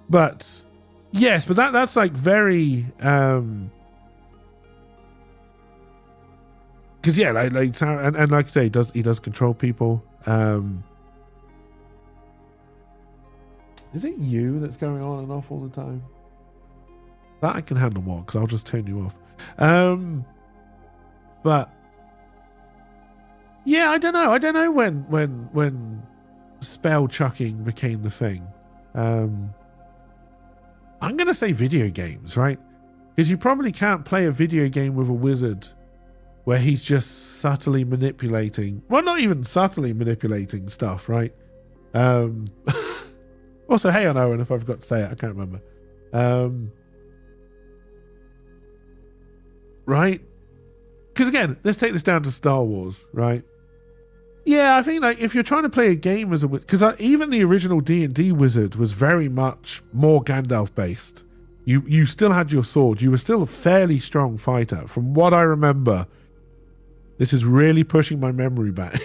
But yes, but that's like very because yeah, like Sauron, and like I say, he does control people. Is it you that's going on and off all the time? That I can handle more because I'll just turn you off. But yeah, I don't know. I don't know when spell chucking became the thing. I'm gonna say video games, right? Because you probably can't play a video game with a wizard where he's just subtly manipulating. Well, not even subtly manipulating stuff, right? Also, hey on Owen, if I forgot to say it, I can't remember. Right? Because again, let's take this down to Star Wars, right? Yeah, I think like if you're trying to play a game as a wizard, because even the original D&D wizard was very much more Gandalf based. You still had your sword. You were still a fairly strong fighter, from what I remember. This is really pushing my memory back.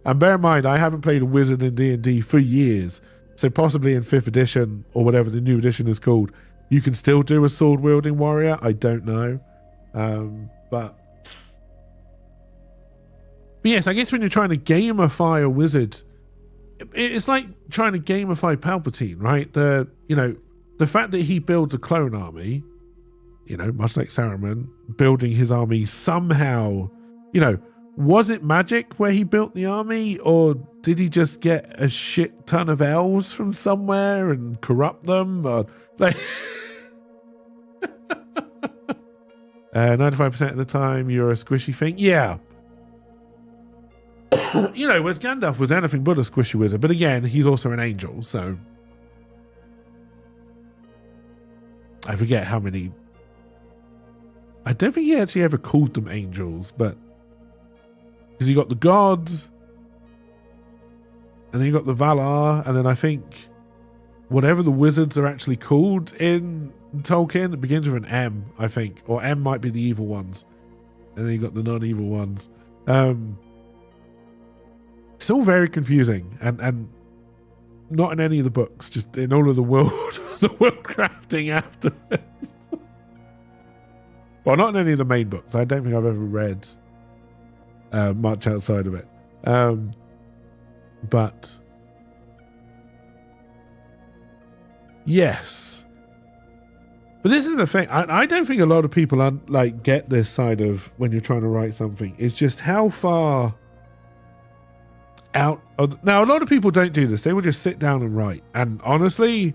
And bear in mind, I haven't played a wizard in D&D for years, so possibly in 5th edition or whatever the new edition is called, you can still do a sword wielding warrior. I don't know, but yes, I guess when you're trying to gamify a wizard, it's like trying to gamify Palpatine, right? The fact that he builds a clone army, much like Saruman, building his army somehow, was it magic where he built the army, or did he just get a shit ton of elves from somewhere and corrupt them? Or like 95% of the time you're a squishy thing. Yeah. Whereas Gandalf was anything but a squishy wizard, but again, he's also an angel, so I forget how many. I don't think he actually ever called them angels, but because you got the gods, and then you got the Valar, and then I think whatever the wizards are actually called in Tolkien, it begins with an M, I think, or M might be the evil ones, and then you got the non-evil ones. It's all very confusing, and not in any of the books, just in all of the world crafting afterwards. Well, not in any of the main books. I don't think I've ever read much outside of it. But yes. But this is the thing. I don't think a lot of people get this side of when you're trying to write something. It's just how far out. Now, a lot of people don't do this. They will just sit down and write. And honestly,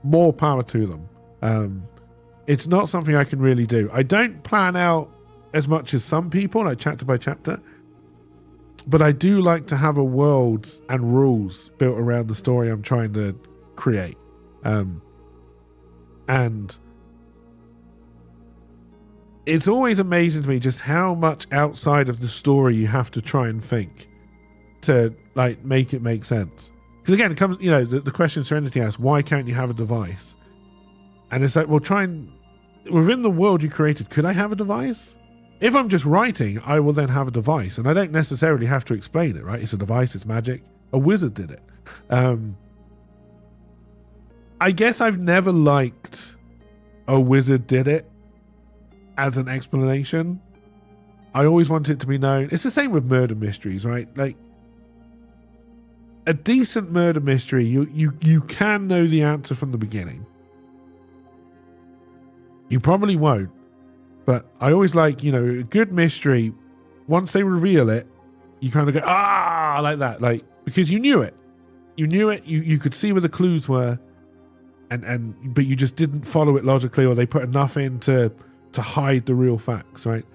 more power to them. It's not something I can really do. I don't plan out as much as some people, like chapter by chapter. But I do like to have a world and rules built around the story I'm trying to create. And it's always amazing to me just how much outside of the story you have to try and think to make it make sense. Because again, it comes, the question Serenity asks, why can't you have a device? And it's like, well, try and within the world you created, could I have a device? If I'm just writing, I will then have a device, and I don't necessarily have to explain it, right? It's a device, it's magic. A wizard did it. I guess I've never liked a wizard did it as an explanation. I always want it to be known. It's the same with murder mysteries, right? Like a decent murder mystery, you can know the answer from the beginning. You probably won't. But I always like, a good mystery, once they reveal it, you kind of go, like that. Like, because you knew it. You knew it, you could see where the clues were, but you just didn't follow it logically, or they put enough in to hide the real facts, right?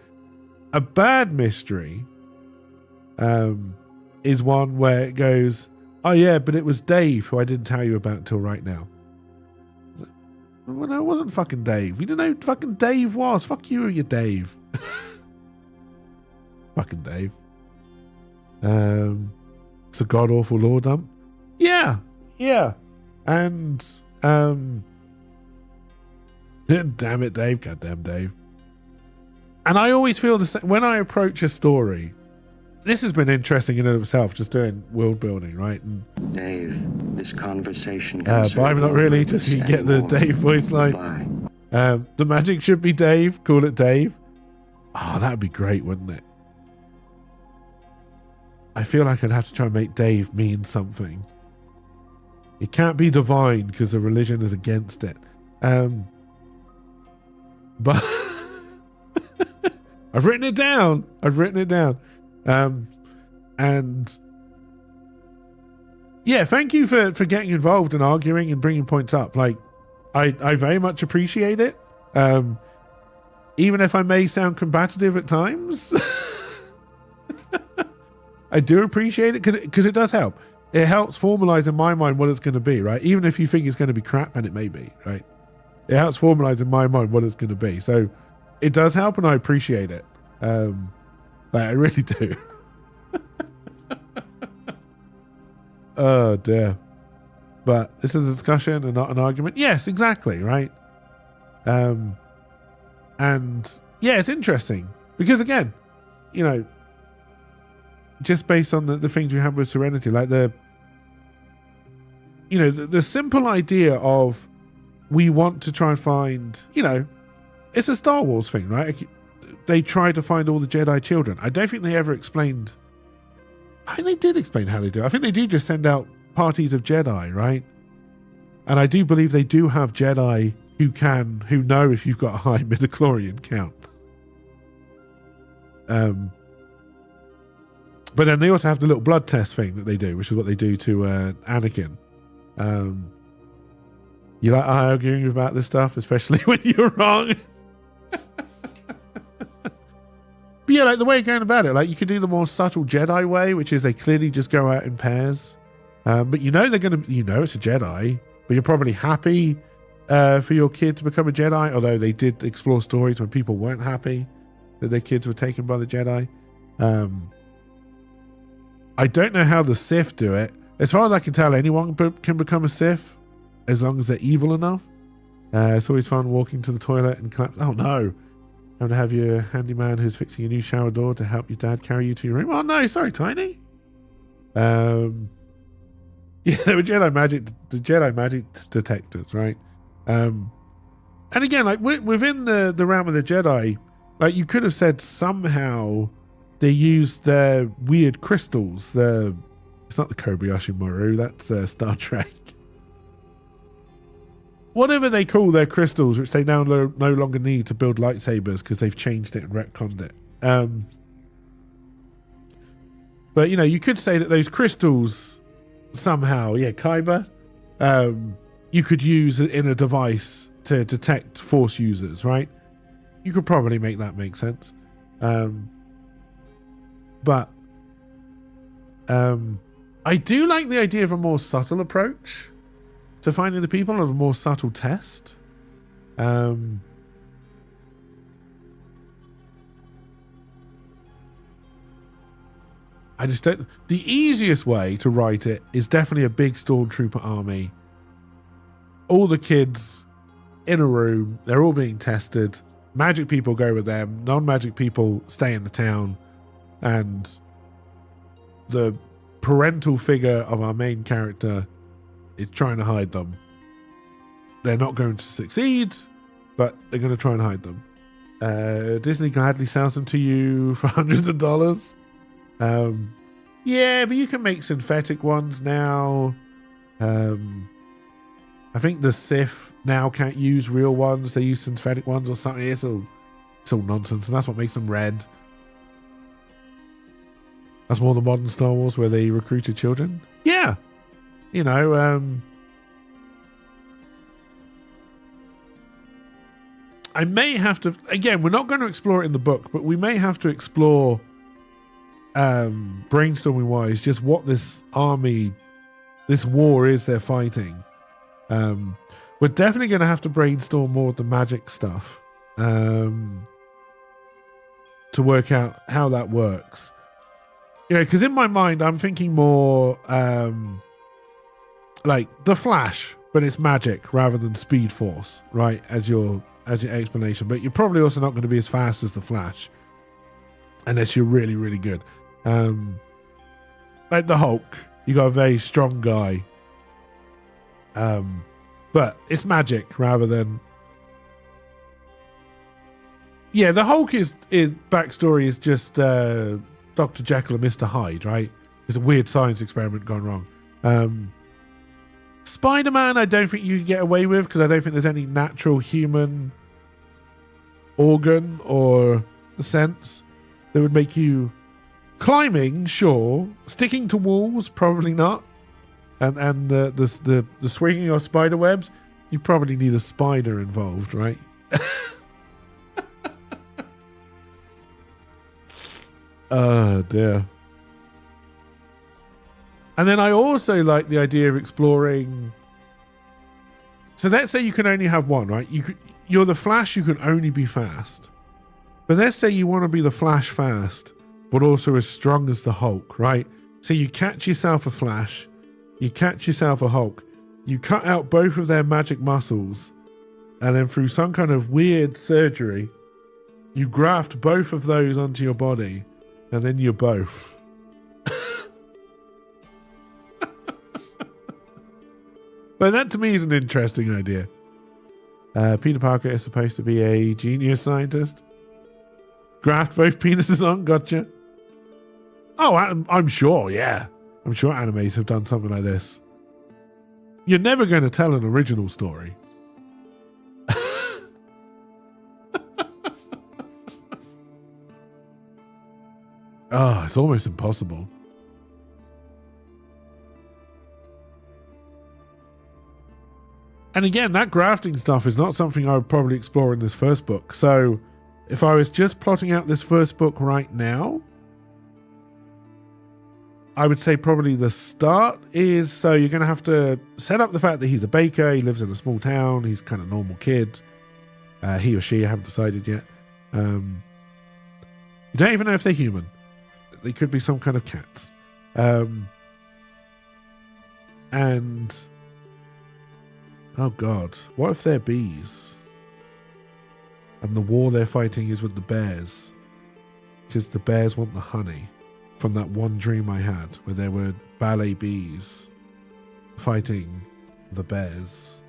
A bad mystery is one where it goes, oh yeah, but it was Dave who I didn't tell you about until right now. Well, no, it wasn't fucking Dave. You didn't know who fucking Dave was. Fuck you, you Dave. Fucking Dave. It's a god awful lore dump. Yeah. And damn it, Dave. Goddamn Dave. And I always feel the same when I approach a story. This has been interesting in and of itself, just doing world building, right? And Dave, this conversation but I'm not really, just you get the Dave voice line. The magic should be Dave, call it Dave. Oh, that'd be great, wouldn't it? I feel like I'd have to try and make Dave mean something. It can't be divine because the religion is against it. But I've written it down. And yeah, thank you for getting involved and arguing and bringing points up. Like, I very much appreciate it. Even if I may sound combative at times, I do appreciate it because it does help. It helps formalize in my mind what it's going to be, right? Even if you think it's going to be crap, and it may be, right? It helps formalize in my mind what it's going to be. So it does help, and I appreciate it. Like, I really do. Oh, dear. But this is a discussion and not an argument. Yes, exactly, right? And yeah, it's interesting because, again, you know, just based on the things we have with Serenity, like the simple idea of we want to try and find, you know, it's a Star Wars thing, right? They try to find all the Jedi children. I don't think they ever explained. I think they did explain how they do. I think they do just send out parties of Jedi, right? And I do believe they do have Jedi who know if you've got a high midichlorian count. But then they also have the little blood test thing that they do, which is what they do to Anakin. You like arguing about this stuff, especially when you're wrong. But yeah, like the way you're going about it, like you could do the more subtle Jedi way, which is they clearly just go out in pairs. But you know they're gonna, you know it's a Jedi, but you're probably happy for your kid to become a Jedi. Although they did explore stories when people weren't happy that their kids were taken by the Jedi. I don't know how the Sith do it. As far as I can tell, anyone can become a Sith as long as they're evil enough. It's always fun walking to the toilet and collapse. Oh no. Have to have your handyman who's fixing a new shower door to help your dad carry you to your room. Oh no, sorry, Tiny. Yeah, they were Jedi magic detectors, right? And again, like within the realm of the Jedi, like you could have said somehow they used their weird crystals. It's not the Kobayashi Maru, that's Star Trek. Whatever they call their crystals, which they now no longer need to build lightsabers because they've changed it and retconned it. But, you know, you could say that those crystals somehow, Kyber, you could use in a device to detect Force users, right? You could probably make that make sense. But I do like the idea of a more subtle approach to finding the people, of a more subtle test. I just don't. The easiest way to write it is definitely a big stormtrooper army. All the kids in a room, they're all being tested. Magic people go with them. Non-magic people stay in the town. And the parental figure of our main character is trying to hide them. They're not going to succeed, but they're going to try and hide them. Disney gladly sells them to you for hundreds of dollars. Yeah, but you can make synthetic ones now. I think the Sith now can't use real ones. They use synthetic ones or something. It's all nonsense, and that's what makes them red. That's more the modern Star Wars where they recruited children. Yeah. You know, I may have to, again, we're not going to explore it in the book, but we may have to explore, brainstorming wise, just what this army, this war is they're fighting. We're definitely going to have to brainstorm more of the magic stuff, to work out how that works. You know, because in my mind, I'm thinking more like the Flash, but it's magic rather than Speed Force, right? As your explanation. But you're probably also not going to be as fast as the Flash, unless you're really, really good. Like the Hulk, you got a very strong guy, but it's magic rather than Yeah, the Hulk is backstory is just Dr. Jekyll and Mr. Hyde, right? It's a weird science experiment gone wrong. Spider-Man, I don't think you can get away with because I don't think there's any natural human organ or sense that would make you climbing, sure. Sticking to walls, probably not. And the swinging of spider webs, you probably need a spider involved, right? Oh dear. And then I also like the idea of exploring. So let's say you can only have one, right? You're the Flash, you can only be fast. But let's say you want to be the Flash fast, but also as strong as the Hulk, right? So you catch yourself a Flash, you catch yourself a Hulk, you cut out both of their magic muscles, and then through some kind of weird surgery, you graft both of those onto your body, and then you're both. But that to me is an interesting idea. Peter Parker is supposed to be a genius scientist. Graft both penises on, gotcha. Oh, I'm sure, yeah. I'm sure animes have done something like this. You're never going to tell an original story. Oh, it's almost impossible. And again, that grafting stuff is not something I would probably explore in this first book. So if I was just plotting out this first book right now, I would say probably the start is, so you're going to have to set up the fact that he's a baker, he lives in a small town, he's kind of a normal kid. He or she, I haven't decided yet. You don't even know if they're human. They could be some kind of cats. And oh God, what if they're bees? And the war they're fighting is with the bears. Because the bears want the honey from that one dream I had where there were ballet bees fighting the bears.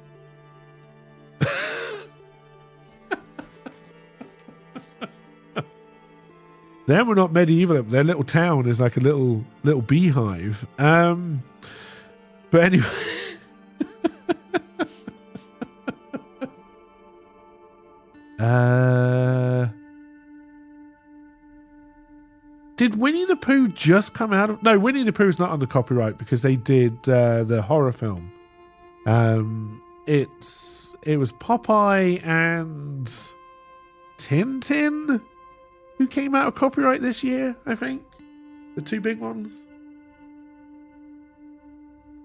Then we're not medieval. Their little town is like a little beehive. But anyway. Did Winnie the Pooh just come out of... No, Winnie the Pooh's not under copyright because they did the horror film. It was Popeye and Tintin who came out of copyright this year, I think. The two big ones.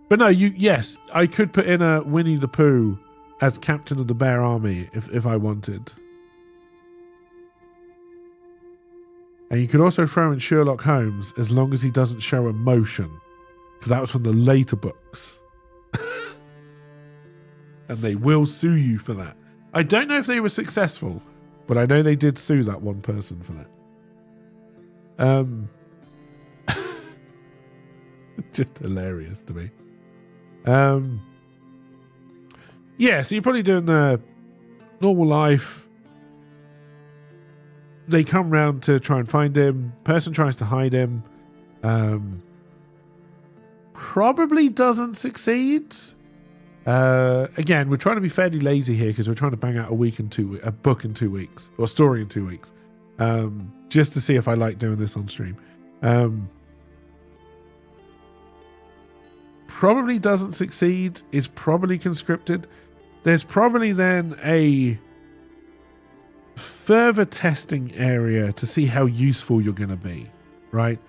But no, yes, I could put in a Winnie the Pooh as captain of the Bear Army if I wanted. And you could also throw in Sherlock Holmes as long as he doesn't show emotion. Because that was from the later books. And they will sue you for that. I don't know if they were successful, but I know they did sue that one person for that. Just hilarious to me. Yeah, so you're probably doing the normal life. They come round to try and find him. Person tries to hide him. Probably doesn't succeed. Again, we're trying to be fairly lazy here because we're trying to bang out a book in 2 weeks, or story in 2 weeks, just to see if I like doing this on stream. Probably doesn't succeed. Is probably conscripted. There's probably then a further testing area to see how useful you're going to be, right?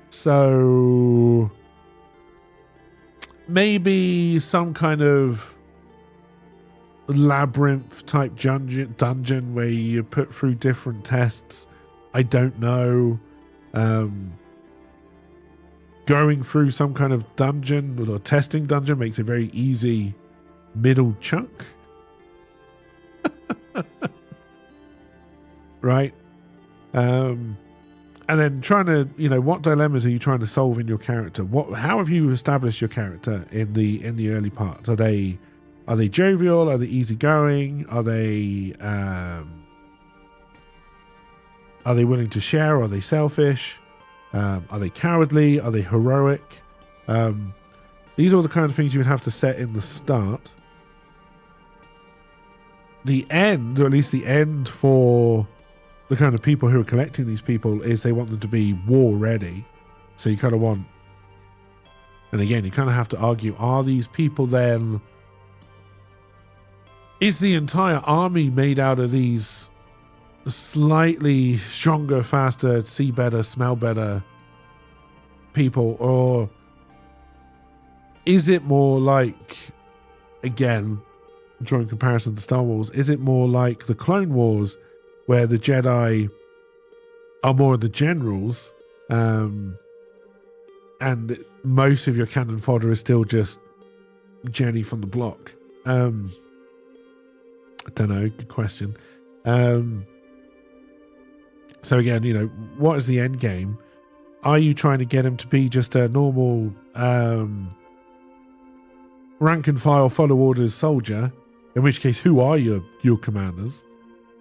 So maybe some kind of labyrinth type dungeon where you put through different tests. I don't know. Going through some kind of dungeon or testing dungeon makes a very easy middle chunk. Right? And then trying to, what dilemmas are you trying to solve in your character? How have you established your character in the early parts? Are they jovial? Are they easygoing? Are they Are they willing to share? Are they selfish? Are they cowardly? Are they heroic? These are all the kind of things you would have to set in the start. The end, or at least the end for the kind of people who are collecting these people, is they want them to be war ready. So you kind of want, and again, you kind of have to argue, are these people then, is the entire army made out of these slightly stronger, faster, see better, smell better people, or is it more like, again, drawing comparison to Star Wars, is it more like the Clone Wars, where the Jedi are more of the generals, and most of your cannon fodder is still just Jenny from the block? I don't know, good question. So again, you know, what is the end game? Are you trying to get him to be just a normal rank and file, follow orders soldier? In which case, who are your commanders?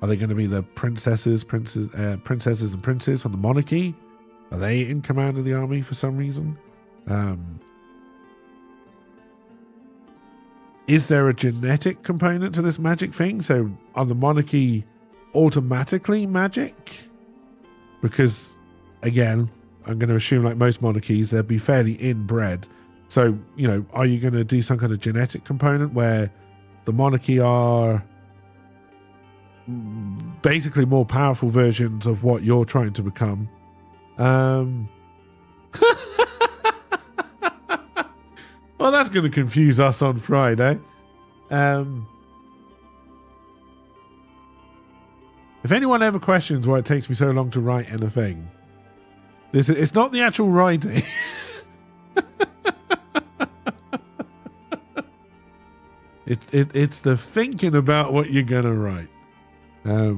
Are they going to be the princesses and princes from the monarchy? Are they in command of the army for some reason? Is there a genetic component to this magic thing? So are the monarchy automatically magic? Because, again, I'm going to assume, like most monarchies, they'll be fairly inbred. So, you know, are you going to do some kind of genetic component where the monarchy are basically more powerful versions of what you're trying to become? Well, that's going to confuse us on Friday. If anyone ever questions why it takes me so long to write anything, it's not the actual writing. It's the thinking about what you're going to write. I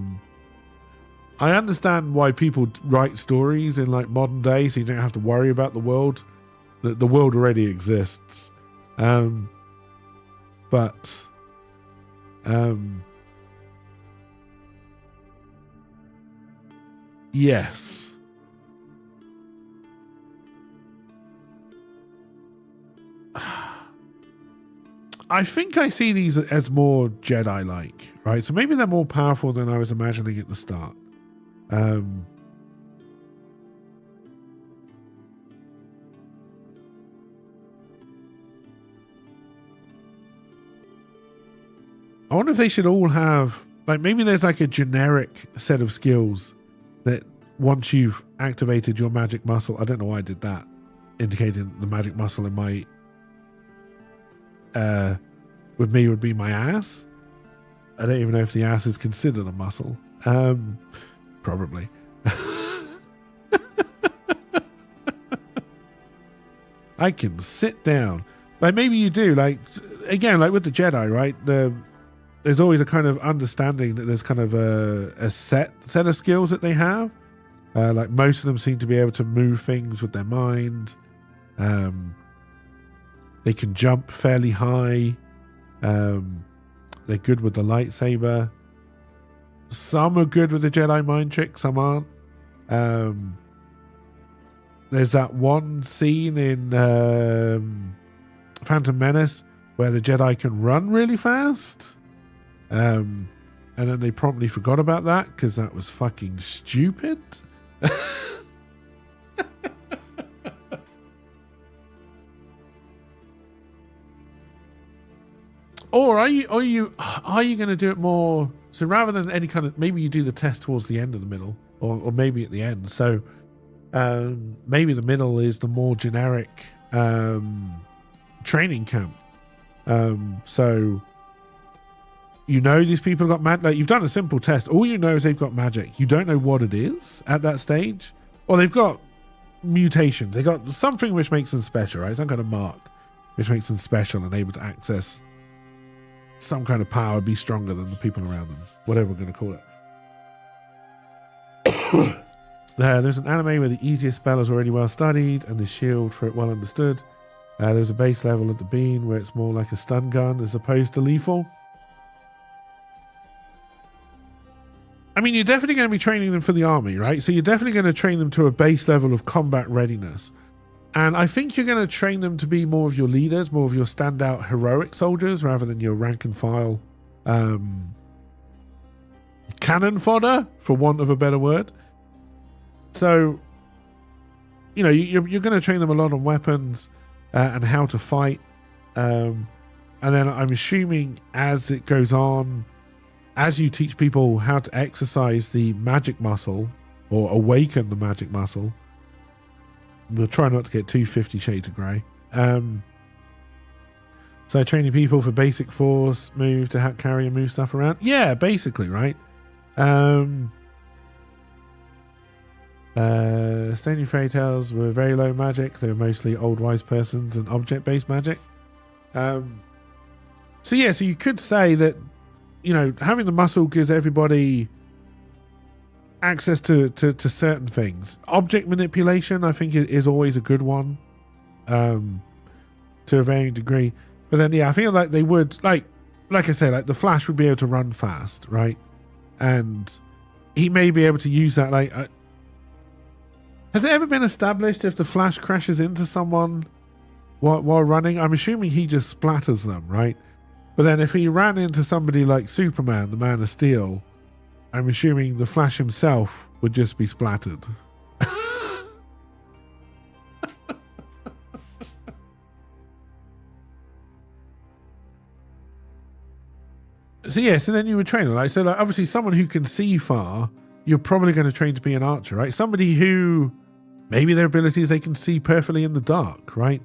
understand why people write stories in like modern day, so you don't have to worry about the world. The world already exists. But yes. I think I see these as more Jedi-like, right? So maybe they're more powerful than I was imagining at the start. I wonder if they should all have, like, maybe there's like a generic set of skills that once you've activated your magic muscle, I don't know why I did that, indicating the magic muscle in my with me would be my ass. I don't even know if the ass is considered a muscle. Probably. I can sit down. Like maybe you do. Like again, like with the Jedi, right? There's always a kind of understanding that there's kind of a set of skills that they have. Like most of them seem to be able to move things with their mind. They can jump fairly high. They're good with the lightsaber. Some are good with the Jedi mind trick, some aren't. There's that one scene in Phantom Menace where the Jedi can run really fast. And then they promptly forgot about that because that was fucking stupid. Or are you going to do it more? So rather than any kind of, maybe you do the test towards the end of the middle, or maybe at the end. So maybe the middle is the more generic training camp. So you know these people got magic. Like you've done a simple test. All you know is they've got magic. You don't know what it is at that stage. Or they've got mutations. They got something which makes them special, right? Some kind of mark which makes them special and able to access some kind of power, be stronger than the people around them, whatever we're going to call it. There's an anime where the easiest spell is already well studied and the shield for it well understood. There's a base level at the bean where it's more like a stun gun as opposed to lethal. I mean, you're definitely going to be training them for the army, right? So you're definitely going to train them to a base level of combat readiness. And I think you're going to train them to be more of your leaders, more of your standout heroic soldiers, rather than your rank and file cannon fodder, for want of a better word. So, you know, you're going to train them a lot on weapons and how to fight. And then I'm assuming as it goes on, as you teach people how to exercise the magic muscle or awaken the magic muscle, we'll try not to get too 50 Shades of Grey. So training people for basic force, move to carry and move stuff around. Yeah, basically, right? Standing fairy tales were very low magic. They were mostly old wise persons and object-based magic. So you could say that, you know, having the muscle gives everybody access to certain things. Object manipulation, I think, is always a good one, to a varying degree. But then, yeah, I feel like they would, like I say, like the Flash would be able to run fast, right? And he may be able to use that. Like, has it ever been established if the Flash crashes into someone while running? I'm assuming he just splatters them, right? But then if he ran into somebody like Superman, the Man of Steel, I'm assuming the Flash himself would just be splattered. So then you would train them. So like obviously someone who can see far, you're probably going to train to be an archer, right? Somebody who maybe their abilities they can see perfectly in the dark, right?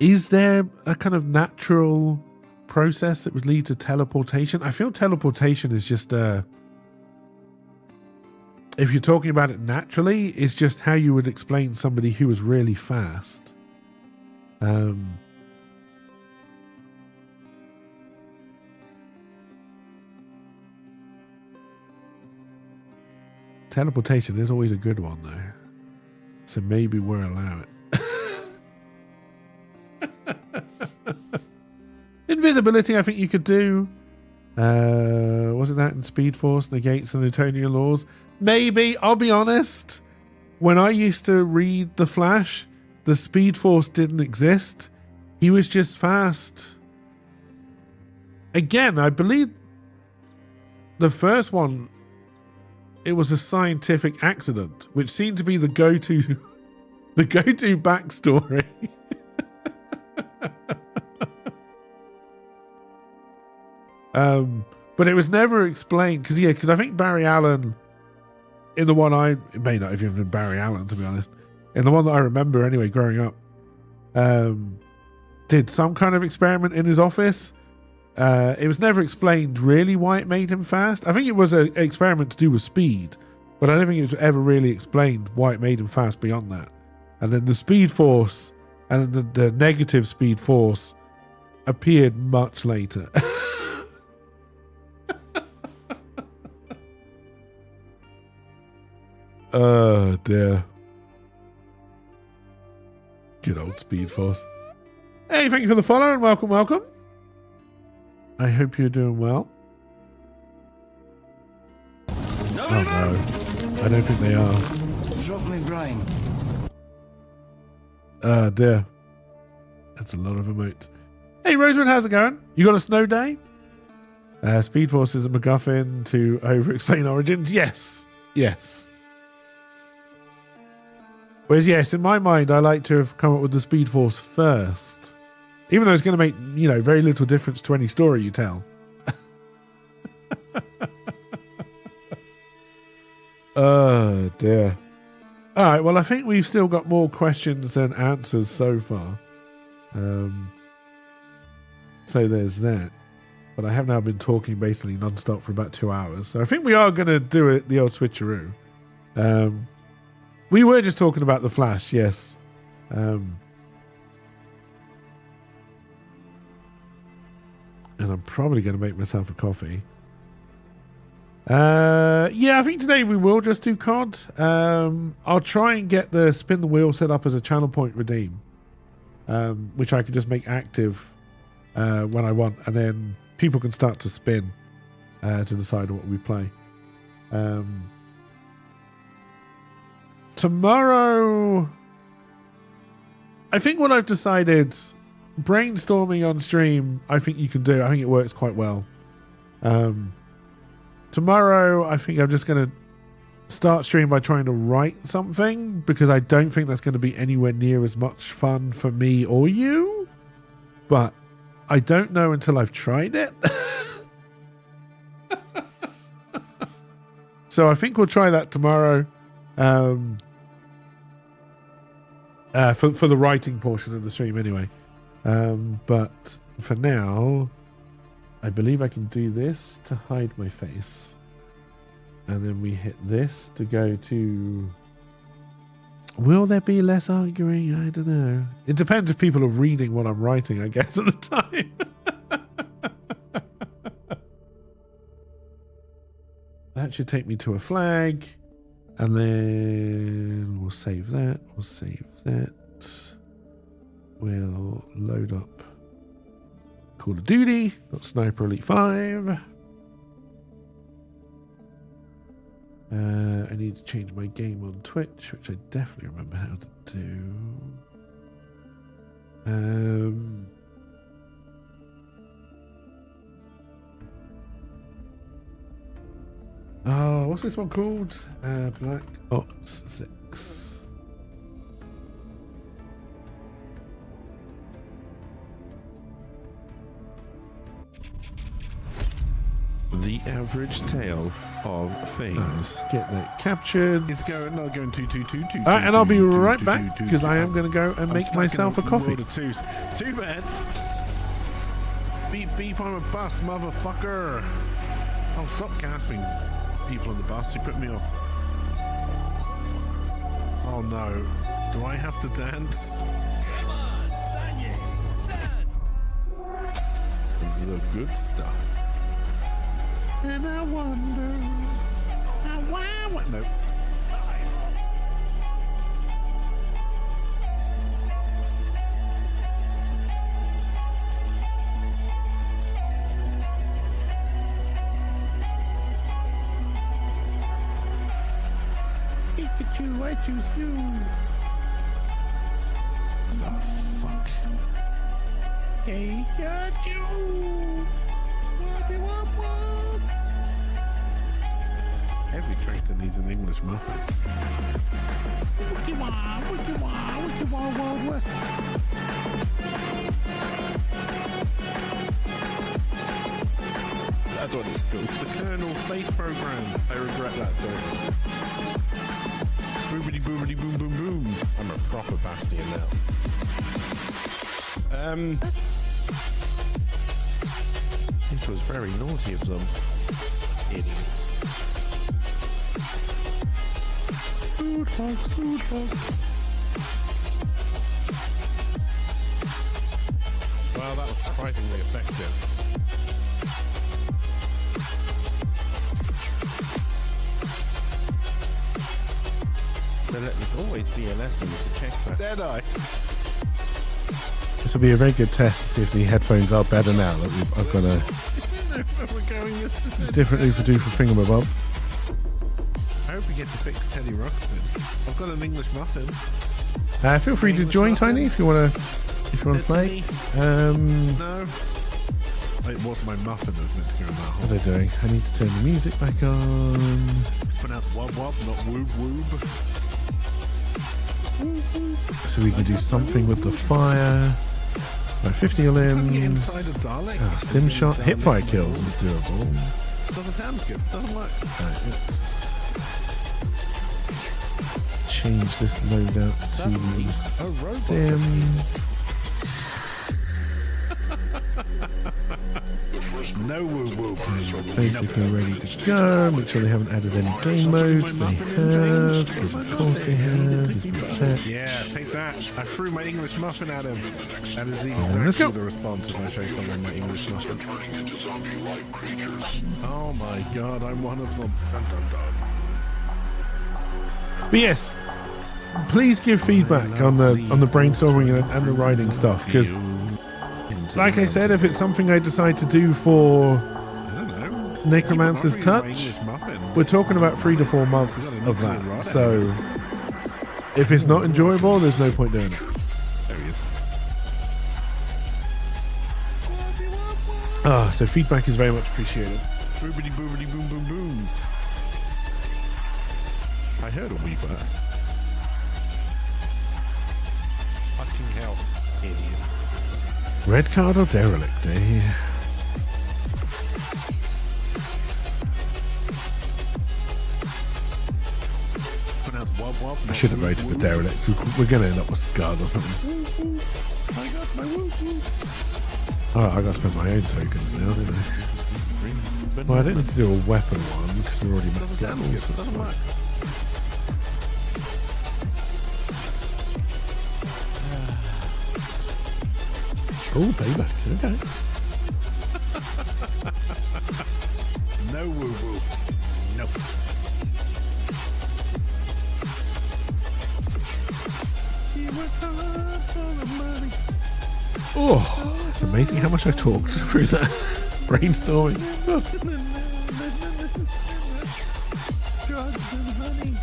Is there a kind of natural process that would lead to teleportation? I feel teleportation is just if you're talking about it naturally, it's just how you would explain somebody who is really fast. Teleportation is always a good one, though. So maybe we'll allow it. Invisibility, I think you could do. Wasn't that in Speed Force negates the Newtonian laws? Maybe. I'll be honest. When I used to read The Flash, the Speed Force didn't exist. He was just fast. Again, I believe the first one, it was a scientific accident, which seemed to be the go-to backstory. But it was never explained because I think Barry Allen, in the one it may not have even been Barry Allen, to be honest, in the one that I remember anyway growing up, did some kind of experiment in his office. It was never explained really why it made him fast. I think it was an experiment to do with speed, but I don't think it was ever really explained why it made him fast beyond that. And then the Speed Force and the negative Speed Force appeared much later. Oh dear. Good old Speed Force. Hey, thank you for the follow and welcome. I hope you're doing well. No, I don't think they are. Drop me brain. Oh dear. That's a lot of emotes. Hey Rosewood, how's it going? You got a snow day? Speed Force is a MacGuffin to over-explain origins. Yes. Whereas yes, in my mind, I like to have come up with the Speed Force first. Even though it's going to make, very little difference to any story you tell. Oh, dear. All right, well, I think we've still got more questions than answers so far. So there's that. But I have now been talking basically non-stop for about 2 hours. So I think we are going to do it, the old switcheroo. We were just talking about The Flash, yes. And I'm probably going to make myself a coffee. Yeah, I think today we will just do COD. I'll try and get the spin the wheel set up as a channel point redeem, which I can just make active when I want, and then people can start to spin to decide what we play. Tomorrow, I think what I've decided, brainstorming on stream, I think you can do. I think it works quite well. Tomorrow, I think I'm just going to start stream by trying to write something, because I don't think that's going to be anywhere near as much fun for me or you. But I don't know until I've tried it. So I think we'll try that tomorrow. For the writing portion of the stream anyway. But for now, I believe I can do this to hide my face. And then we hit this to go to... Will there be less arguing? I don't know. It depends if people are reading what I'm writing, I guess, at the time. That should take me to a flag. And then we'll save that. We'll save that. We'll load up Call of Duty, not Sniper Elite 5. I need to change my game on Twitch, which I definitely remember how to do. Oh, what's this one called? Black Ops 6. The average tale of things. Get that captured. It's not going too. Alright, and I'll be right back, because I am going to go and make myself a coffee. Too bad. Beep, I'm a bus, motherfucker. Oh, stop gasping, people on the bus. You put me off. Oh no. Do I have to dance? Come on, Daniel, dance. This is the good stuff. And I wonder why. No. Pikachu, I choose you. The fuck? Pikachu. Every tractor needs an English muffin. Wiki wah, Wild West. That's what it's called. The Colonel Space Program. I regret that though. Boobity boobity boom boom boom. I'm a proper Bastion now. It was very naughty of them. Idiots. Food hugs. Well, that was surprisingly effective. So let this always be a lesson to check that. Deadeye. This will be a very good test to see if the headphones are better now that I've got a different do for Thingamabob. I hope we get to fix Teddy Ruxpin. I've got an English muffin. Feel free to join, Tiny, if you want to play. No. It was my muffin that was meant to go in that hole. What's I doing? I need to turn the music back on. It's pronounced wub wub, not woob woob. So we can do something with the fire. Right, 50 limbs. Stim shot. Hipfire kills is doable. Doesn't sound good. Doesn't work. Right, let's change this loadout to Stim. No woo woo. Basically ready to go. Make sure they haven't added any game modes. They have, because of course they have. Yeah, take that. I threw my English muffin at him. That is let's go. the response if I show someone my English muffin. Oh my god, I'm one of them. Dun, dun, dun. But yes, please give feedback on the brainstorming and the writing stuff, because like I said, if it's something I decide to do for Necromancer's Keep on Touch, English muffin. we're talking about 3 to 4 months of that. So if it's not enjoyable, there's no point doing it. There he is. So feedback is very much appreciated. Boobity boobity boom boom boom. I heard a wee bird. Fucking hell, idiots. Red card or derelict, eh? It's pronounced wub wub. I should have voted for derelict. So we're going to end up with Scud or something. I got my woo woo. Oh, I got to spend my own tokens now, don't I? Well, I don't need to do a weapon one because we're already maxed level, so that's fine. Oh, payback. Okay. No woo woo. No. Oh, it's amazing how much I talked through that brainstorming. Drugs and honey.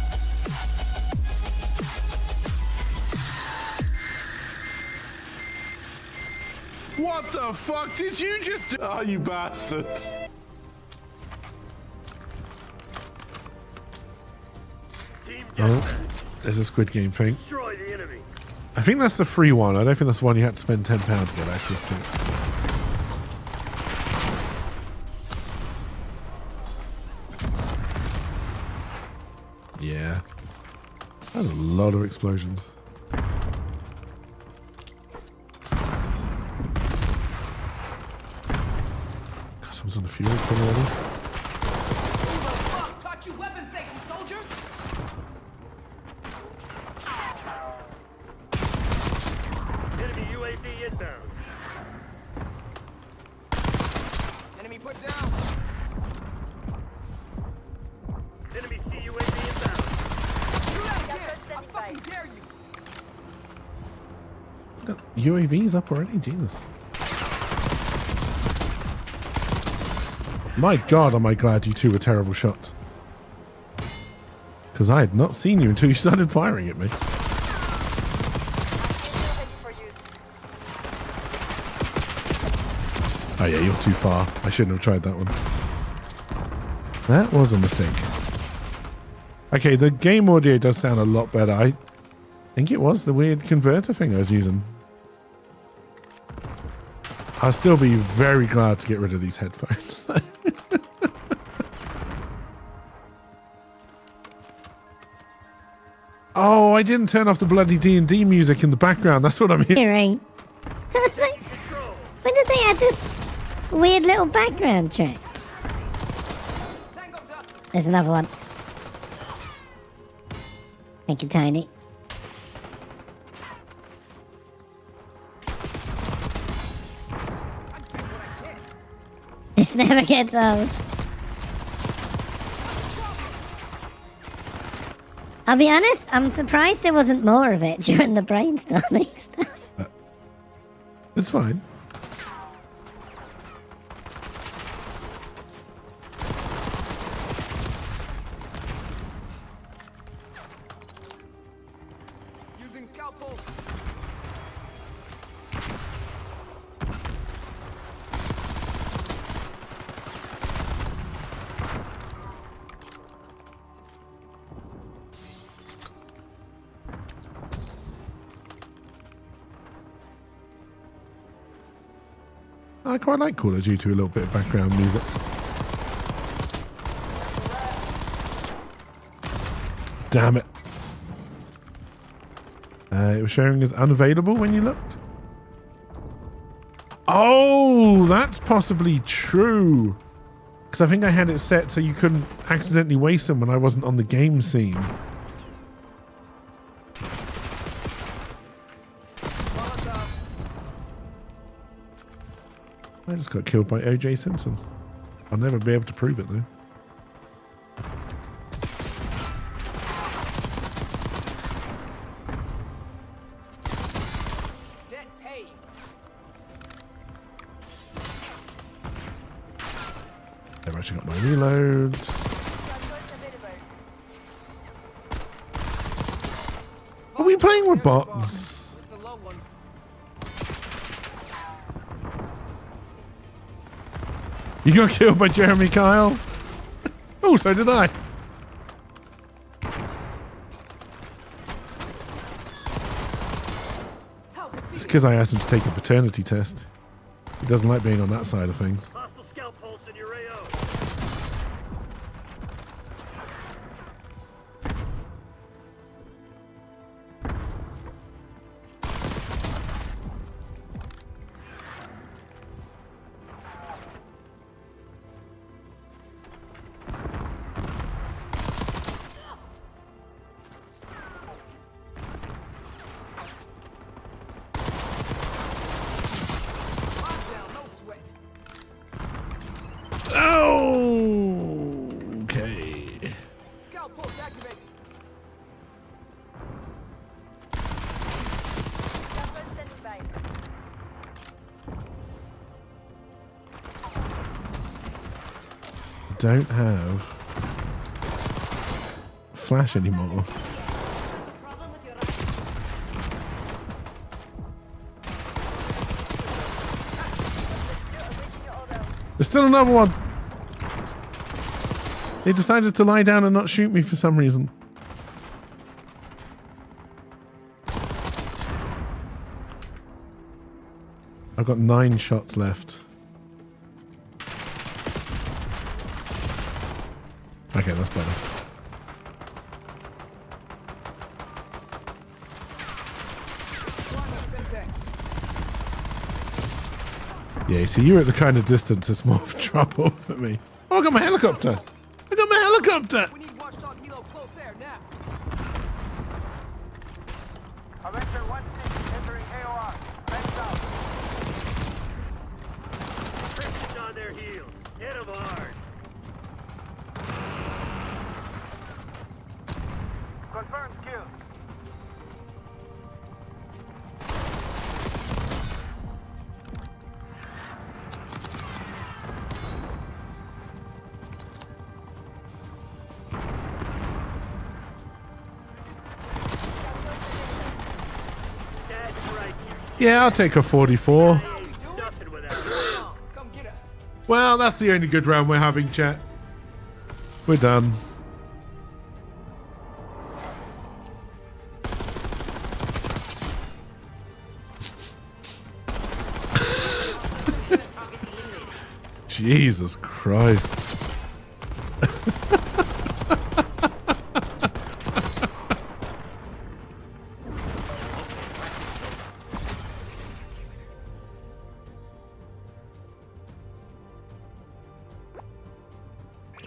What the fuck did you just do? Oh, you bastards. Oh, there's a Squid Game thing. Destroy the enemy. I think that's the free one. I don't think that's the one you had to spend £10 to get access to. Yeah. That's a lot of explosions. Someone's on the fuel pin already. Taught you weapon safety, soldier. Enemy UAV inbound. Enemy put down. Enemy CUAV inbound. Do that again. I fucking dare you. UAV's up already? Jesus. My God, am I glad you two were terrible shots. Because I had not seen you until you started firing at me. Oh yeah, you're too far. I shouldn't have tried that one. That was a mistake. Okay, the game audio does sound a lot better. I think it was the weird converter thing I was using. I'll still be very glad to get rid of these headphones. Oh, I didn't turn off the bloody D&D music in the background. That's what I'm hearing. I was like, when did they add this weird little background track? There's another one. Thank you, Tiny. This never gets old. I'll be honest, I'm surprised there wasn't more of it during the brainstorming stuff. It's fine. Using scout pulse. I quite like Call of Duty with a little bit of background music. Damn it. It was showing as unavailable when you looked. Oh, that's possibly true. Because I think I had it set so you couldn't accidentally waste them when I wasn't on the game scene. I just got killed by O.J. Simpson. I'll never be able to prove it though. Dead paid. actually got my reload. Are we playing with bots? You got killed by Jeremy Kyle? Oh, so did I. It's because I asked him to take a paternity test. He doesn't like being on that side of things. Hostile scout pulse in your AO. Okay. Scout pulse activated. Don't have flash anymore. There's still another one. They decided to lie down and not shoot me for some reason. I've got 9 shots left. Okay, that's better. Yeah, so you're at the kind of distance it's more of trouble for me. Oh, I got my helicopter. I got my helicopter. We need watchdog helo close air now. Avenger 1-6 entering AOR. Heads out. Christians on their heels. Hit them hard. Confirmed kill. Yeah, I'll take a 44. Nothing without. Come get us. Well, that's the only good round we're having, chat. We're done. Jesus Christ.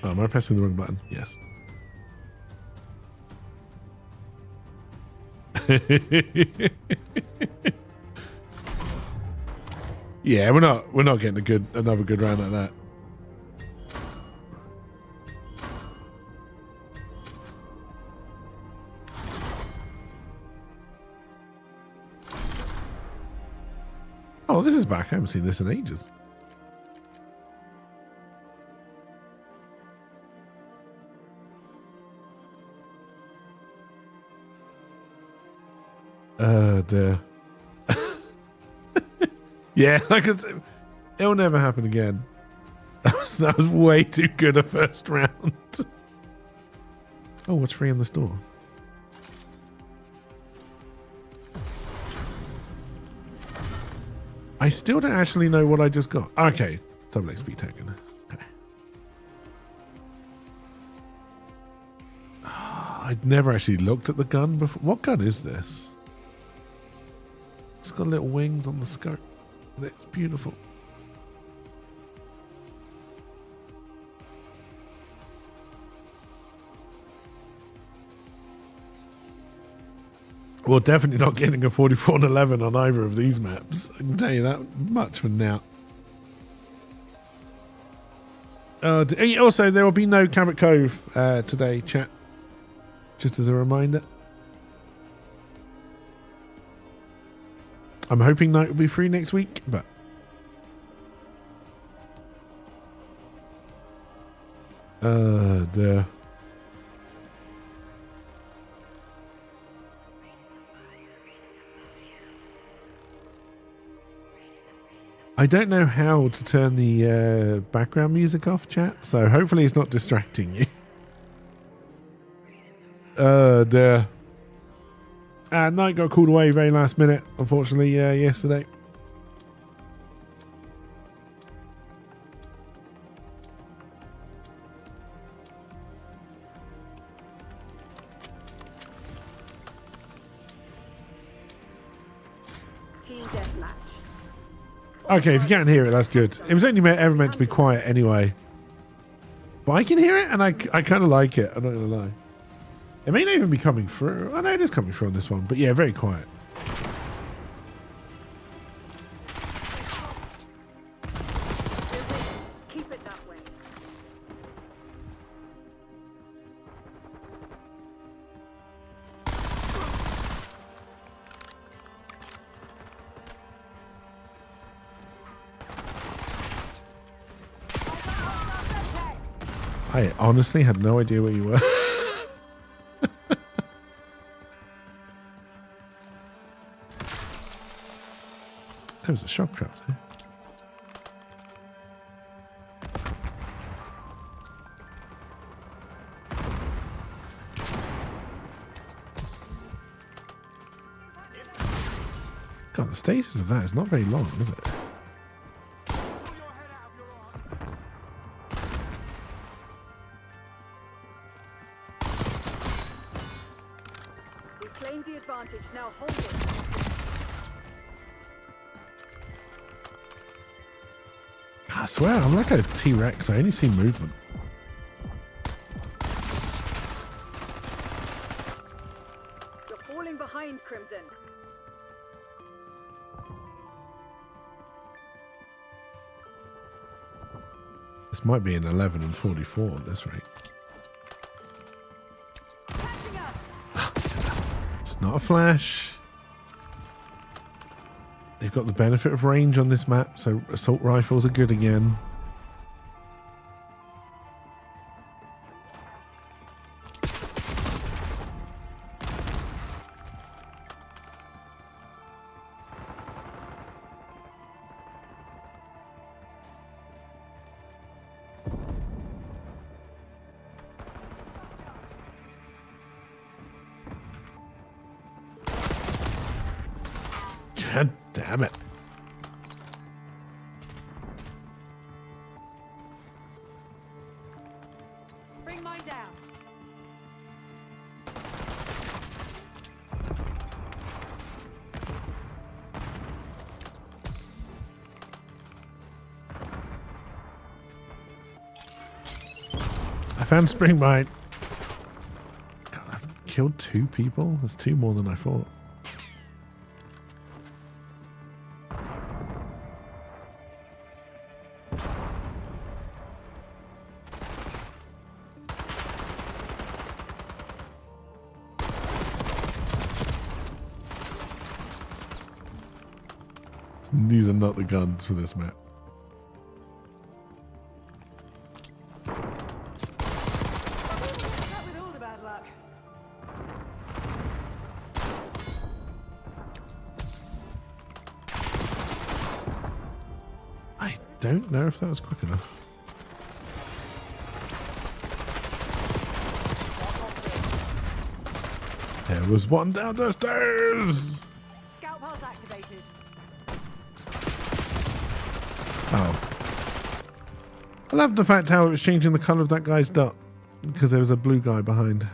Oh, am I pressing the wrong button? Yes. Yeah, we're not getting another good round like that. Oh, this is back. I haven't seen this in ages. Dear. Yeah, like I said, it'll never happen again. That was way too good a first round. Oh, what's free in the store? I still don't actually know what I just got. Okay, double XP token. Okay. I'd never actually looked at the gun before. What gun is this? It's got little wings on the scope. It's beautiful. We're definitely not getting a 44 and 11 on either of these maps. I can tell you that much for now. Also, there will be no Cabot Cove today, chat. Just as a reminder. I'm hoping Night will be free next week, but Duh. I don't know how to turn the background music off, chat, so hopefully it's not distracting you. Duh. Knight got called away very last minute, unfortunately, yesterday. Okay, if you can't hear it, that's good. It was only ever meant to be quiet anyway. But I can hear it, and I kind of like it. I'm not going to lie. It may not even be coming through. I know it is coming through on this one. But yeah, very quiet. Keep it that way. I honestly had no idea where you were. There was a shock trap there. God, the status of that is not very long, is it? We claimed the advantage, now hold it. I swear, I'm like a T-Rex. I only see movement. You're falling behind, Crimson. This might be an 11 and 44 at this rate. It's not a flash. They've got the benefit of range on this map, so assault rifles are good again. God damn it. Bring mine down. I found spring mine. God, I've killed 2 people? That's 2 more than I thought. These are not the guns for this map. Not with all the bad luck. I don't know if that was quick enough. There was one down the stairs. Scout pulse activated. Oh. I love the fact how it was changing the colour of that guy's dot because there was a blue guy behind.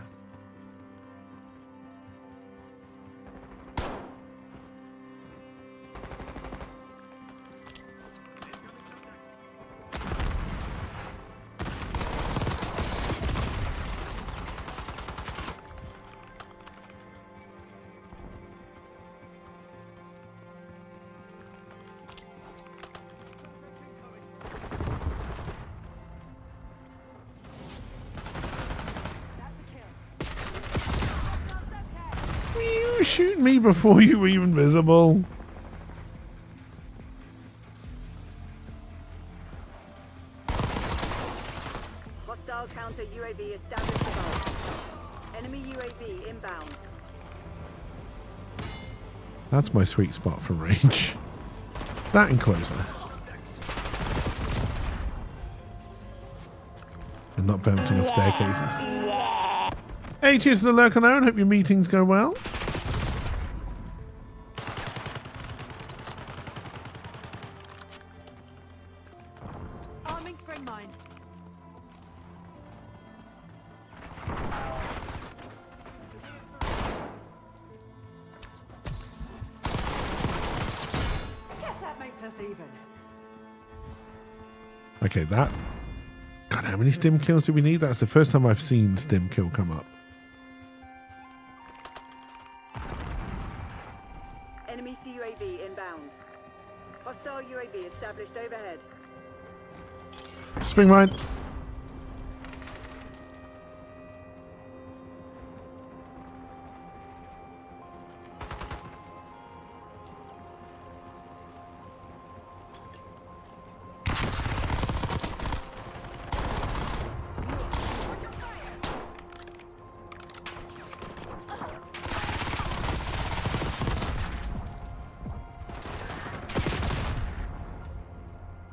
You shoot me before you were even visible. Hostile Hostile counter UAV established above. Enemy UAV inbound. That's my sweet spot for range. That and closer. And not bouncing off staircases. Hey, cheers to the lurk alone. Hope your meetings go well. Arming spring mine. Guess that makes us even. Okay, that... God, how many stim kills do we need? That's the first time I've seen stim kill come up. Enemy CUAV inbound. Hostile UAV established overhead. Spring mine.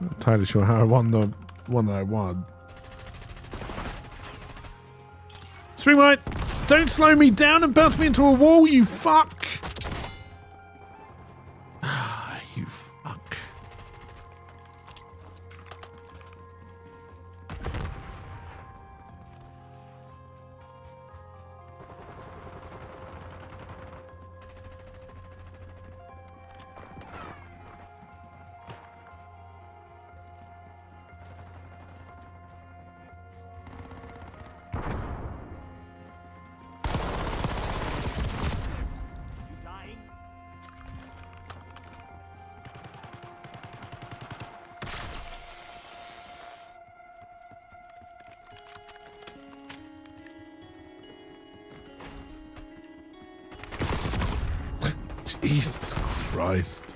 Not entirely sure how I won the one that I won. Spring mine! Don't slow me down and bounce me into a wall, you fuck! You fuck. Jesus Christ.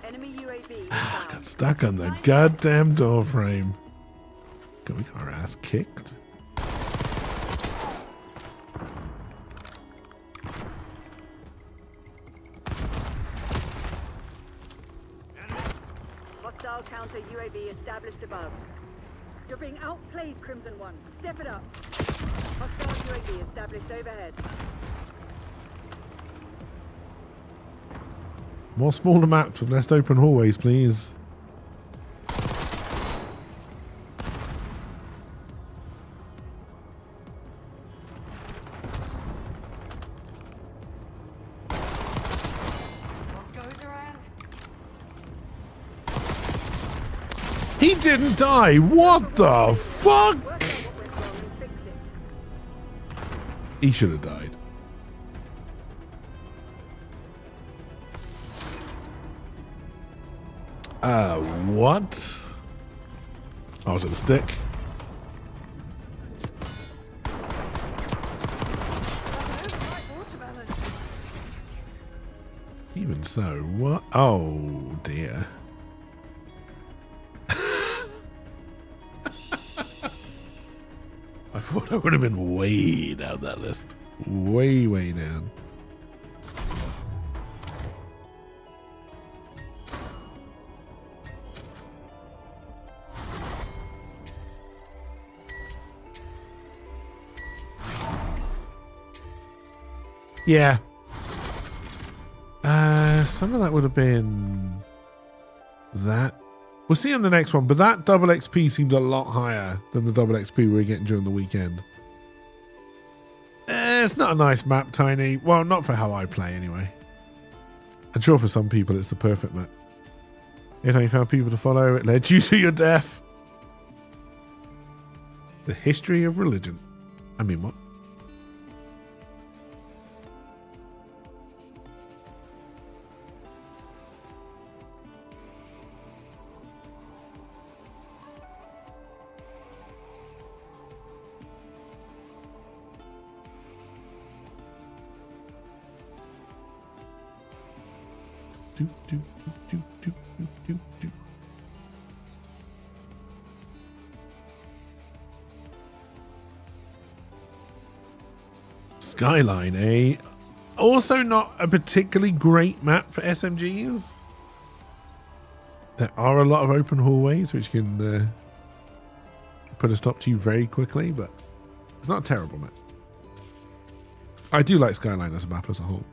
Enemy UAV Got inbound. stuck on the goddamn door frame. God, we got our ass kicked. Hostile counter UAV established above. You're being outplayed, Crimson One. Step it up. Hostile UAV established overhead. More smaller maps with less open hallways, please. What goes around? He didn't die. What the fuck? Work out what went wrong and fix it. He should have died. What? I was at the stick. Even so, what? Oh dear. I thought I would have been way down that list. Way, way down. Yeah. Some of that would have been that. We'll see on the next one, but that double XP seemed a lot higher than the double XP we were getting during the weekend. It's not a nice map, Tiny. Well, not for how I play, anyway. I'm sure for some people it's the perfect map. If you found people to follow, it led you to your death. The history of religion. I mean, what? do, do, do, do, do, do, do. Skyline, eh? Also not a particularly great map for SMGs. There are a lot of open hallways which can put a stop to you very quickly, but it's not a terrible map. I do like Skyline as a map as a whole.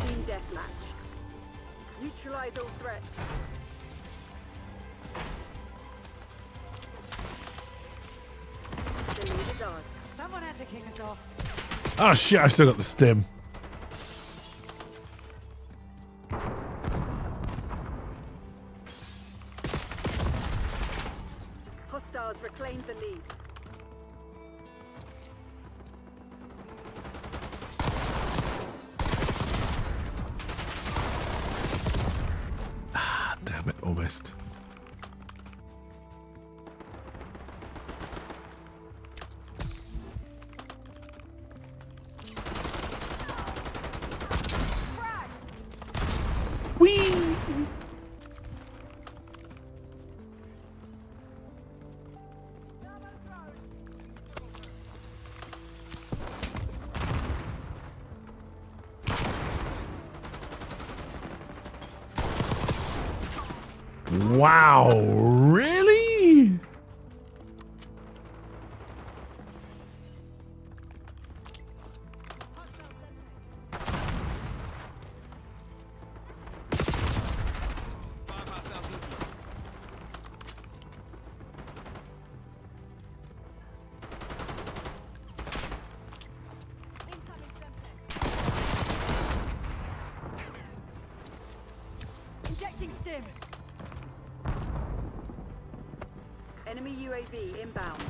Team deathmatch. Neutralize all threats. The lead is ours. Someone has to kick us off. Oh shit, I still got the stim. Hostiles reclaimed the lead. Ah, damn it, almost. Whee! Wow, really? Injecting stim. Enemy UAV inbound.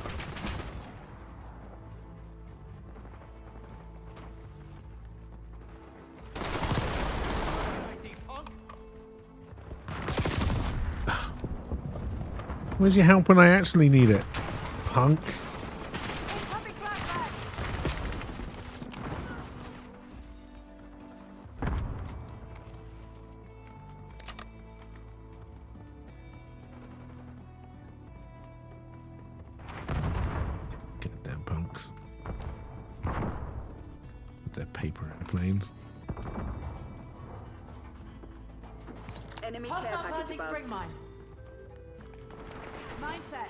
Where's your help when I actually need it? Punk. Incoming flashback. Goddamn punks. With their paper airplanes. Enemy care Hostile package planting above. spring mine. Mindset.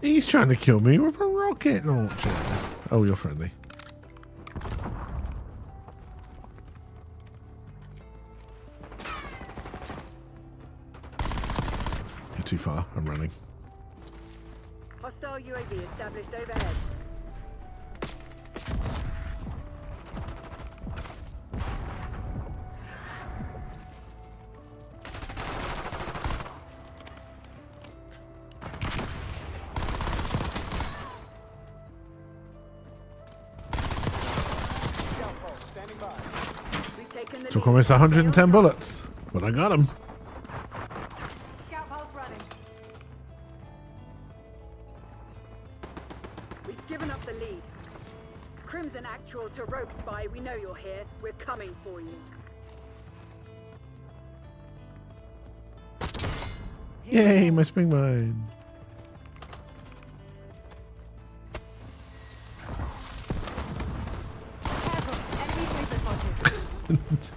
He's trying to kill me with a rocket launcher. Oh, you're friendly. You're too far. I'm running. Hostile UAV established overhead. We've taken the Took lead. almost 110 bullets, but I got him. Scout pulse running. We've given up the lead. Crimson Actual to Rogue Spy, we know you're here. We're coming for you. Yay, my spring mine. Careful. Enemy sweeper spotted. Damn it.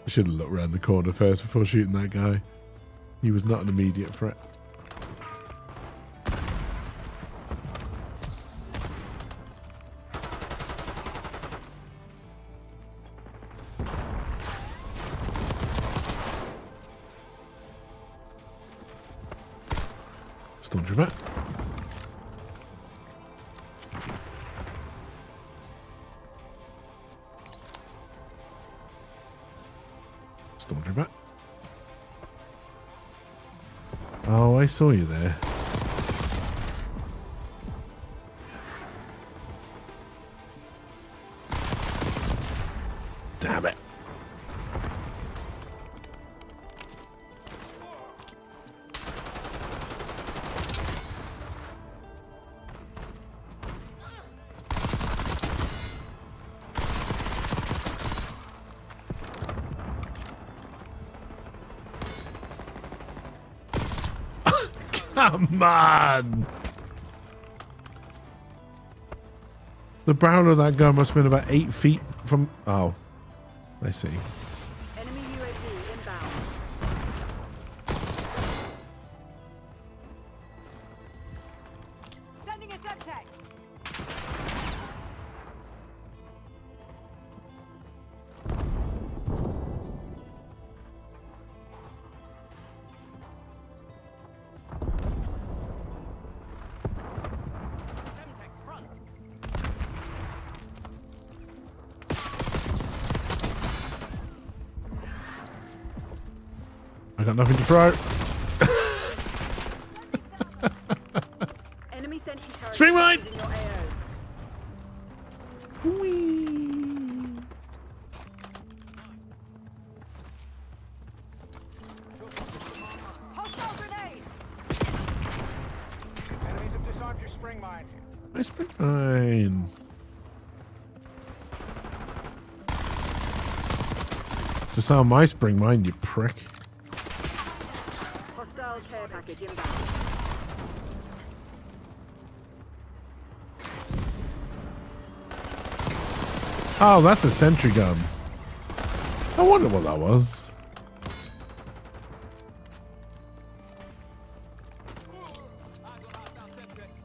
I should have looked around the corner first before shooting that guy. He was not an immediate threat. Stormtrooper. Stormtrooper. Oh, I saw you there. Damn it. Come on! The barrel of that gun must have been about 8 feet from... Oh. I see. Enemy UAV inbound. Sending a Semtex. I got nothing to throw. Enemy sentry turret Spring mine! in your AO. Hostile grenade. Enemies have disarmed your spring mine. My spring mine. Disarm my spring mine, you prick. Hostile care package inbound. Oh, that's a sentry gun. I wonder what that was.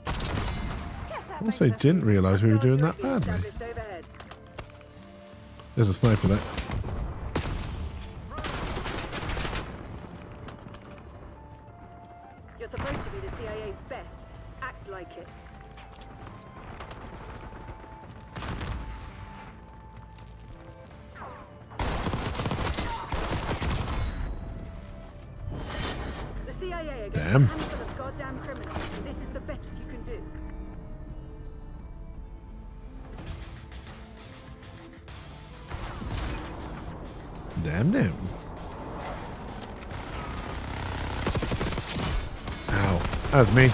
I also didn't realise we were doing that badly. Established overhead. There's a sniper there. You're supposed to be the CIA's best. Act like it. The CIA against Damn. a handful of goddamn criminals. This is the best you can do. Damn. Ow. That's me.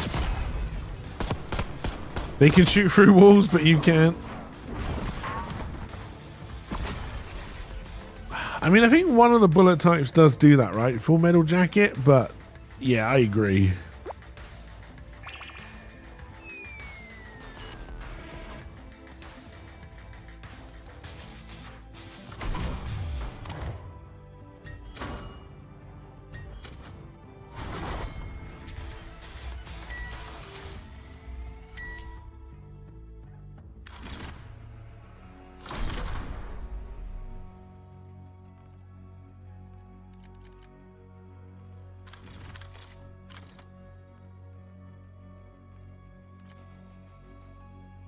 They can shoot through walls, but you can't. I mean, I think one of the bullet types does do that, right? Full metal jacket, but yeah, I agree.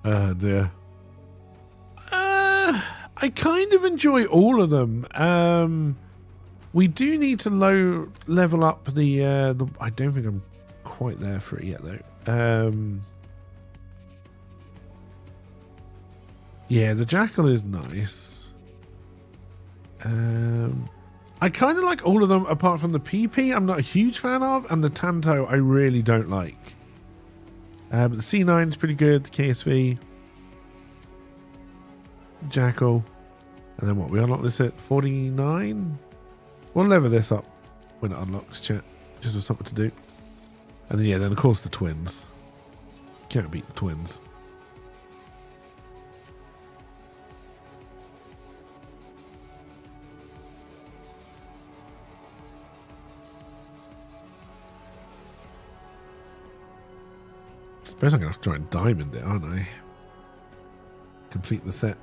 Oh dear. I kind of enjoy all of them. We do need to level up the I don't think I'm quite there for it yet though. Yeah, the Jackal is nice. I kind of like all of them apart from the PP I'm not a huge fan of, and the Tanto I really don't like. But the C9 is pretty good, the KSV, Jackal, and then what, we unlock this at 49? We'll level this up when it unlocks, chat, just for something to do. And then, yeah, then of course the twins. Can't beat the twins. I suppose I'm going to have to try and diamond it, aren't I? Complete the set.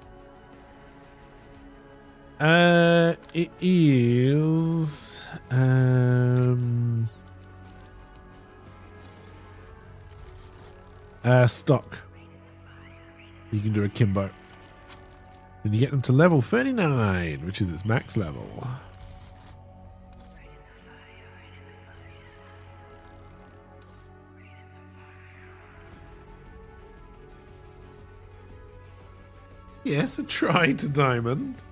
It is... Stock. You can do a Kimbo. When you get them to level 39, which is its max level. Yes, a try to diamond.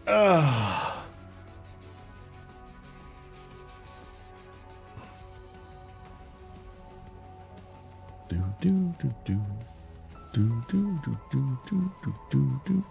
Ugh. Do do do do do do do do do do do do.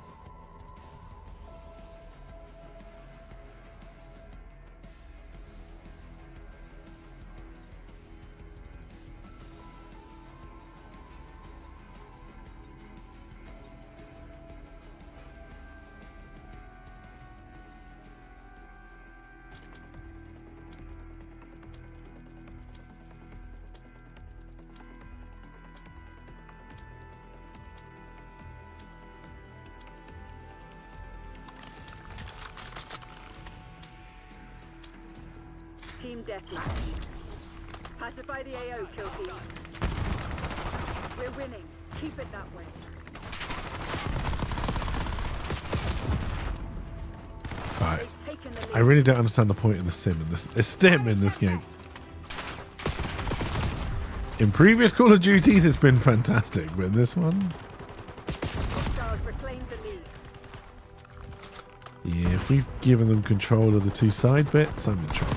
Team deathmatch. Pacify the AO, kill team. We're winning. Keep it that way. Right. I really don't understand the point of the sim in this. It's stim in this game. In previous Call of Duties, it's been fantastic, but in this one, Hostiles reclaim the lead. yeah, if we've given them control of the two side bits, I'm in trouble.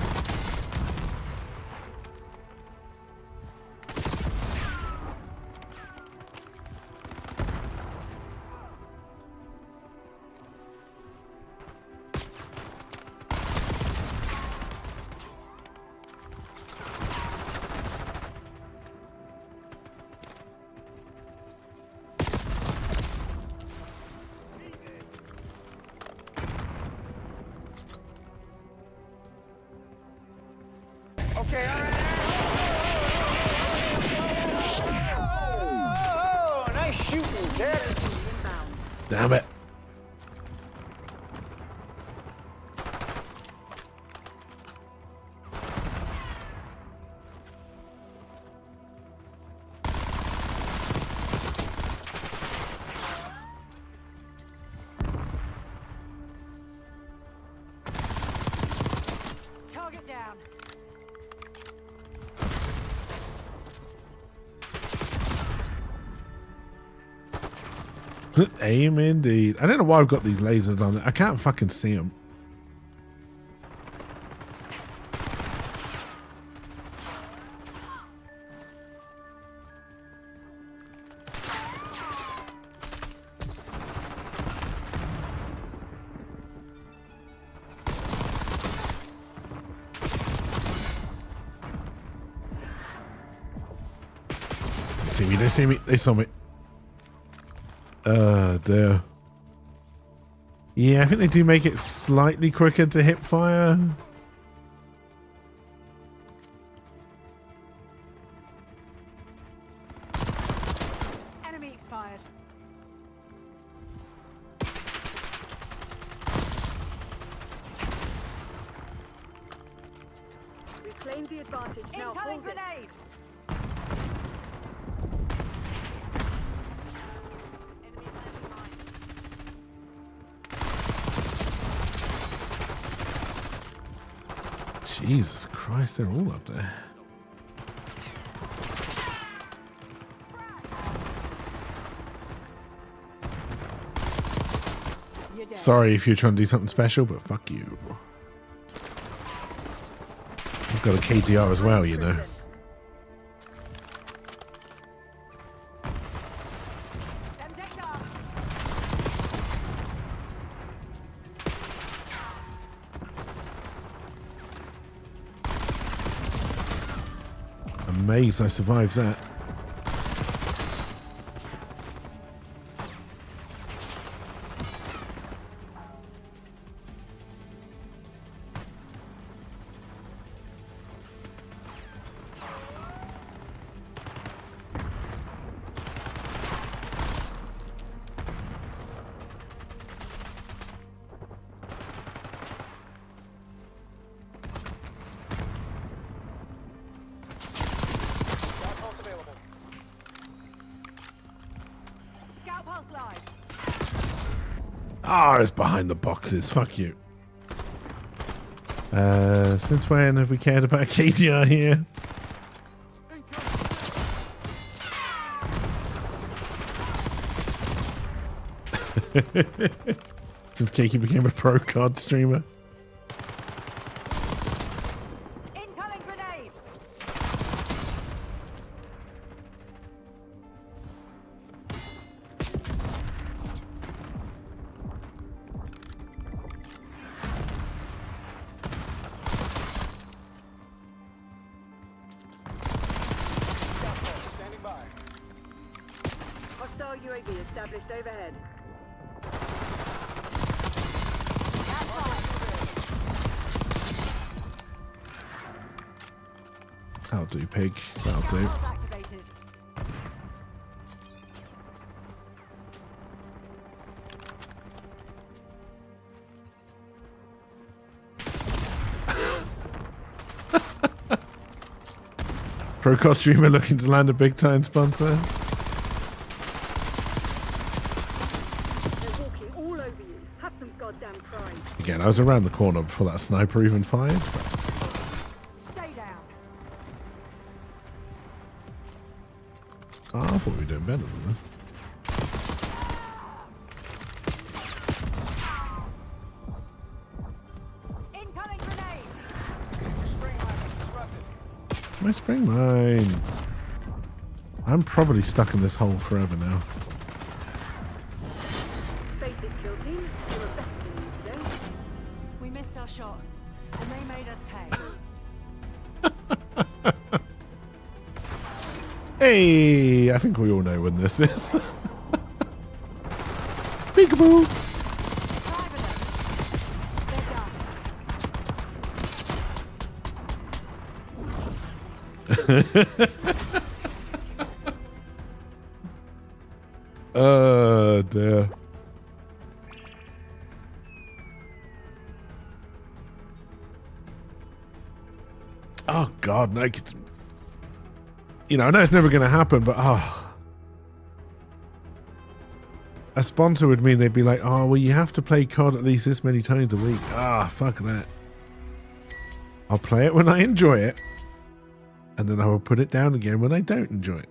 Okay, all right. Oh, nice shooting, Jess. Damn it. Target down. Aim indeed. I don't know why I've got these lasers on there. I can't fucking see them. See me, they see me, they saw me. Dear. Yeah, I think they do make it slightly quicker to hip fire. Enemy expired. We claimed the advantage. Now Incoming hold it. grenade. Jesus Christ, they're all up there. You're dead. Sorry if you're trying to do something special, but fuck you. I've got a KDR as well, you know. Semtex up. Amazed I survived that. Oh, it's behind the boxes. Fuck you. Since when have we cared about KDR here? Since Keiki became a pro card streamer. Incoming grenade. Hostile UAV established overhead. That'll do, pig. That'll do. Controls activated. Pro card streamer looking to land a big time sponsor. They're walking all over you. Have some goddamn pride. Again, I was around the corner before that sniper even fired. Stay down. Oh, I thought we were doing better than this. Incoming grenade. My spring mine. I'm probably stuck in this hole forever now. Face it, kill team. You were better than these days. We missed our shot, and they made us pay. Hey, I think we all know when this is. Peekaboo. Dear. Oh God, no. You know, I know it's never going to happen, but a sponsor would mean they'd be like, oh, well, you have to play COD at least this many times a week. Fuck that. I'll play it when I enjoy it, and then I will put it down again when I don't enjoy it.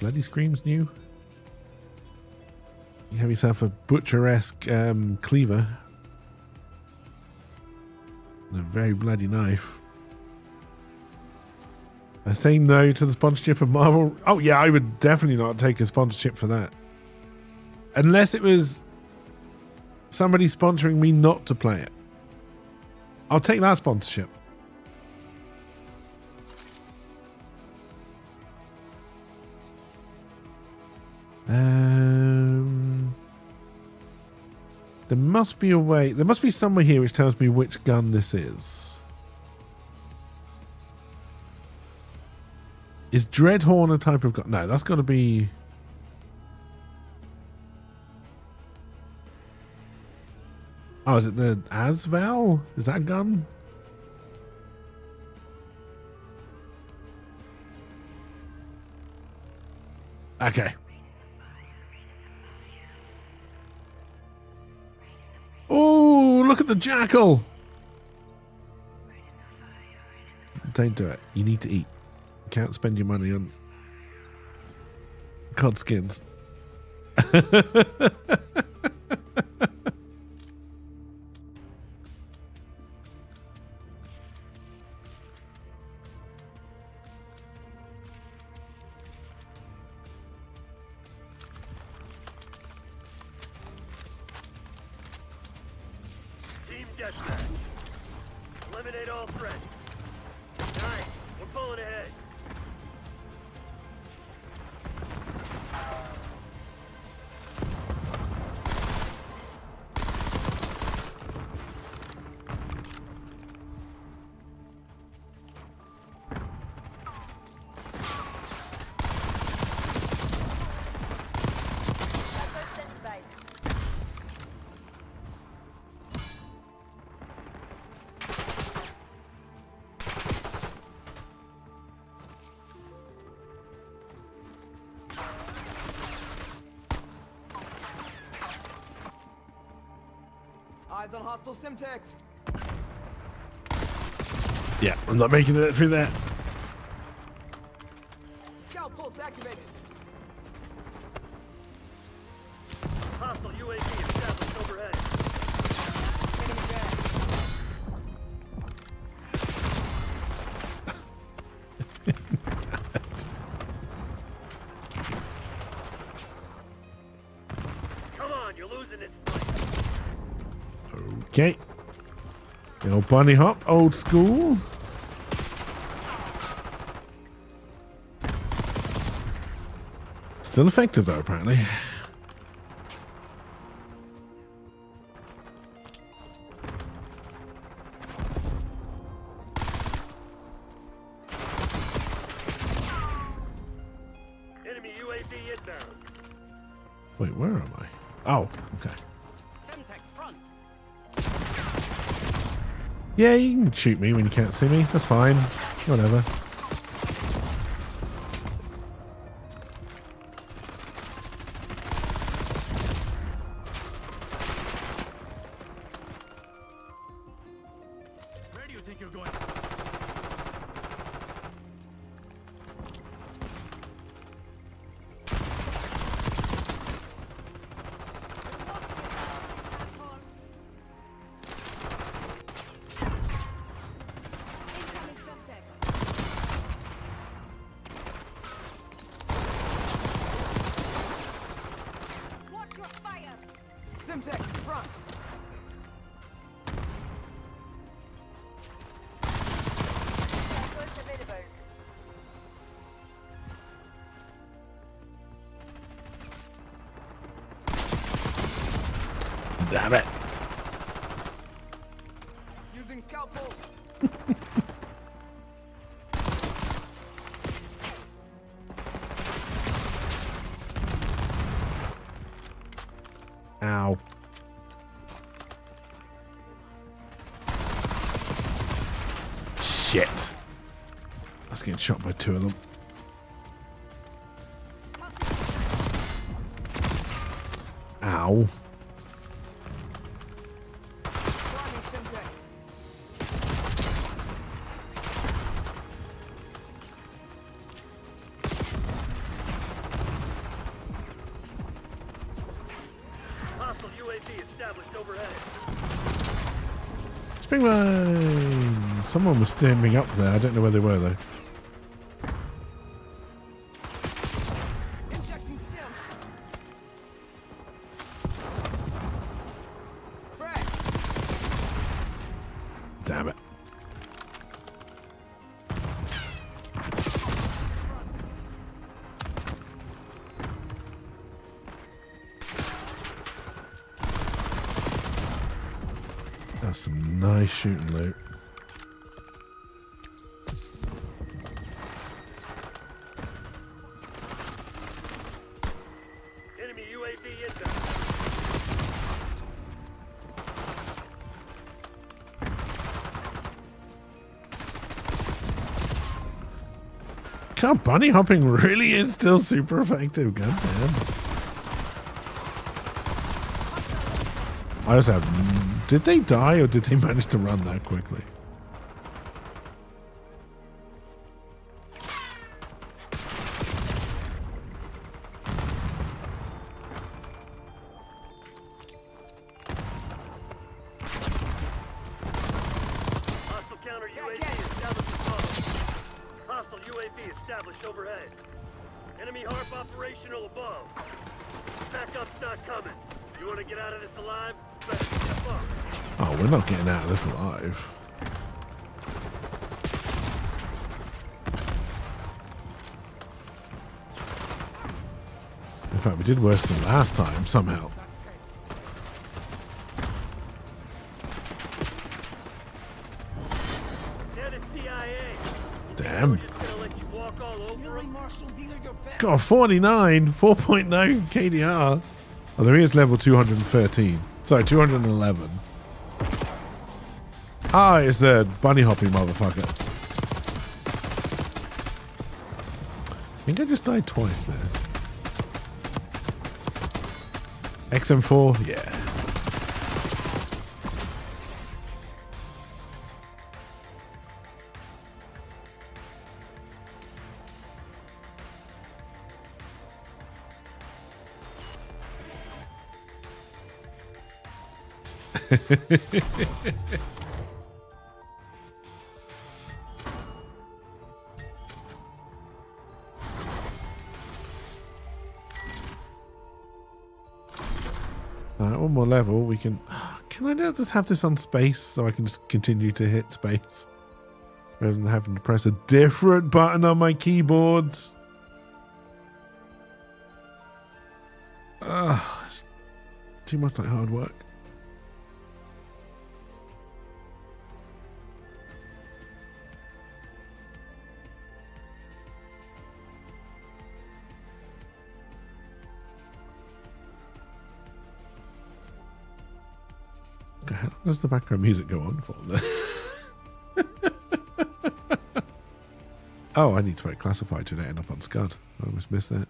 Bloody Scream's new. You have yourself a butcher-esque cleaver. And a very bloody knife. I say no to the sponsorship of Marvel. Oh yeah, I would definitely not take a sponsorship for that. Unless it was somebody sponsoring me not to play it. I'll take that sponsorship. There must be a way. There must be somewhere here which tells me which gun this is. Is Dreadhorn a type of gun? No, that's got to be... Oh, is it the Asval? Is that a gun? Okay. Oh, look at the jackal. Don't do it. You need to eat. You can't spend your money on cod skins. Team deathmatch. Eliminate all threats. Nice. We're pulling ahead. Eyes on hostile Simtex. Yeah, I'm not making it through that. Scout pulse activated. Hostile UAV established overhead. Enemy dead. Come on, you're losing this fight. Okay. The old bunny hop, old school. Still effective though, apparently. Enemy UAV inbound. Wait, where am I? Oh, okay. Simtex front. Yeah, you can shoot me when you can't see me. That's fine. Whatever. Where do you think you're going? Simtex front. Damn it. Using scout pulse. Ow. Shit. I was getting shot by two of them. Ow. Priming Simtex. Hostile UAV established overhead. Springline. Someone was standing up there. I don't know where they were though. Injecting stim. Frag. Damn it. That's some nice shooting loot. Enemy UAV inbound. God, bunny hopping really is still super effective. God damn. I also have. Did they die or did they manage to run that quickly? Hostile counter UAV established above. Hostile UAV established overhead. Enemy HARP operational above. Backup's not coming. You want to get out of this alive? Better step up. Oh, we're not getting out of this alive. In fact, we did worse than last time somehow. They're the CIA. Damn. We're just gonna let you walk all over Really, them? Marshall, these are your best. God, 49, 4.9 KDR. Oh, there is level 213. Sorry, 211. Ah, it's the bunny hopping motherfucker. I think I just died twice there. XM4, yeah. Alright, one more level. We can. Can I now just have this on space so I can just continue to hit space rather than having to press a different button on my keyboard? It's too much like hard work. Okay, how does the background music go on for? Oh, I need to vote classified to end up on Scud. I almost missed that.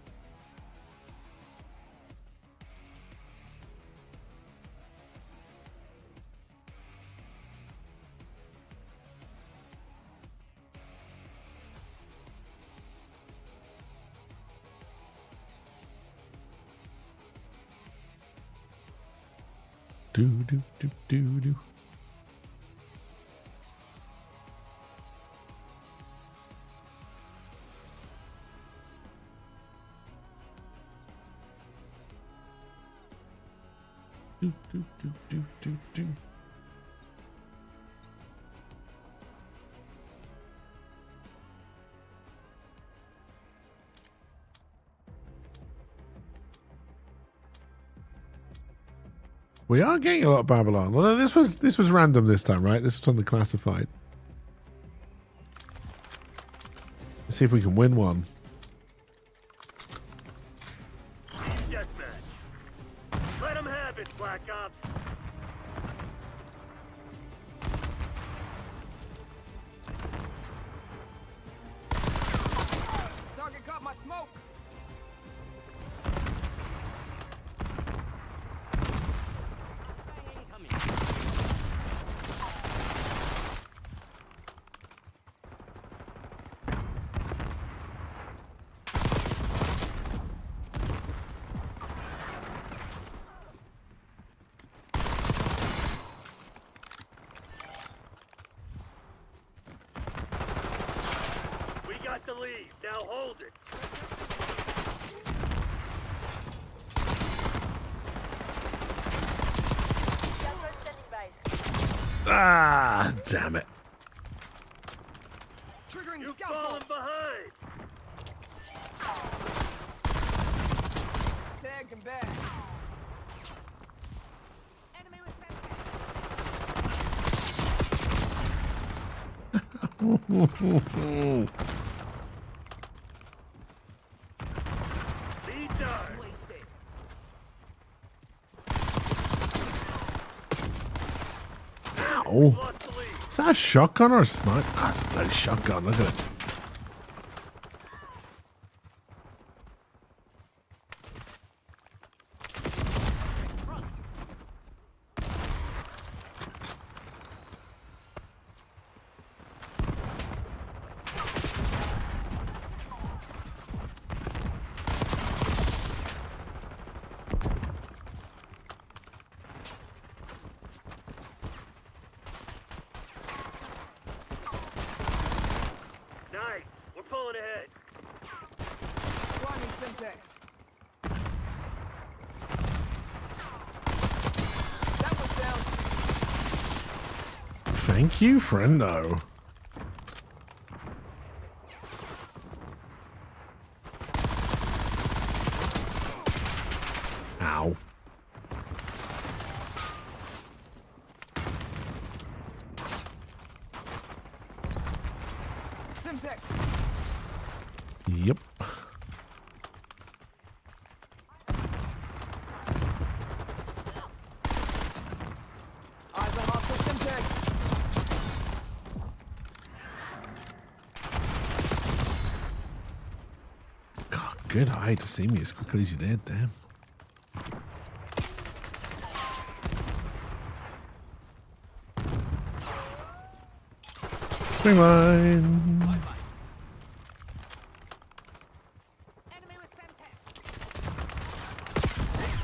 Do do do do do. Do do do do do do. We are getting a lot of Babylon. Although this was random this time, right? This was on the classified. Let's see if we can win one. Deathmatch. Let them have it, Black Ops. Target caught my smoke. The lead. Now hold it. Ah, damn it. Triggering You've scout fallen pulse. behind. Tagged and back. Enemy with Lead dart. wasted. Ow. Lost the lead. Is that a shotgun or a sniper? God, it's a bloody shotgun. Look at it. Nice. We're pulling ahead. Climbing Simtex. That was down. Thank you, friendo. Ow. Simtex. Yep. Eyes on hostile Simtex. God, good eye to see me as quickly as you did, damn. Spring line. Enemy with Simtex.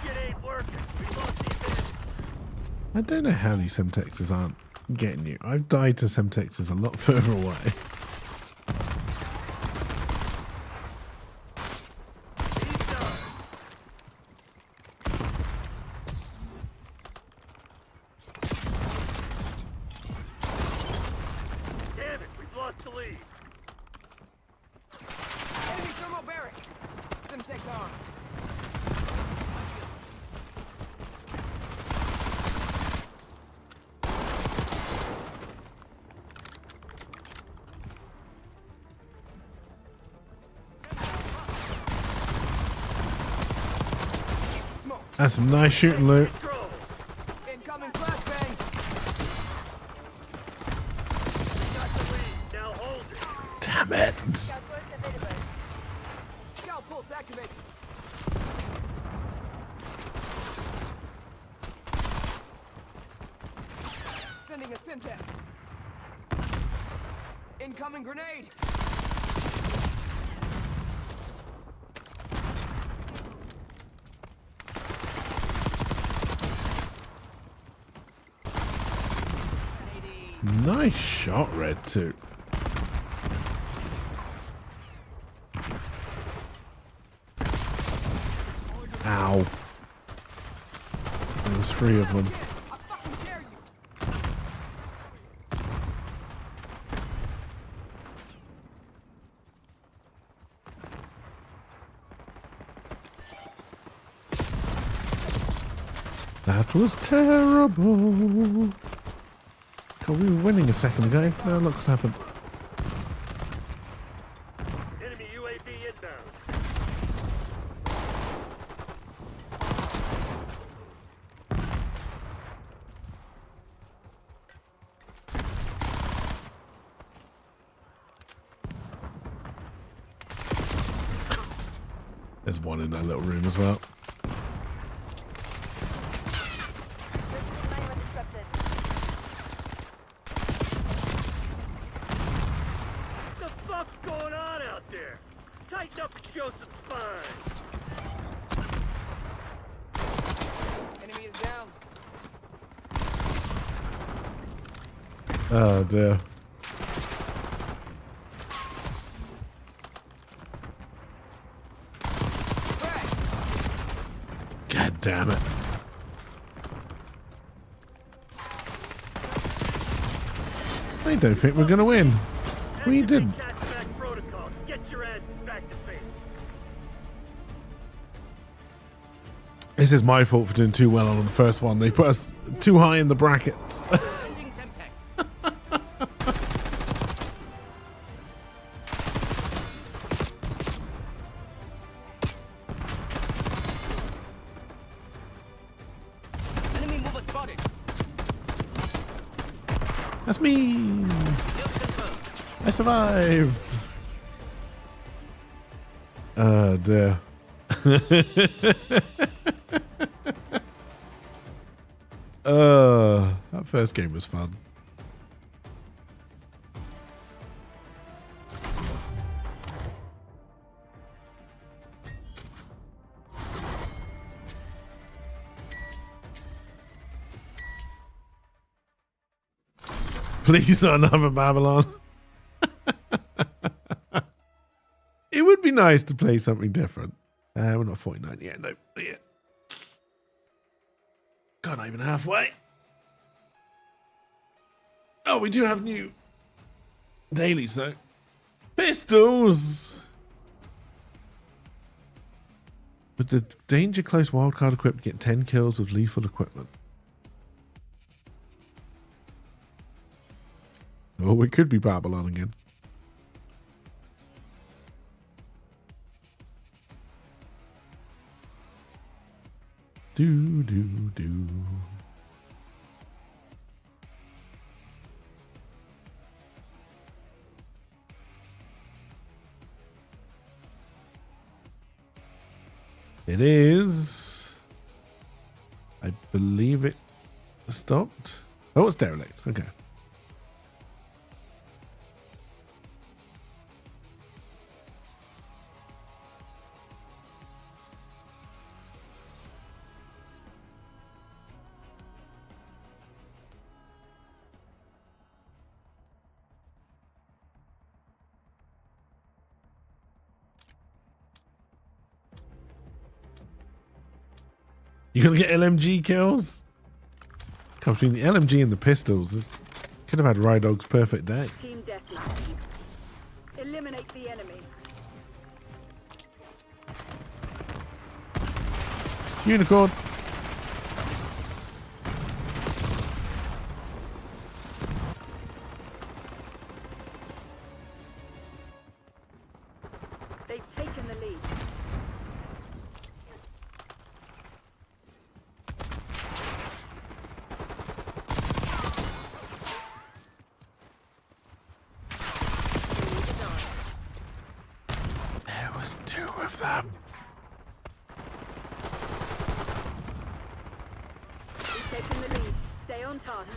Shit ain't working. We lost these enemies. I don't know how these Semtexes aren't getting you. I've died to Semtexes a lot further away. Damn it, we've lost the lead. Enemy thermal barrack. Simtex arm. Smoke. That's some nice shooting loot. Control. Incoming flashbang. Got the lead. Now hold it. Damn it. Scout pulse activated. Sending a Simtex. Incoming grenade. Nice shot, Red 2. Ow. There was 3 of them. I fucking dare you. That was terrible. God, we were winning a second ago. Now look what's happened. Enemy UAV inbound. There's one in that little room as well. What the fuck's going on out there? Tighten up and show some spine. Enemy is down. Oh dear. Crack. God damn it. I don't think we're gonna win. We didn't. Catchback protocol. Get your asses back to base. This is my fault for doing too well on the first one. They put us too high in the brackets. Sending Semtex. Enemy mover spotted. That's me. I survived. Oh dear. That first game was fun. Please not another Babylon. It would be nice to play something different. We're not 49 yet. No, not yet. God, not even halfway. Oh, we do have new dailies though. Pistols. With the danger close wildcard equipped, get 10 kills with lethal equipment. Oh, it could be Babylon again. Do, do, do. It is. I believe it stopped. Oh, it's derelict. Okay. You gonna get LMG kills? Come between the LMG and the pistols. This could have had Rydog's perfect day. Team deathmatch. Eliminate the enemy. Unicorn. They've taken the lead. There was 2 of them. We've taken the lead. Stay on task.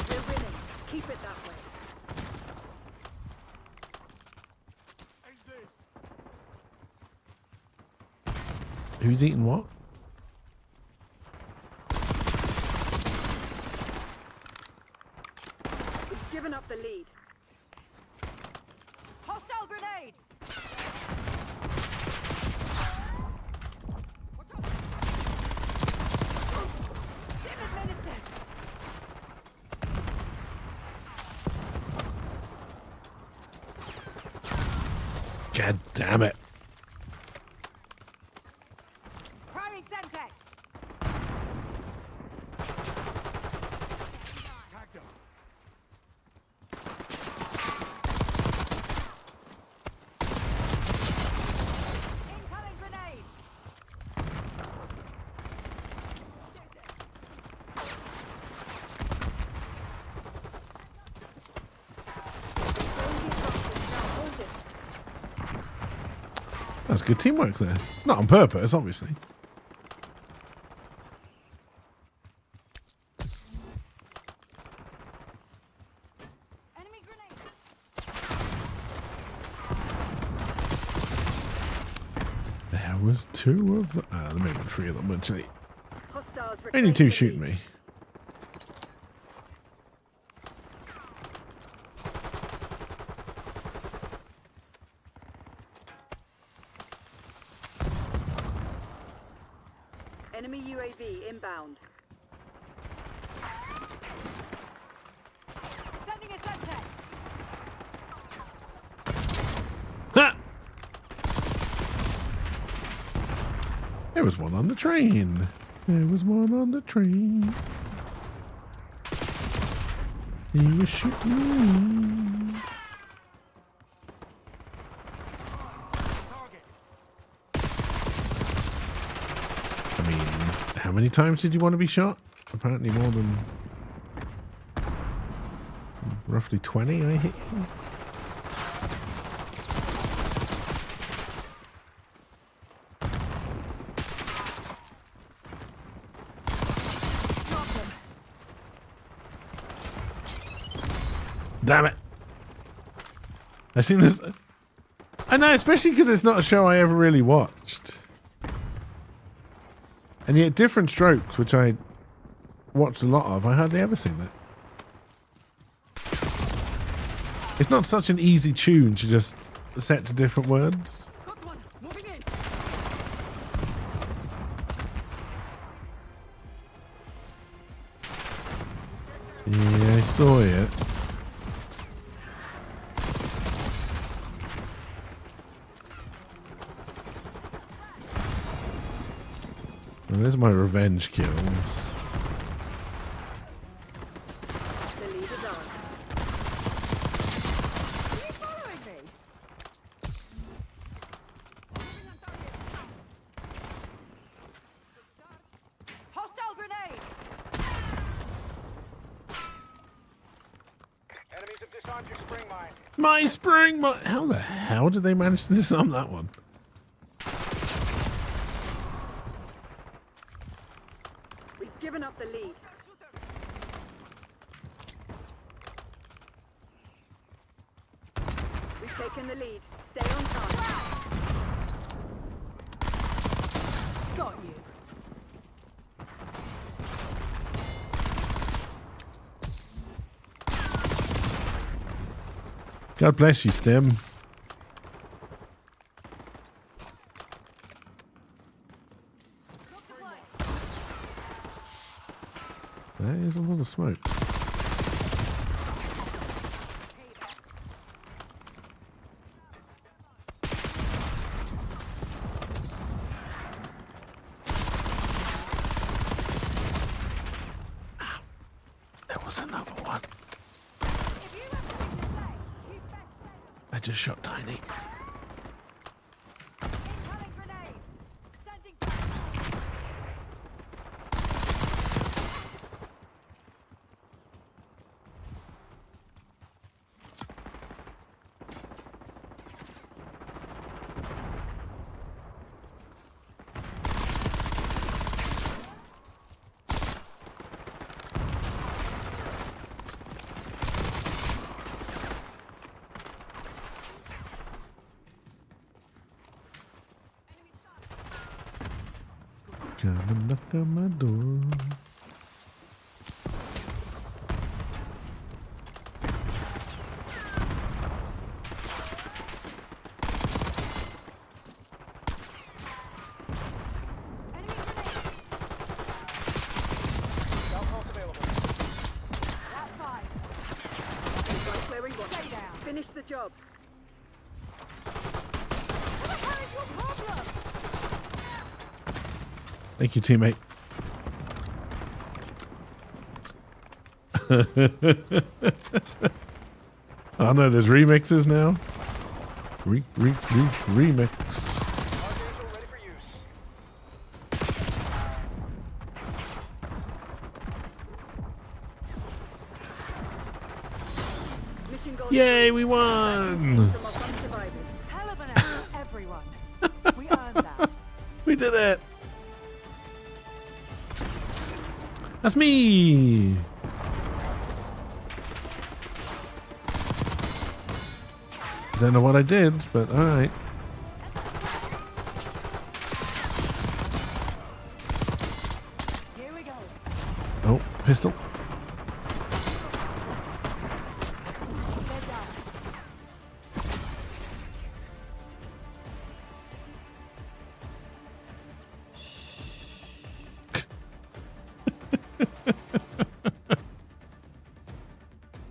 We're winning. Keep it that way. Who's eating what? We've given up the lead. Hostile grenade! God damn it. Priming Semtex! Incoming grenade! That's good teamwork there. Not on purpose, obviously. Enemy grenade! There was 2 of them. Ah, there may have been 3 of them, actually. Hostiles Only reclaim 2 the shooting lead. me. Enemy UAV inbound. Sending a Semtex! Ha! There was one on the train. There was one on the train. He was shooting me. I mean, how many times did you want to be shot? Apparently more than roughly 20, I hit you. Damn it. I've seen this. I know, especially because it's not a show I ever really watched. And yet Different Strokes, which I watched a lot of, I hardly ever seen that. It's not such an easy tune to just set to different words. Got one! Moving in! Yeah, I saw it. Well, there's my revenge kills. The lead is on. Are you following me? Hostile grenade! Enemies have disarmed your spring mine. My spring! How the hell did they manage to disarm that one? We've given up the lead. We've taken the lead. Stay on task. Got you. God bless you, Stim. That is a lot of smoke. Ow. There was another one. I just shot Tiny. Come and knock on my door. Where we want. Finish the job. Thank you, teammate. Oh no, there's remixes now. Remix. Yay, we won! Hell of an effort, everyone. We earned that. We did it! That's me! Don't know what I did, but alright. Here we go. Oh, pistol. They're down.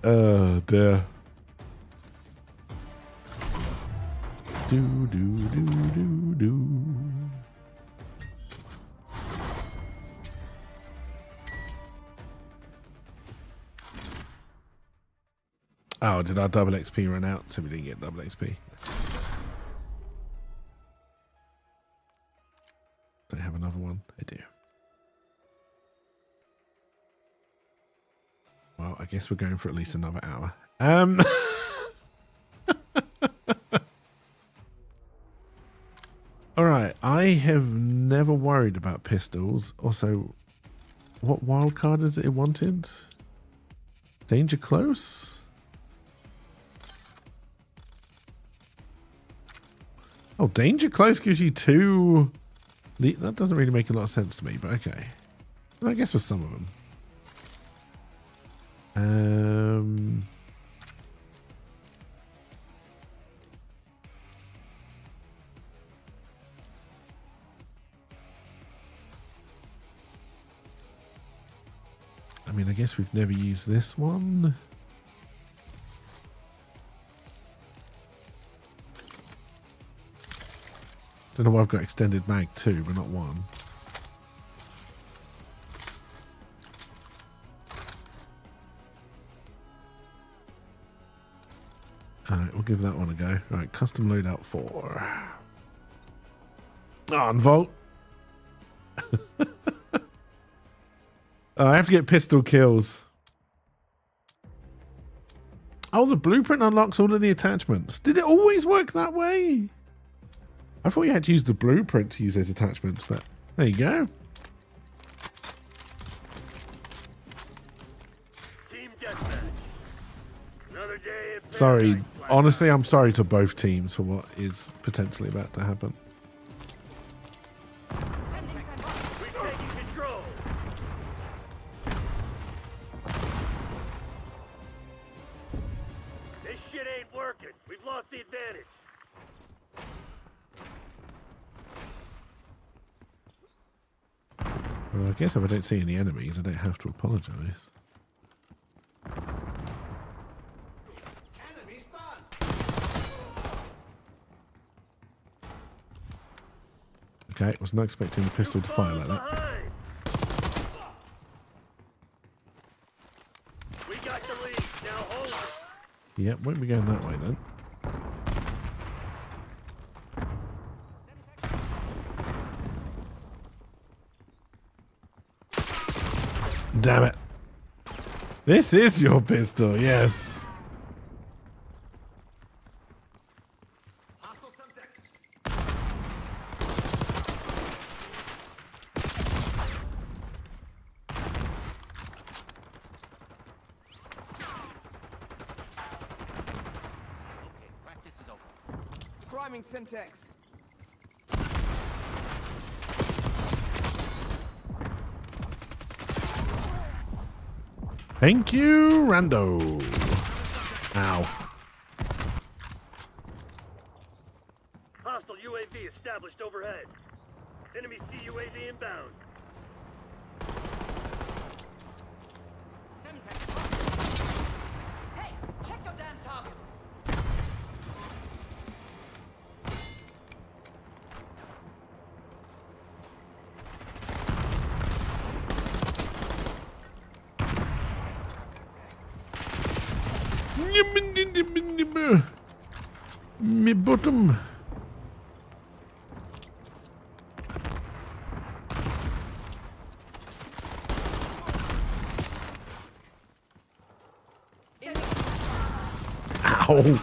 Oh dear. Do do do do do. Oh, did our double XP run out? So we didn't get double XP. Do I have another one? I do. Well, I guess we're going for at least another hour. All right. I have never worried about pistols. Also, what wild card is it wanted? Danger close? Oh, danger close gives you 2. That doesn't really make a lot of sense to me, but okay. Well, I guess for some of them. I mean, I guess we've never used this one. Don't know why I've got extended mag 2, but not 1. Alright, we'll give that one a go. Right, custom loadout 4. Oh, and Volt. Oh, I have to get pistol kills. Oh, the blueprint unlocks all of the attachments. Did it always work that way? I thought you had to use the blueprint to use those attachments, but there you go. Team deathmatch. Another day in Sorry. paradise, Black Honestly, I'm sorry to both teams for what is potentially about to happen. We've taken control. This shit ain't working. We've lost the advantage. Well, I guess if I don't see any enemies, I don't have to apologise. Okay, was not expecting the pistol to fire like that. We got the lead. Now hold it. Yep, won't be going that way then. Damn it. This is your pistol, yes. Practice is over. Priming Semtex. Thank you, Rando. Ow. Hostile UAV established overhead. Enemy CUAV inbound. Hey, check your damn targets. Me bottom. Ow.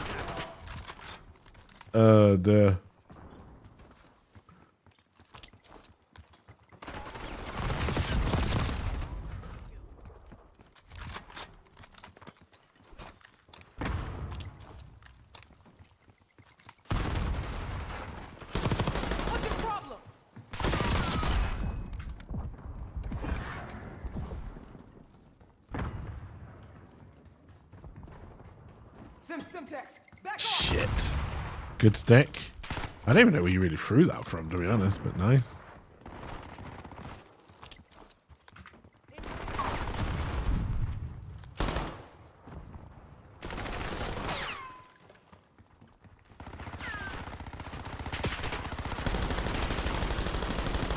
The. What's your problem? Semtex, back off! Shit. Good stick. I don't even know where you really threw that from, to be honest, but nice.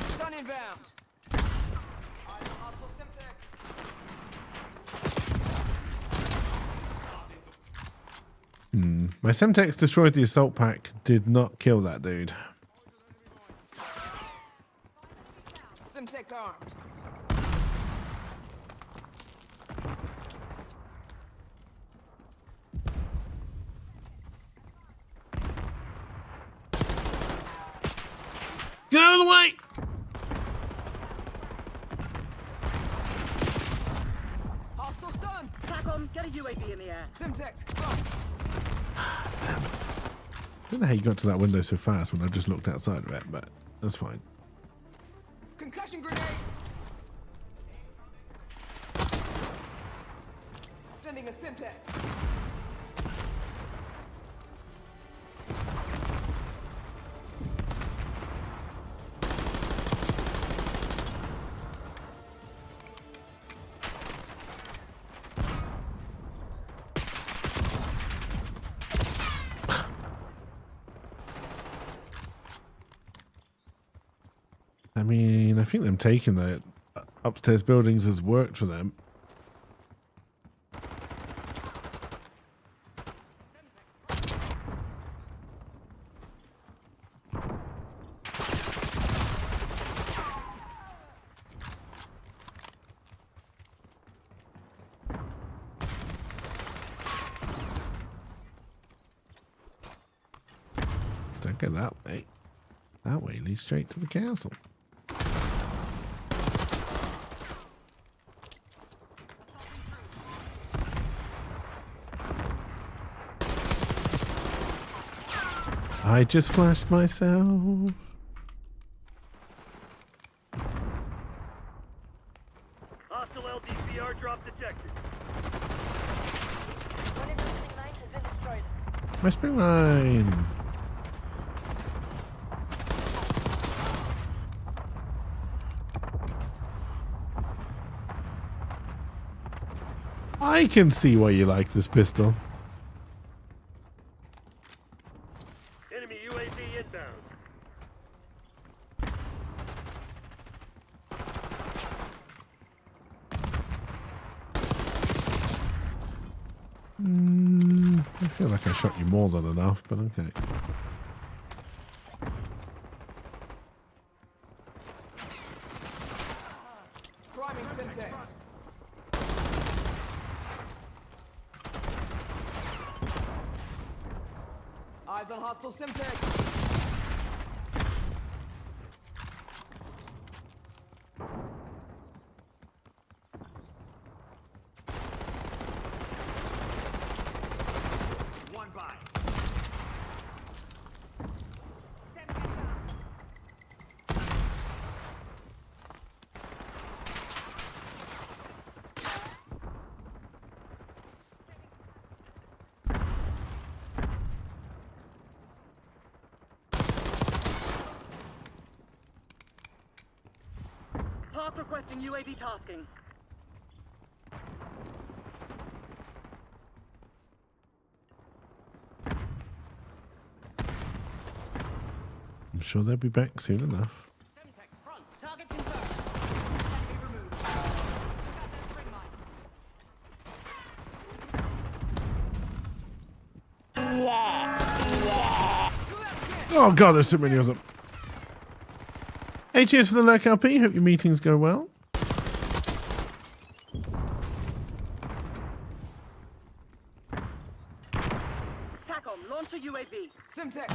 Stun inbound. Hostile Semtex. My Semtex destroyed the assault pack, did not kill that dude. Semtex armed. Get out of the way! Hostile stun. TACOM, get a UAV in the air. Semtex, front. Damn it. I don't know how you got to that window so fast when I just looked outside of it, but that's fine. Concussion grenade. Sending a Semtex. I mean, I think them taking the upstairs buildings has worked for them. Don't go that way. That way leads straight to the castle. I just flashed myself. Hostile LDPR drop detected. My spring line. I can see why you like this pistol. Enemy UAV inbound. I feel like I shot you more than enough, but okay. Priming Simtex. Eyes on hostile Simtex. One by. Park requesting UAV tasking. I'm sure they'll be back soon enough. Semtex front. Target confirmed. Enemy removed. Look out that spring mine. Oh god, there's so many of them. Hey, cheers for the lurk LP. Hope your meetings go well. TACOM, launch a UAV. Simtex.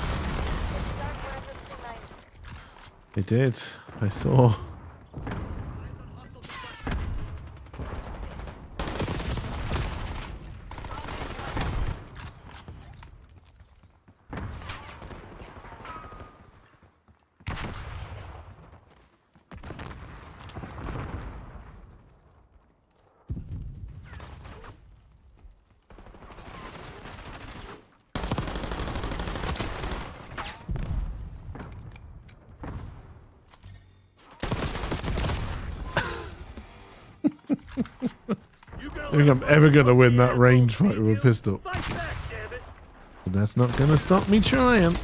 They did. I saw. I think I'm ever going to win that range fight with a pistol. Fight back, damn it. But that's not going to stop me trying.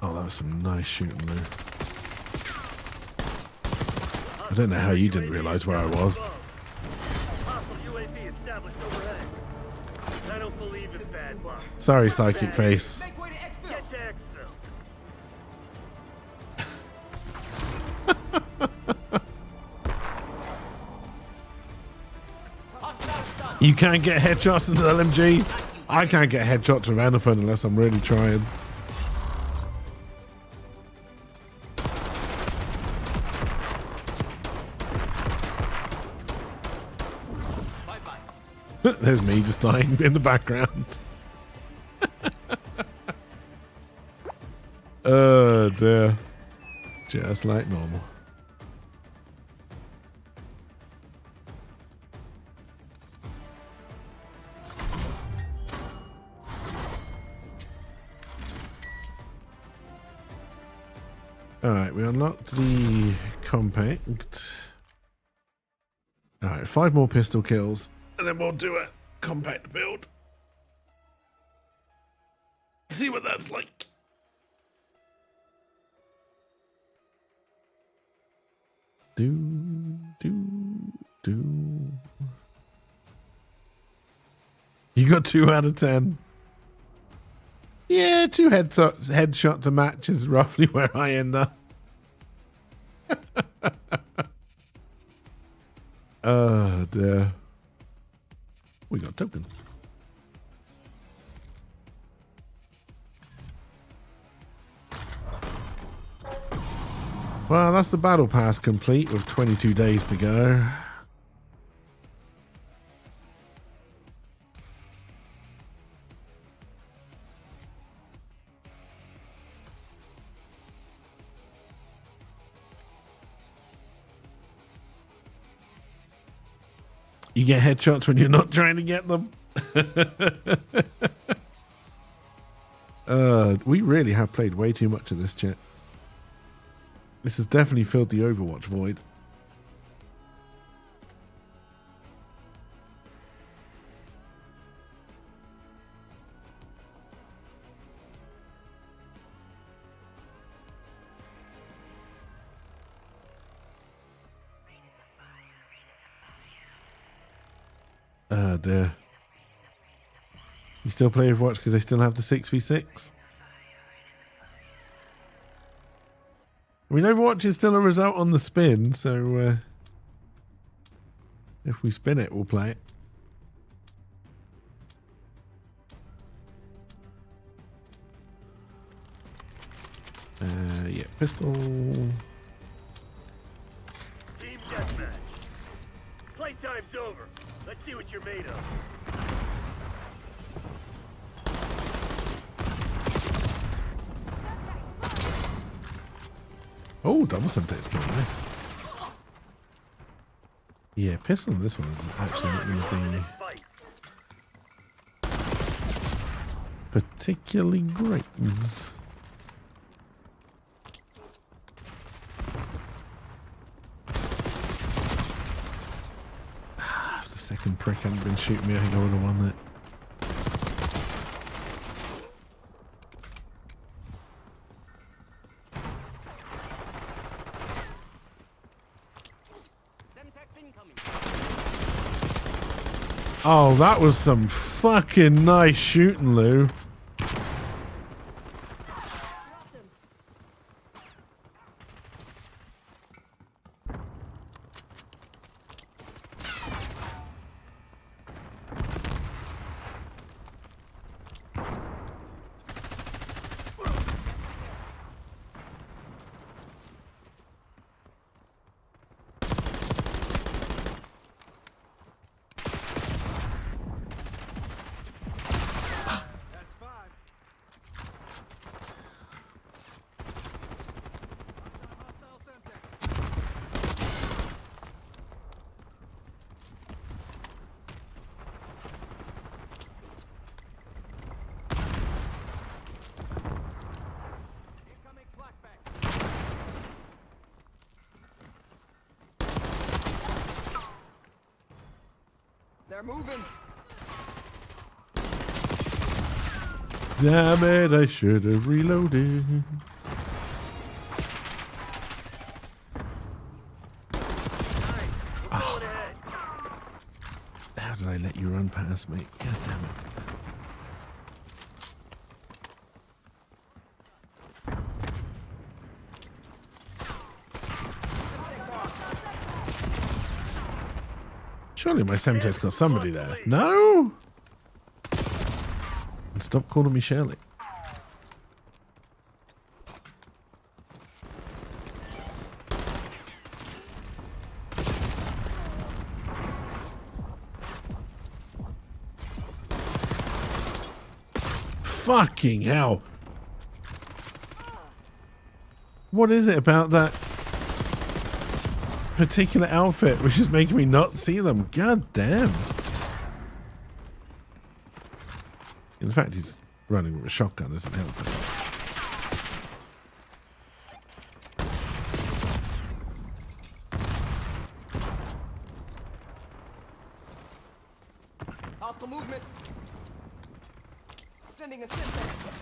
Oh, that was some nice shooting there. I don't know how you didn't realise where I was. Hostile UAV established overhead. I don't believe in bad luck. Sorry, Psychic Face. Make way to exfil. Get to exfil. You can't get headshots with the LMG. I can't get headshots with anything unless I'm really trying. There's me just dying in the background. Oh dear. Just like normal. Alright, we unlocked the compact. Alright, 5 more pistol kills, and then we'll do a compact build. See what that's like. Do. You got 2 out of 10. Yeah, 2 headshots a match is roughly where I end up. Oh dear. We got a token. Well, that's the battle pass complete with 22 days to go. You get headshots when you're not trying to get them. We really have played way too much of this, chat. This has definitely filled the Overwatch void. Oh dear. You still play Overwatch because they still have the 6v6? I mean, Overwatch is still a result on the spin, so if we spin it, we'll play it. Yeah, pistol. Team deathmatch. Playtime's over. Let's see what you're made of. Oh, double Semtex kill, nice. Yeah, pistol on this one is actually not going to be particularly great. If the second prick hadn't been shooting me, I think I would have won that. Oh, that was some fucking nice shooting, Lou. They're moving. Damn it, I should have reloaded. Oh. How did I let you run past me? God damn it. Surely my Semtex got somebody there. No? And stop calling me Shirley. Fucking hell. What is it about that particular outfit which is making me not see them? God damn. In fact, he's running with a shotgun isn't helping. Hostile movement. Sending a Semtex.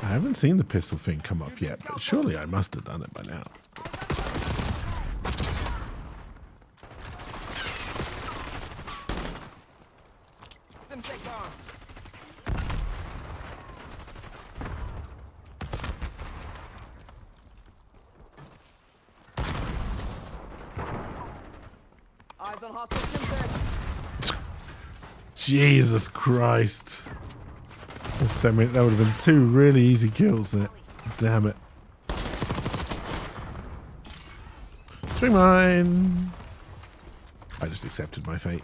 I haven't seen the pistol thing come up yet, but surely I must have done it by now. Eyes on hostile Simtex. Jesus Christ. That would have been 2 really easy kills there. Damn it. Swing mine. I just accepted my fate.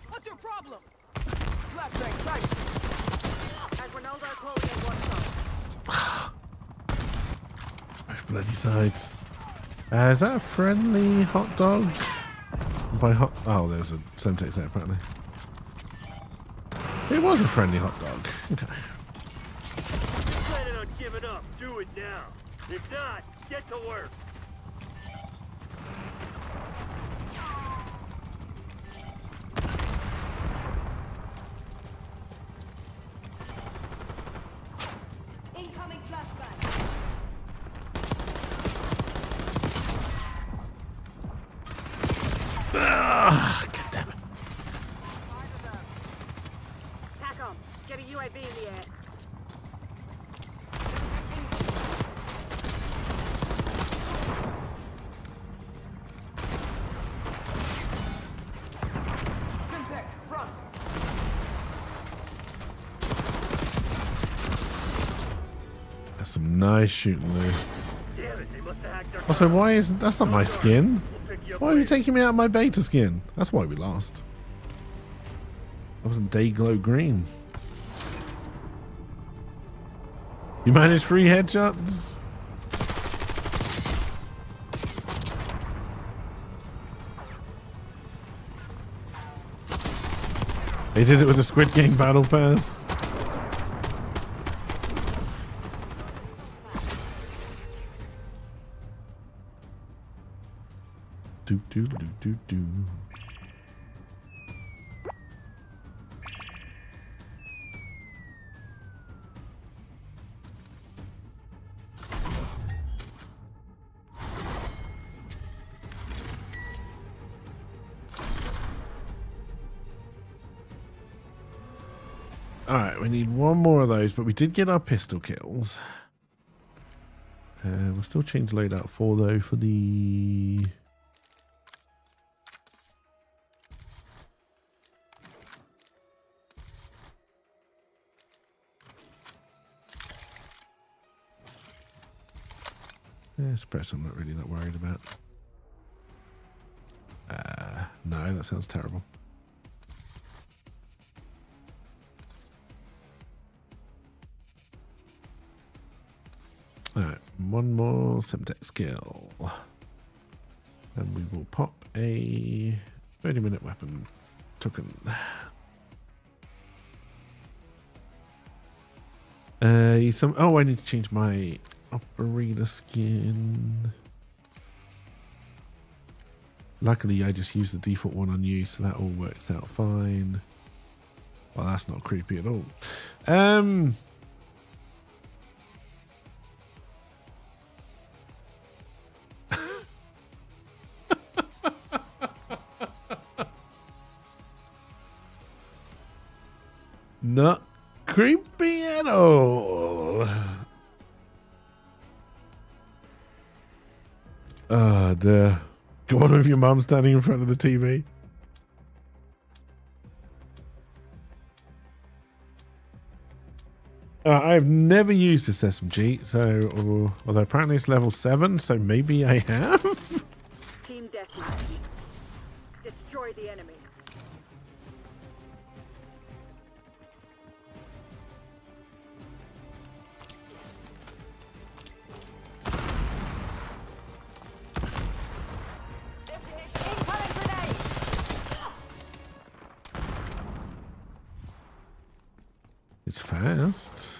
What's your problem? Flashbang sight. As Ronaldo quality in one shot. Both bloody sides. Is that a friendly hot dog? By hot... Oh, there's a Semtex there apparently. It was a friendly hot dog. Okay. Planning on giving up, do it now. If not, get to work. Incoming flashbang. Ah, God damn it. TACOM, get a UAV in the air. Simtex, front. That's some nice shooting there. Damn it, they must have hacked our Also, why is... That's not my skin. We'll pick you up Why are you later. taking me out of my beta skin? That's why we lost. I wasn't Dayglow green. You managed 3 headshots? They did it with the Squid Game Battle Pass. Do do do do do. Alright, we need 1 more of those, but we did get our pistol kills. We'll still change loadout 4 though for the... Suppress I'm not really that worried about. No, that sounds terrible. Alright, 1 more Semtex skill. And we will pop a 30-minute weapon token. Oh, I need to change my operator skin. Luckily, I just used the default one on you, so that all works out fine. Well, that's not creepy at all. Not creepy at all. Oh, dear. Go on with your mum standing in front of the TV. I've never used this SMG, so although apparently it's level 7, so maybe I have. Team deathmatch. Destroy the enemy. It's fast.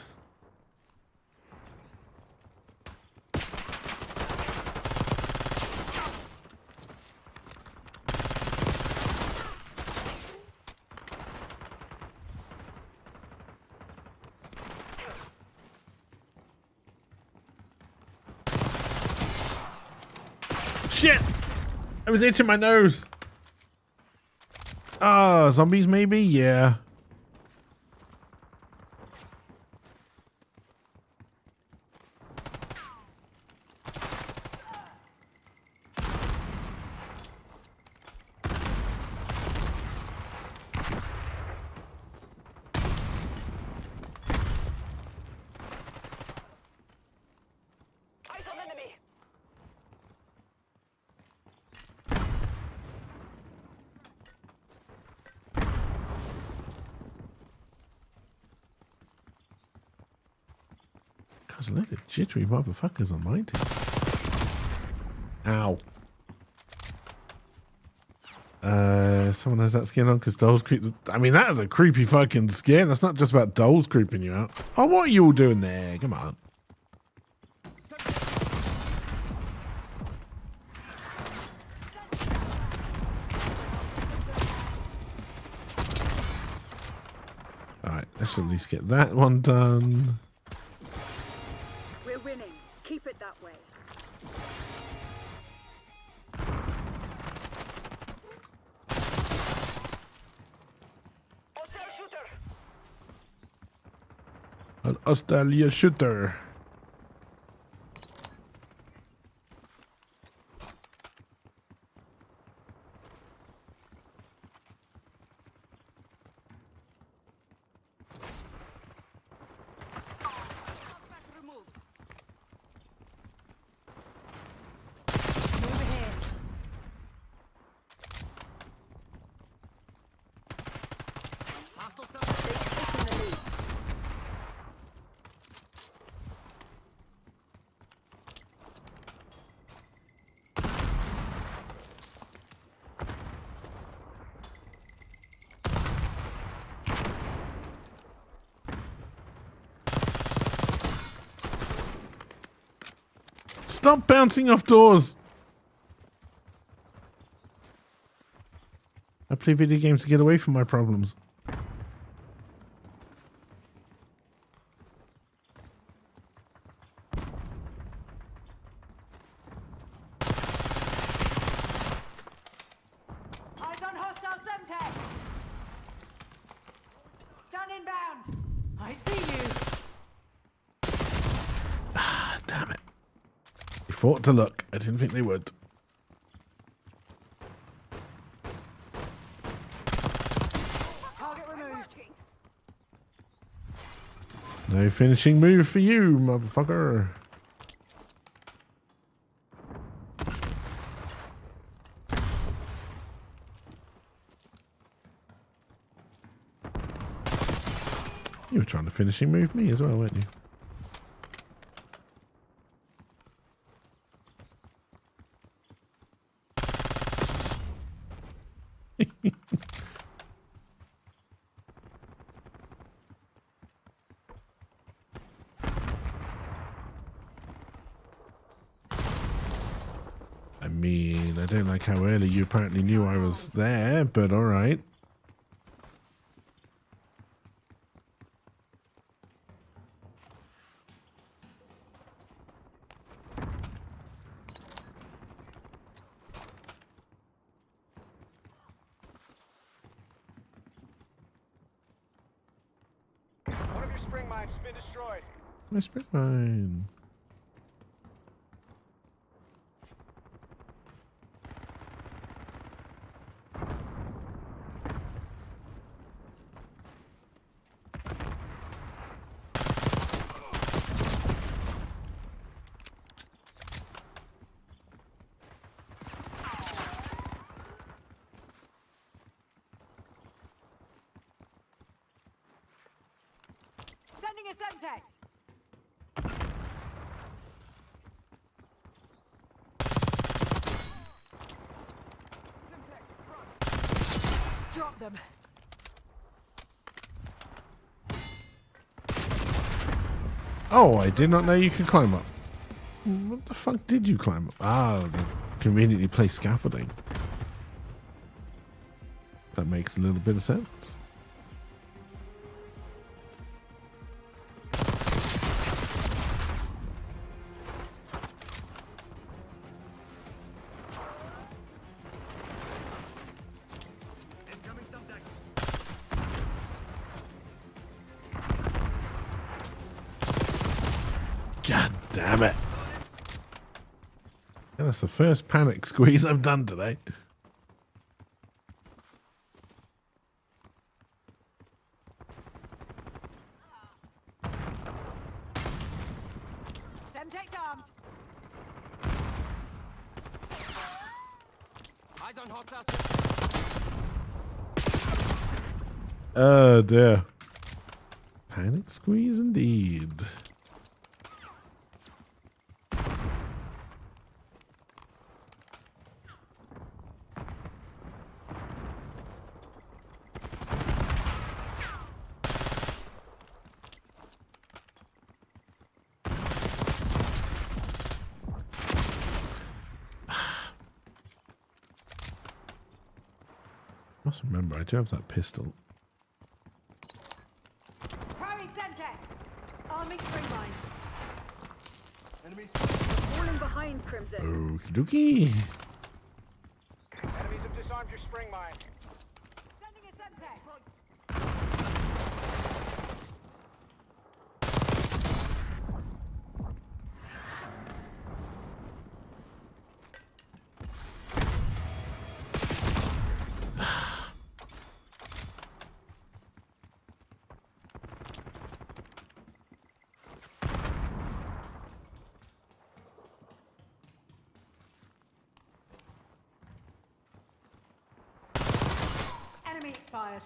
shit! I was itching my nose. Ah, zombies maybe? Yeah. There's a lot of jittery motherfuckers on my team. Ow. Someone has that skin on because dolls creep. I mean, that is a creepy fucking skin. That's not just about dolls creeping you out. Oh, what are you all doing there? Come on. Alright, let's at least get that one done. We're winning. Keep it that way. An Australia shooter. Stop bouncing off doors. I play video games to get away from my problems. Eyes on hostile Semtex. Stun inbound. I see you. Ah, damn it. They fought to look. I didn't think they would. Target removed. No finishing move for you, motherfucker. You were trying to finishing move me as well, weren't you? I mean, I don't like how early you apparently knew I was there, but alright. One of your spring mines has been destroyed. My spring mine. Sending a Semtex. Drop them. Oh, I did not know you could climb up. What the fuck did you climb up? Ah, they conveniently placed scaffolding. That makes a little bit of sense. Damn it. Yeah, that's the first panic squeeze I've done today. Semtex armed. Eyes on hostile. Oh dear. Panic squeeze indeed. Must remember, I do have that pistol. Priming Semtex. Arming spring mine. Enemies falling behind Crimson. Okie dokie. Enemies have disarmed your spring mine. Sending a Semtex. Enemy expired.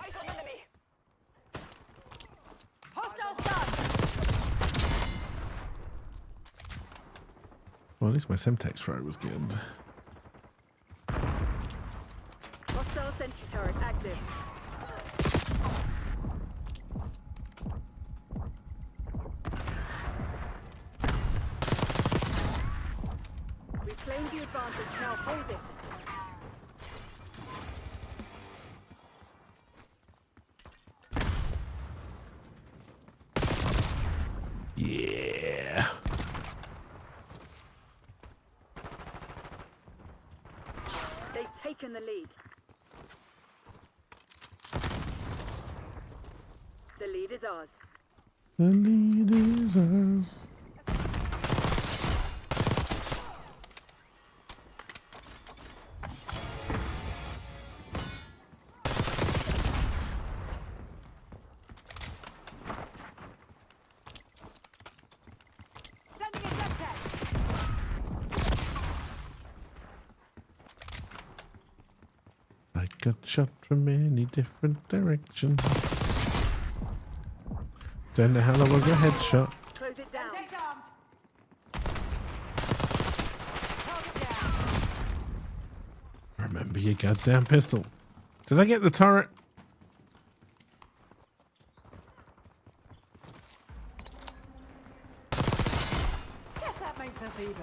Eyes on enemy. Hostile stun. Well, at least my Semtex throw was good. Hostile sentry turret active. We claim the advantage, now hold it. Yeah. They've taken the lead. The lead is ours. The lead is ours. Sending a Semtex. I got shot from many different directions. Don't know how that was a headshot. Close it down. Semtex armed. Target down. Remember your goddamn pistol. Did I get the turret? Guess that makes us even.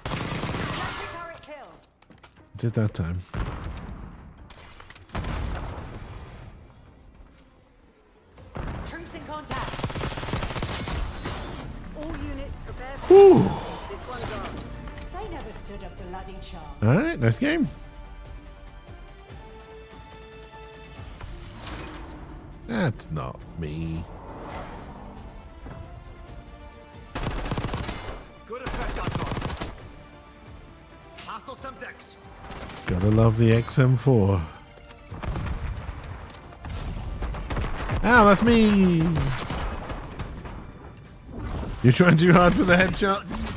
Sentry turret killed. Did that time. Troops in contact. All units prepare for Whew. this one's ours. They never stood a bloody chance. Alright, nice game. That's not me. Good effect on target. Hostile Semtex. Gotta love the XM4. Ow, that's me! You're trying too hard for the headshots.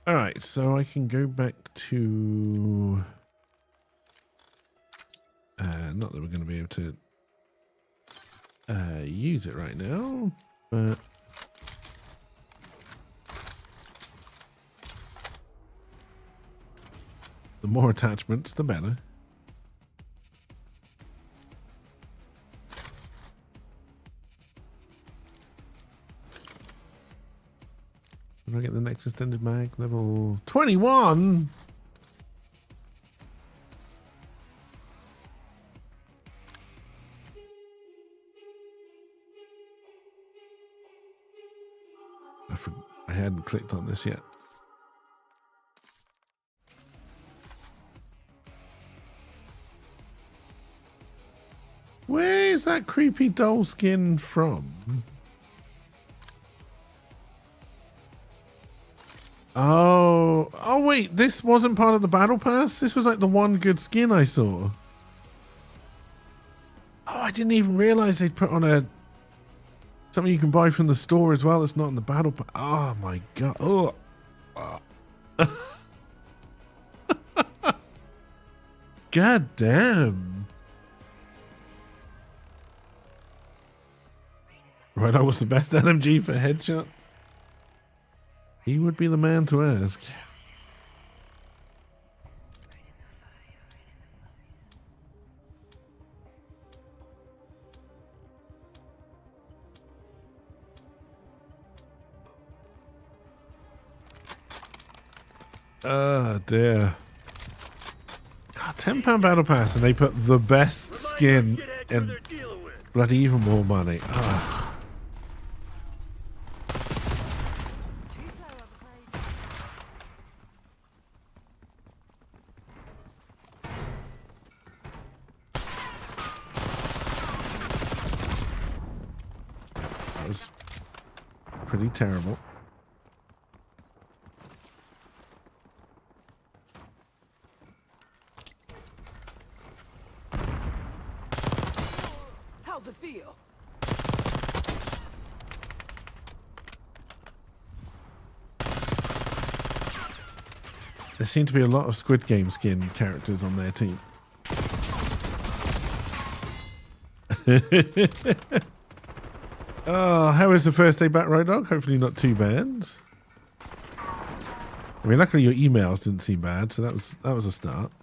Alright, so I can go back to... not that we're going to be able to use it right now, but... the more attachments, the better. next extended mag, level 21. I hadn't clicked on this yet. Where is that creepy doll skin from? Oh, wait, this wasn't part of the battle pass? This was like the one good skin I saw. Oh, I didn't even realize they'd put on something you can buy from the store as well. That's not in the battle pass. Oh my god. Oh. God damn. Right, I was the best LMG for headshots. He would be the man to ask. Oh dear. God, £10 battle pass and they put the best skin and bloody even more money. Ugh. That was pretty terrible. How's it feel? There seem to be a lot of Squid Game skin characters on their team. Oh, how is the first day back, Road Dog? Hopefully not too bad. I mean, luckily your emails didn't seem bad, so that was a start.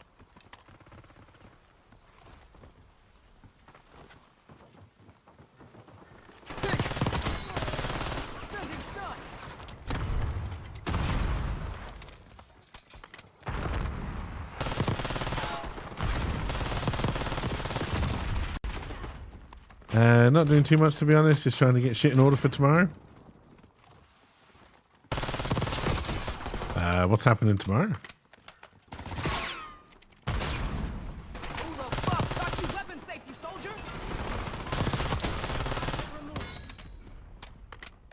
Not doing too much, to be honest. Just trying to get shit in order for tomorrow. What's happening tomorrow?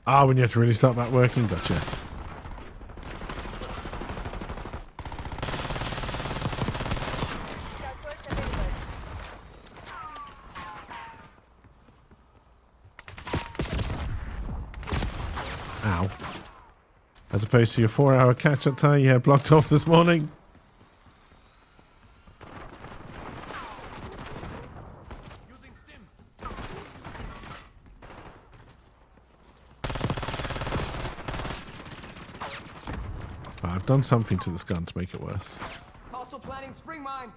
Ah, when you have to really start back working, gotcha. Ow. As opposed to your 4-hour catch-up time you had blocked off this morning. I've done something to this gun to make it worse. Hostile planning spring mine.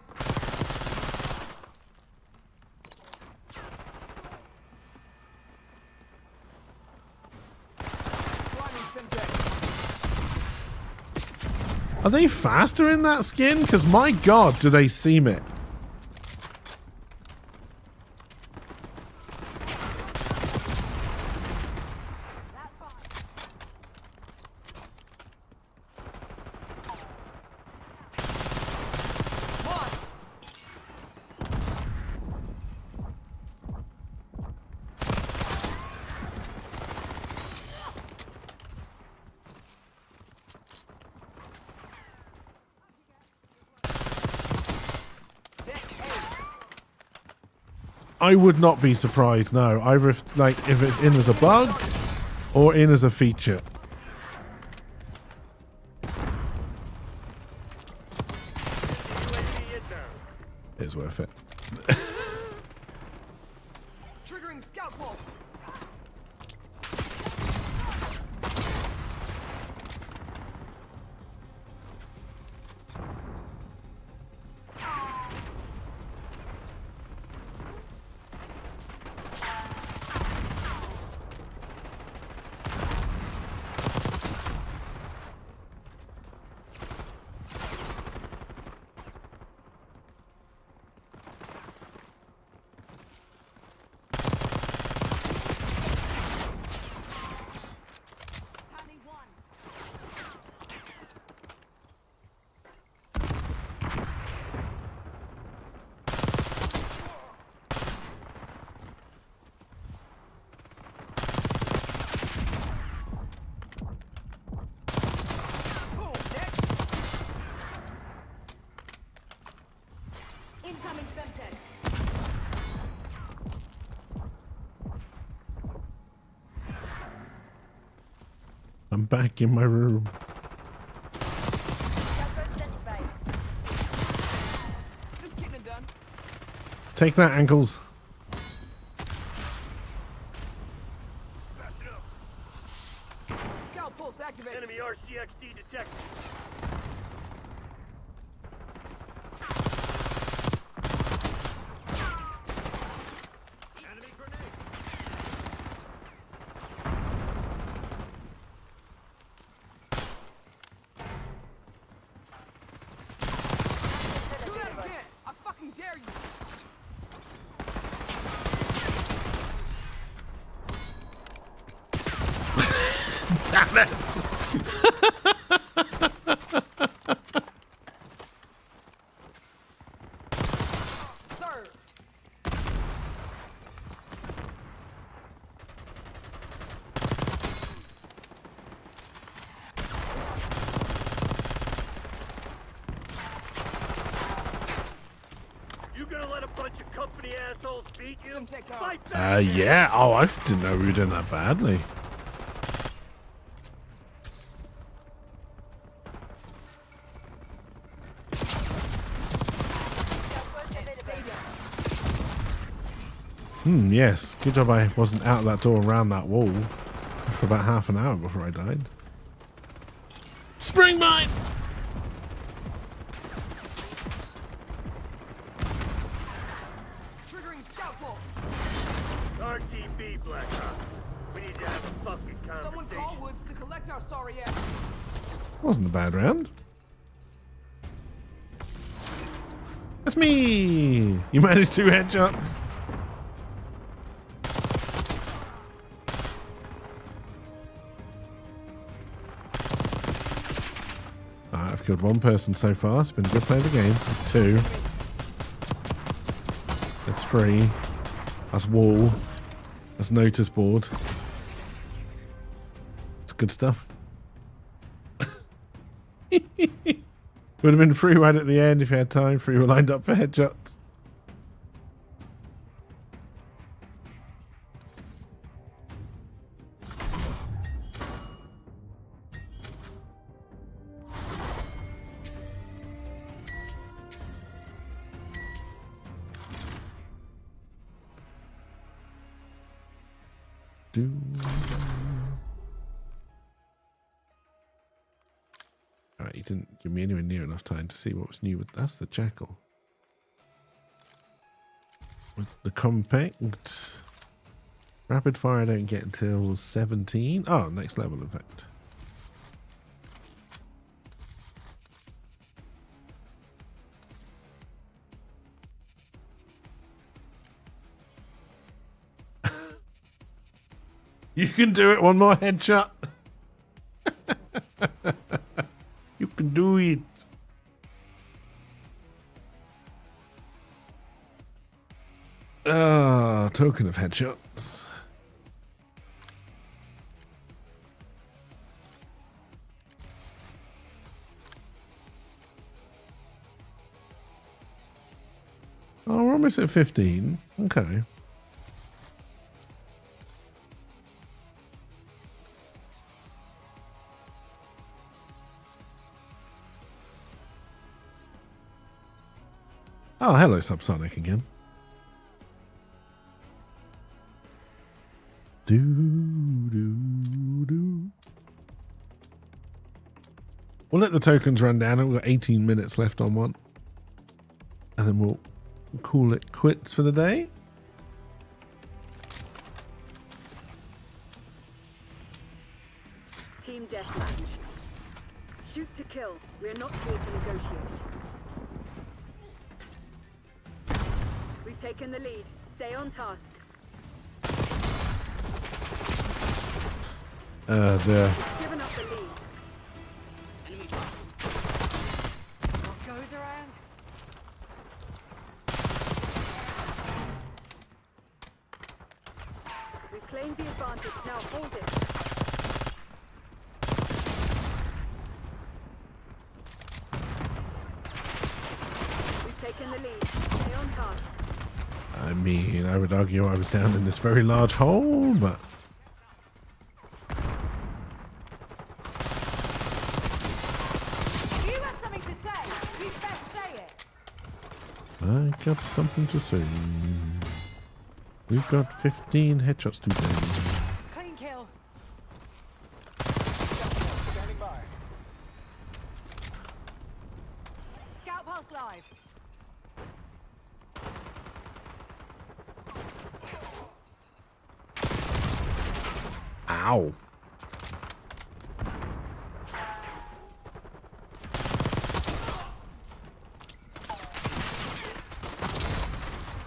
Are they faster in that skin? Because my god, do they seem it. I would not be surprised, no. Either if it's in as a bug or in as a feature. It's worth it. Triggering scout pulse. back in my room. Just getting it done. Take that, ankles. Scout pulse activated. Enemy RCXD detected. Enemy grenade. Do that again. I fucking dare you. Damn it! Sir. You gonna let a bunch of company assholes beat you? Simtex out. Yeah. Oh, I didn't know we were doing that badly. Yes. Good job I wasn't out that door around that wall for about half an hour before I died. Spring mine! Triggering scout pulse. RTB, Blackhawk. We need to have a fucking Someone conversation. call Woods to collect our sorry asses. Wasn't a bad round. That's me! You managed 2 headshots. I've killed 1 person so far. It's been a good play of the game. That's 2. That's 3. That's wall. That's notice board. It's good stuff. Would have been 3 right at the end if you had time. 3 were lined up for headshots. Alright, you didn't give me anywhere near enough time to see what was new. That's the jackal. With the compact. Rapid fire I don't get until 17. Oh, next level in fact. You can do it. 1 more headshot. You can do it. Ah, token of headshots. Oh, we're almost at 15. Okay. Oh, hello, Subsonic again. We'll let the tokens run down. We've got 18 minutes left on one. And then we'll call it quits for the day. Team deathmatch. Shoot to kill. We are not here to negotiate. We've taken the lead. Stay on task. Given up the lead. What goes around? We claimed the advantage. Now hold it. We've taken the lead. Stay on task. I mean, I would argue I was down in this very large hole, but I got something to say. We've got 15 headshots to do. Clean kill. Standing by. Scout pulse live. Ow.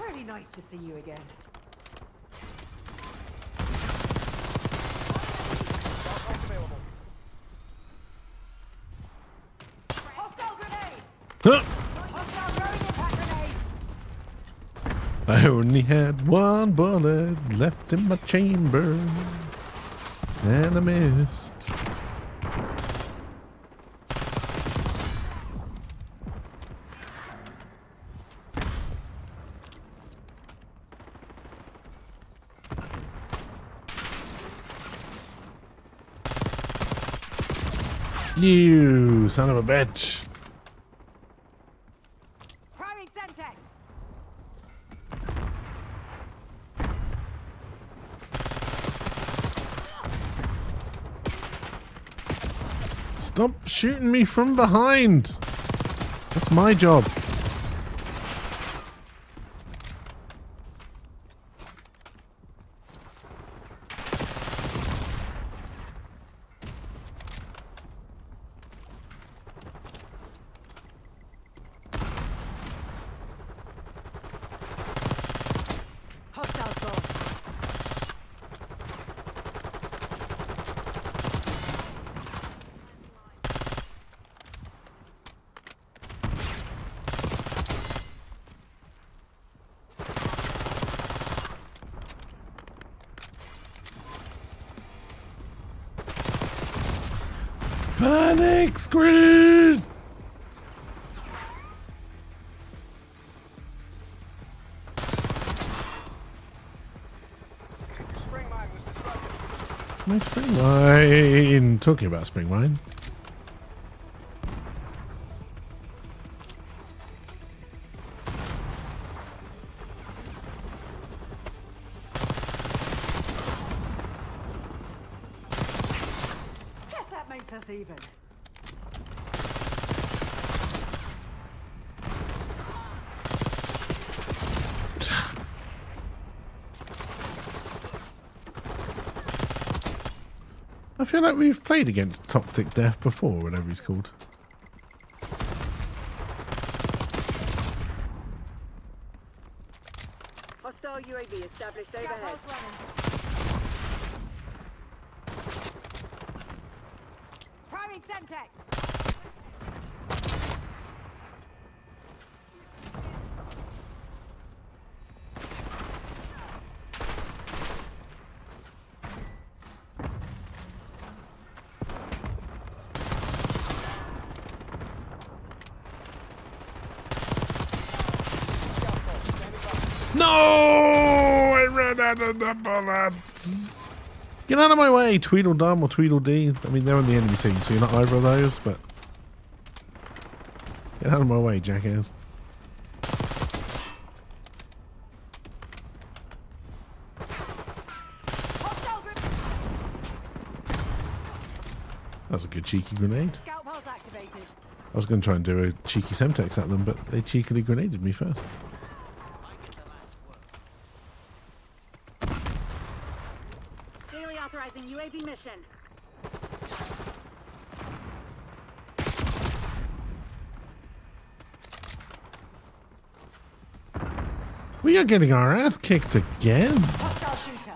Really nice to see you again. Hostile grenade! Huh. Hostile throwing impact grenade! I only had one bullet left in my chamber. And I missed. You son of a bitch. Priming Semtex! Stop shooting me from behind. That's my job. Hostile spawn. Panic squeeze. Spring mine was disrupted. My spring mine. Talking about spring mine. Guess that makes us even. I feel like we've played against Toxic Death before, whatever he's called. Hostile UAV established Scout overhead. pulse running. Priming Semtex! No! I ran out of the bullets. Get out of my way, Tweedledum or Tweedledee. I mean, they're on the enemy team, so you're not either of those, but... Get out of my way, jackass. Hostile grenade! That was a good cheeky grenade. Scout pulse activated. I was going to try and do a cheeky Semtex at them, but they cheekily grenaded me first. Daily authorizing UAV mission. We are getting our ass kicked again. Hostile shooter.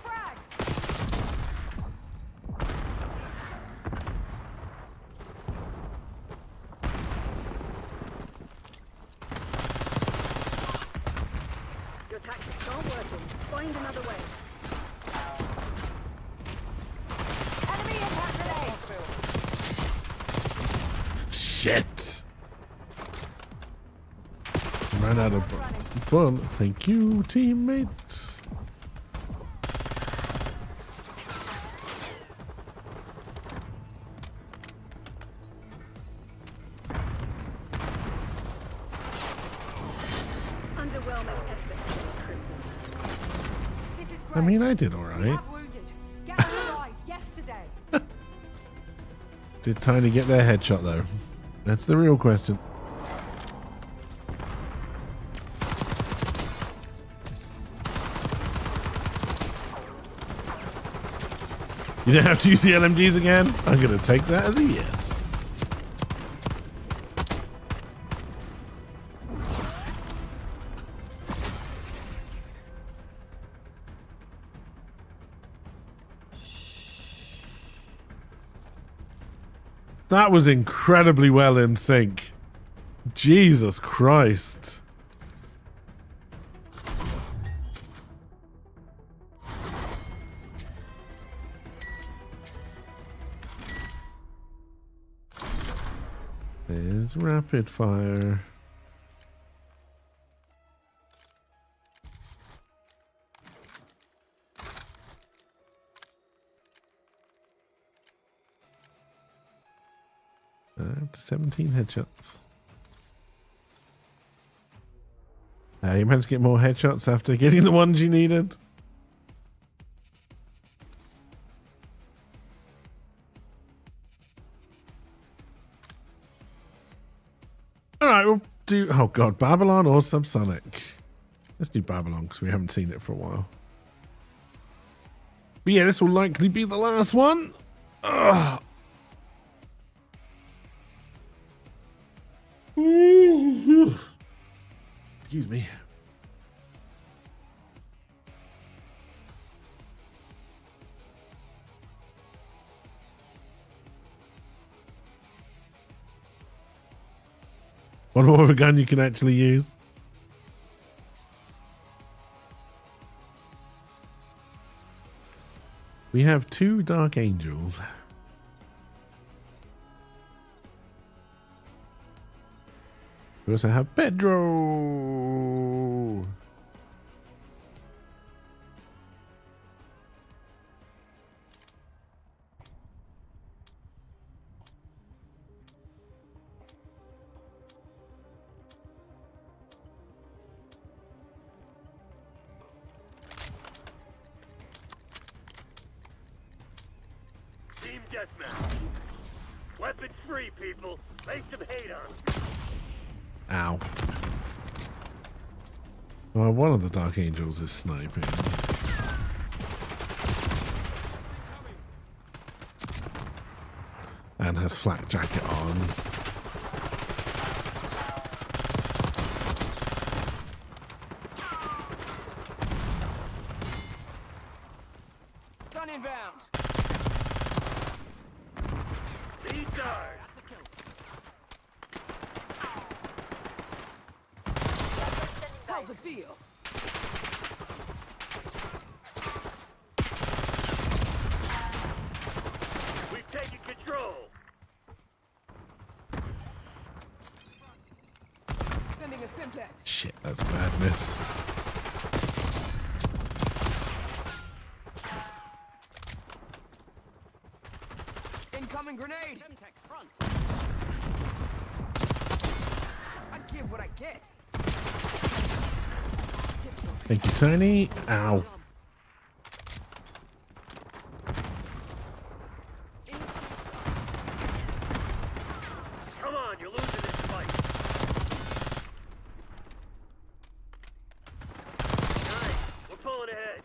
Frag! Your tactics aren't working. Find another way. Enemy impact grenade! Shit. Ran out of bullet. Thank you, teammate. I mean, I did all We right. have wounded. Get us a ride yesterday. Did Tiny get their headshot though? That's the real question. You don't have to use the LMGs again? I'm going to take that as a yes. That was incredibly well in sync. Jesus Christ. There's rapid fire. Up to 17 headshots. You managed to get more headshots after getting the ones you needed. Alright, we'll do... Oh god, Babylon or Subsonic? Let's do Babylon because we haven't seen it for a while. But yeah, this will likely be the last one. Ugh. Excuse me. One more of a gun you can actually use. We have 2 Dark Angels. We also have Pedro. Team deathmatch. Weapons free, people. Lay some hate on 'em. Ow. Well, one of the Dark Angels is sniping. And has flak jacket on. Stun inbound. Lead guard. How's it feel? We've taken control. Sending a Simtex. Shit, that's madness. Incoming grenade. Simtex front. I give what I get. Thank you, Tony. Ow. Come on, you're losing this fight. Nice. We're pulling ahead.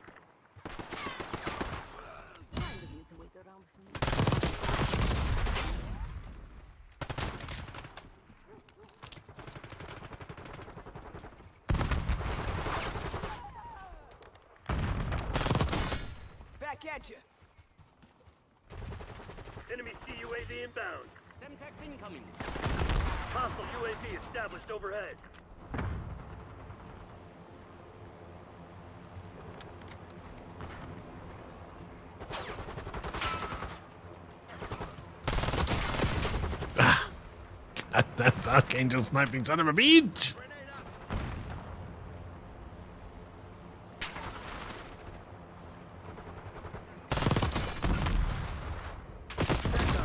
Back at you. Enemy CUAV inbound. Semtex incoming. Hostile UAV established overhead. Goddamn Dark Angel sniping son of a bitch.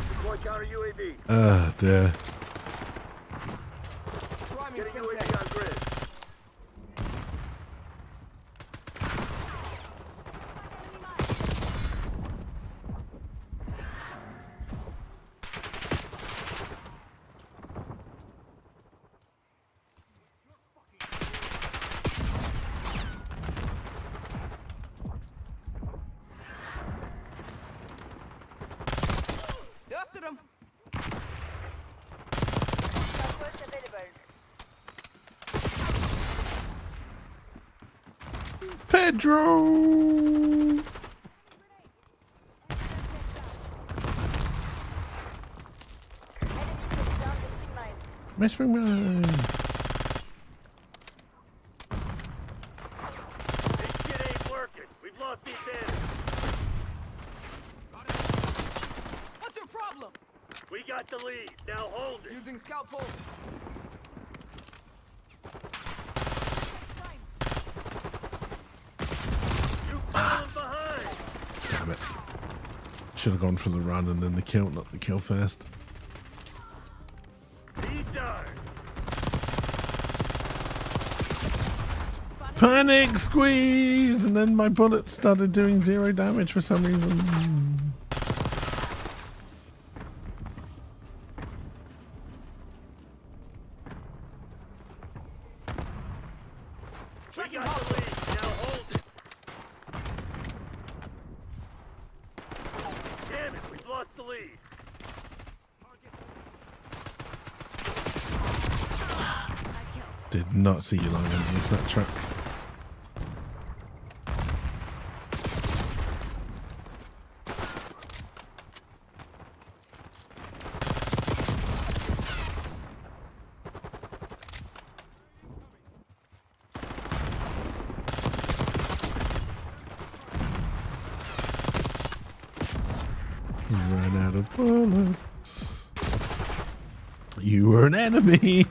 Deploy counter UAV. Oh dear. Priming Getting Simtex. UAV on grid. after them. Pedro! Whispering mine. This shit ain't working. We've lost the advantage. What's your problem? We got the lead. Now hold it. Using scout pulse. You falling behind. Damn it. Should have gone for the run and then the kill, not the kill first. Be darned. Panic squeeze! And then my bullets started doing 0 damage for some reason. We got the lead. Now hold it. Damn it, we've lost the lead. Did not see you lying underneath that truck. You ran out of bullets. You were an enemy.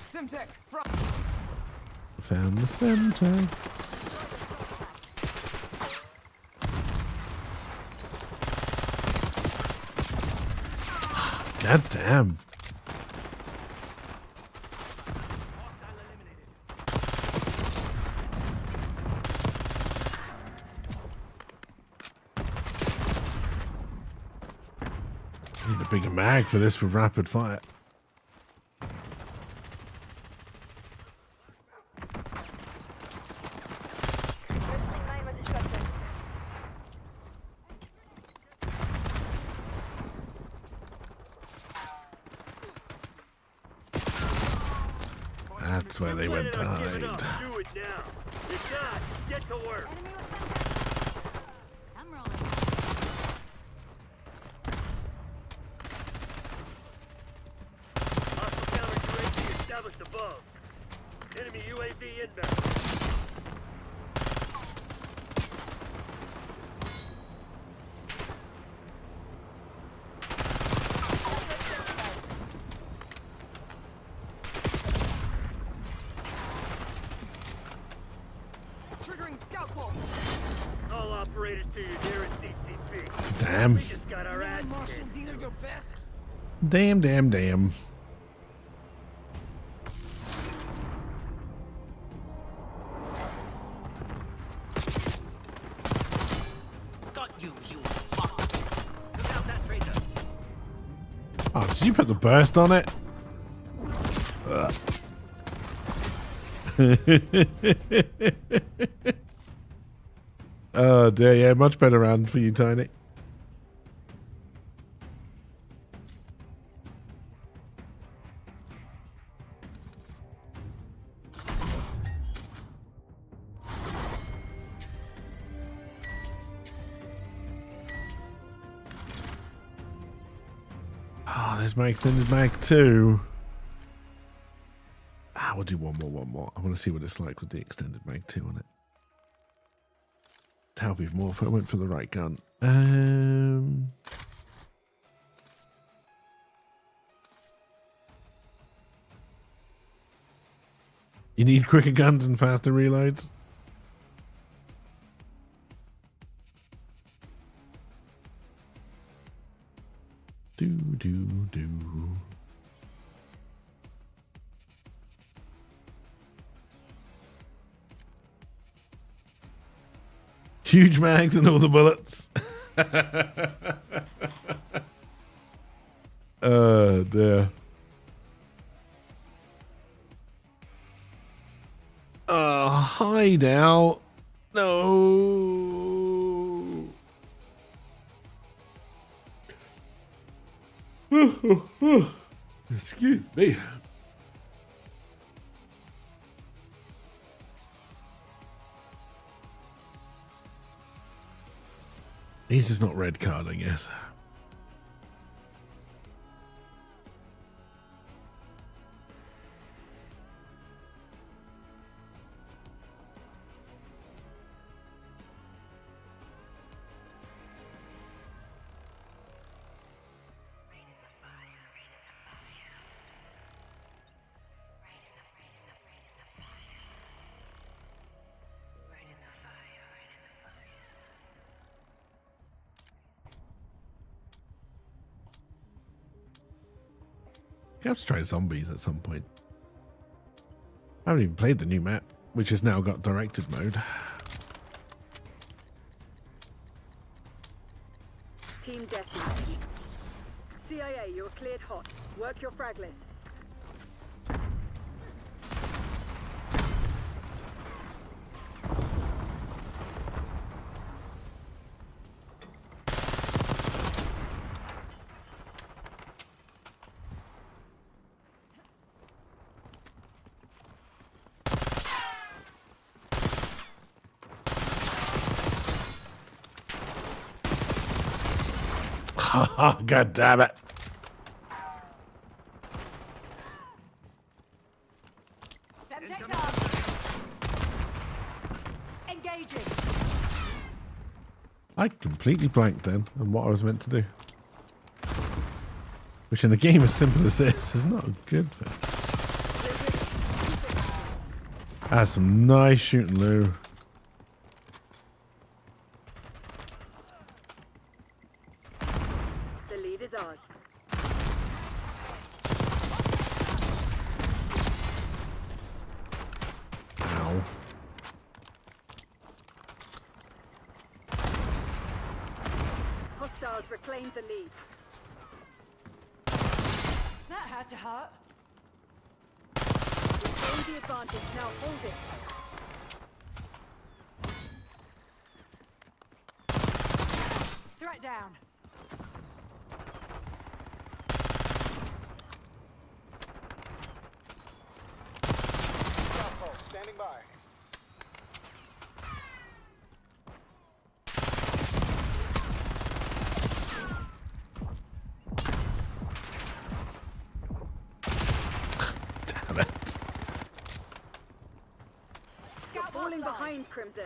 Simtex, front. Found the Semtex. God damn. Need a bigger mag for this with rapid fire. That's where they went to hide. Do it now. If not, get to work. I'm rolling. Hostile counter UAV established above. Enemy UAV inbound. Triggering scout pulse. All operators to your nearest CCP. Damn. We just got our ass Marshal, kicked. these are your best. Damn, damn, damn. Got you, you fuck. Look out that traitor. Oh, did you put the burst on it? Ugh. Oh dear, yeah, much better round for you, Tiny. Oh, there's my extended mag too. Ah, we'll do one more. I want to see what it's like with the extended mag 2 on it. That'll be more if I went for the right gun. You need quicker guns and faster reloads. Do. Huge mags and all the bullets. Oh dear. Hideout. No. Excuse me. He's just not red card, I guess. I have to try zombies at some point. I haven't even played the new map, which has now got directed mode. Team deathmatch. CIA, you're cleared hot. Work your frag lists. God damn it. Engaging. I completely blanked then on what I was meant to do. Which in a game as simple as this is not a good thing. That's some nice shooting, Lou. The lead is ours. Ow. Hostiles reclaimed the lead. That had to hurt. Gain the advantage. Now hold it. Threat down. Standing by. Damn it. You're falling behind, Crimson.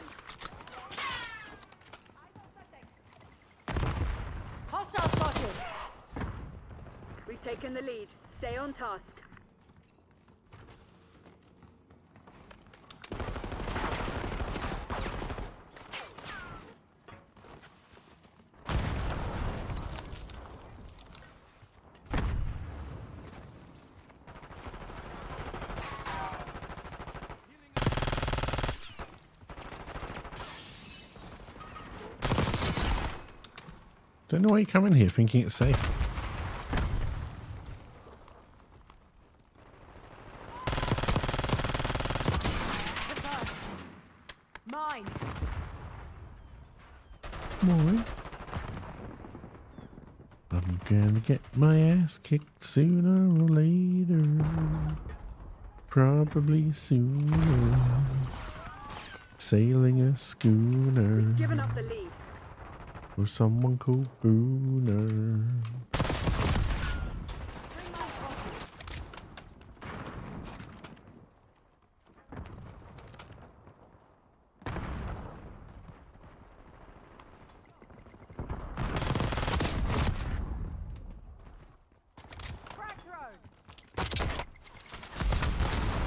Hostile spotted. We've taken the lead. Stay on task. Don't know why you come in here thinking it's safe. Mine. Mine. I'm gonna get my ass kicked sooner or later. Probably sooner. Sailing a schooner. Given up the lead. Or someone called Booner.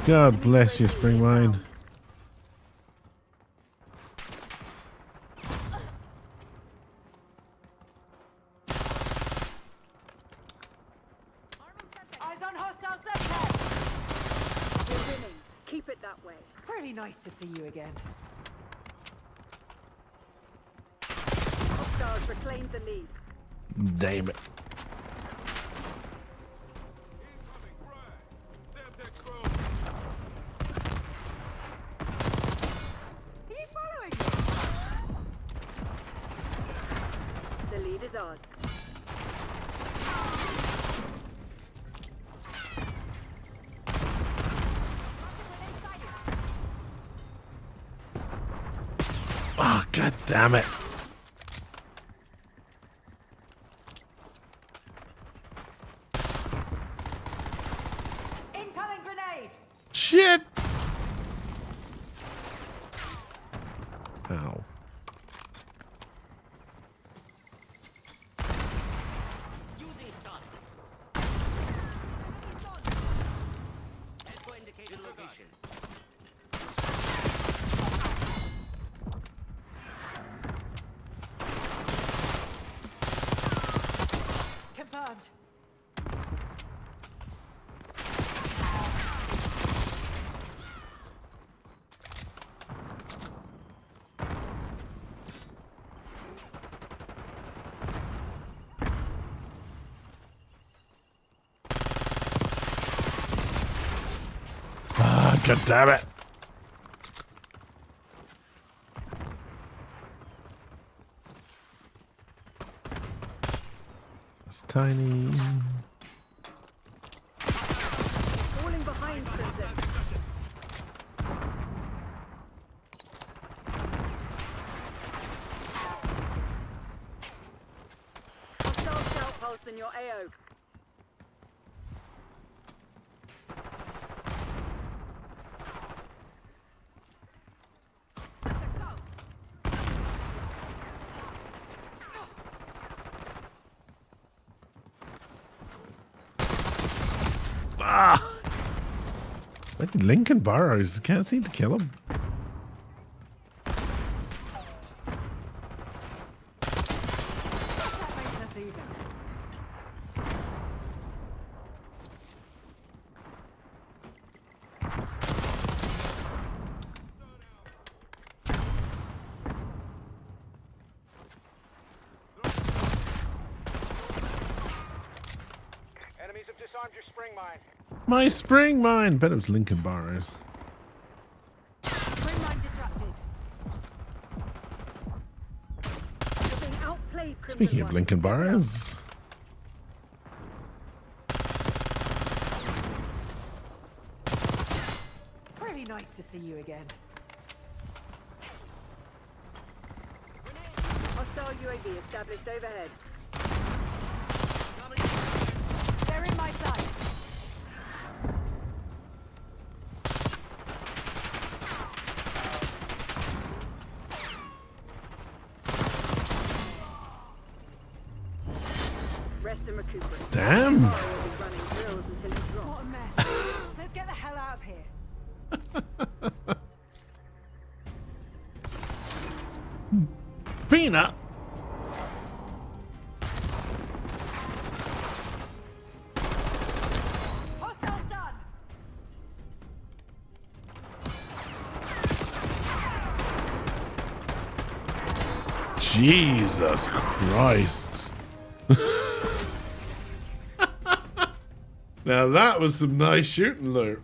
God bless you, Springmine. Eyes on hostile sector. You're winning. Keep it that way. Really nice to see you again. Hostiles reclaimed the lead. Damn it. Are you following me? The lead is ours. God damn it. Incoming grenade! Shit! Ow. Using stun. Echo indicated location. Confirmed. Ah, God damn it. It's tiny. Falling behind, Crimson. Hostile scout pulse in your AO. Ah! Where did Lincoln Burrows? Can't seem to kill him. That makes us even. Enemies have disarmed your spring mine. My spring mine. Bet it was Lincoln Burrows. Spring mine disrupted. You're being outplayed, Crimson Speaking of One. Lincoln Step it up. Burrows. Pretty nice to see you again. Hostile UAV established overhead. They're in my sight. Rest and recuperate. Damn. Tomorrow we'll be running drills until you drop. What a mess. Let's get the hell out of here. Peanut. Hostiles done. Jesus Christ. Now that was some nice shooting, Luke.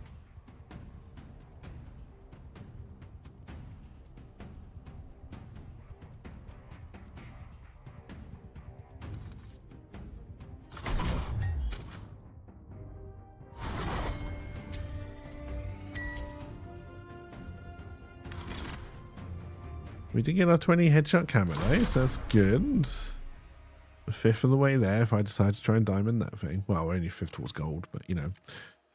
We did get our 20 headshot camo though, so that's good. A fifth of the way there if I decide to try and diamond that thing. Well, only a fifth towards gold, but you know.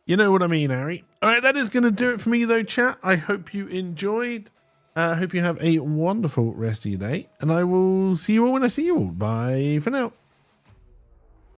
You know what I mean, Harry. Alright, that is going to do it for me though, chat. I hope you enjoyed. I hope you have a wonderful rest of your day. And I will see you all when I see you all. Bye for now.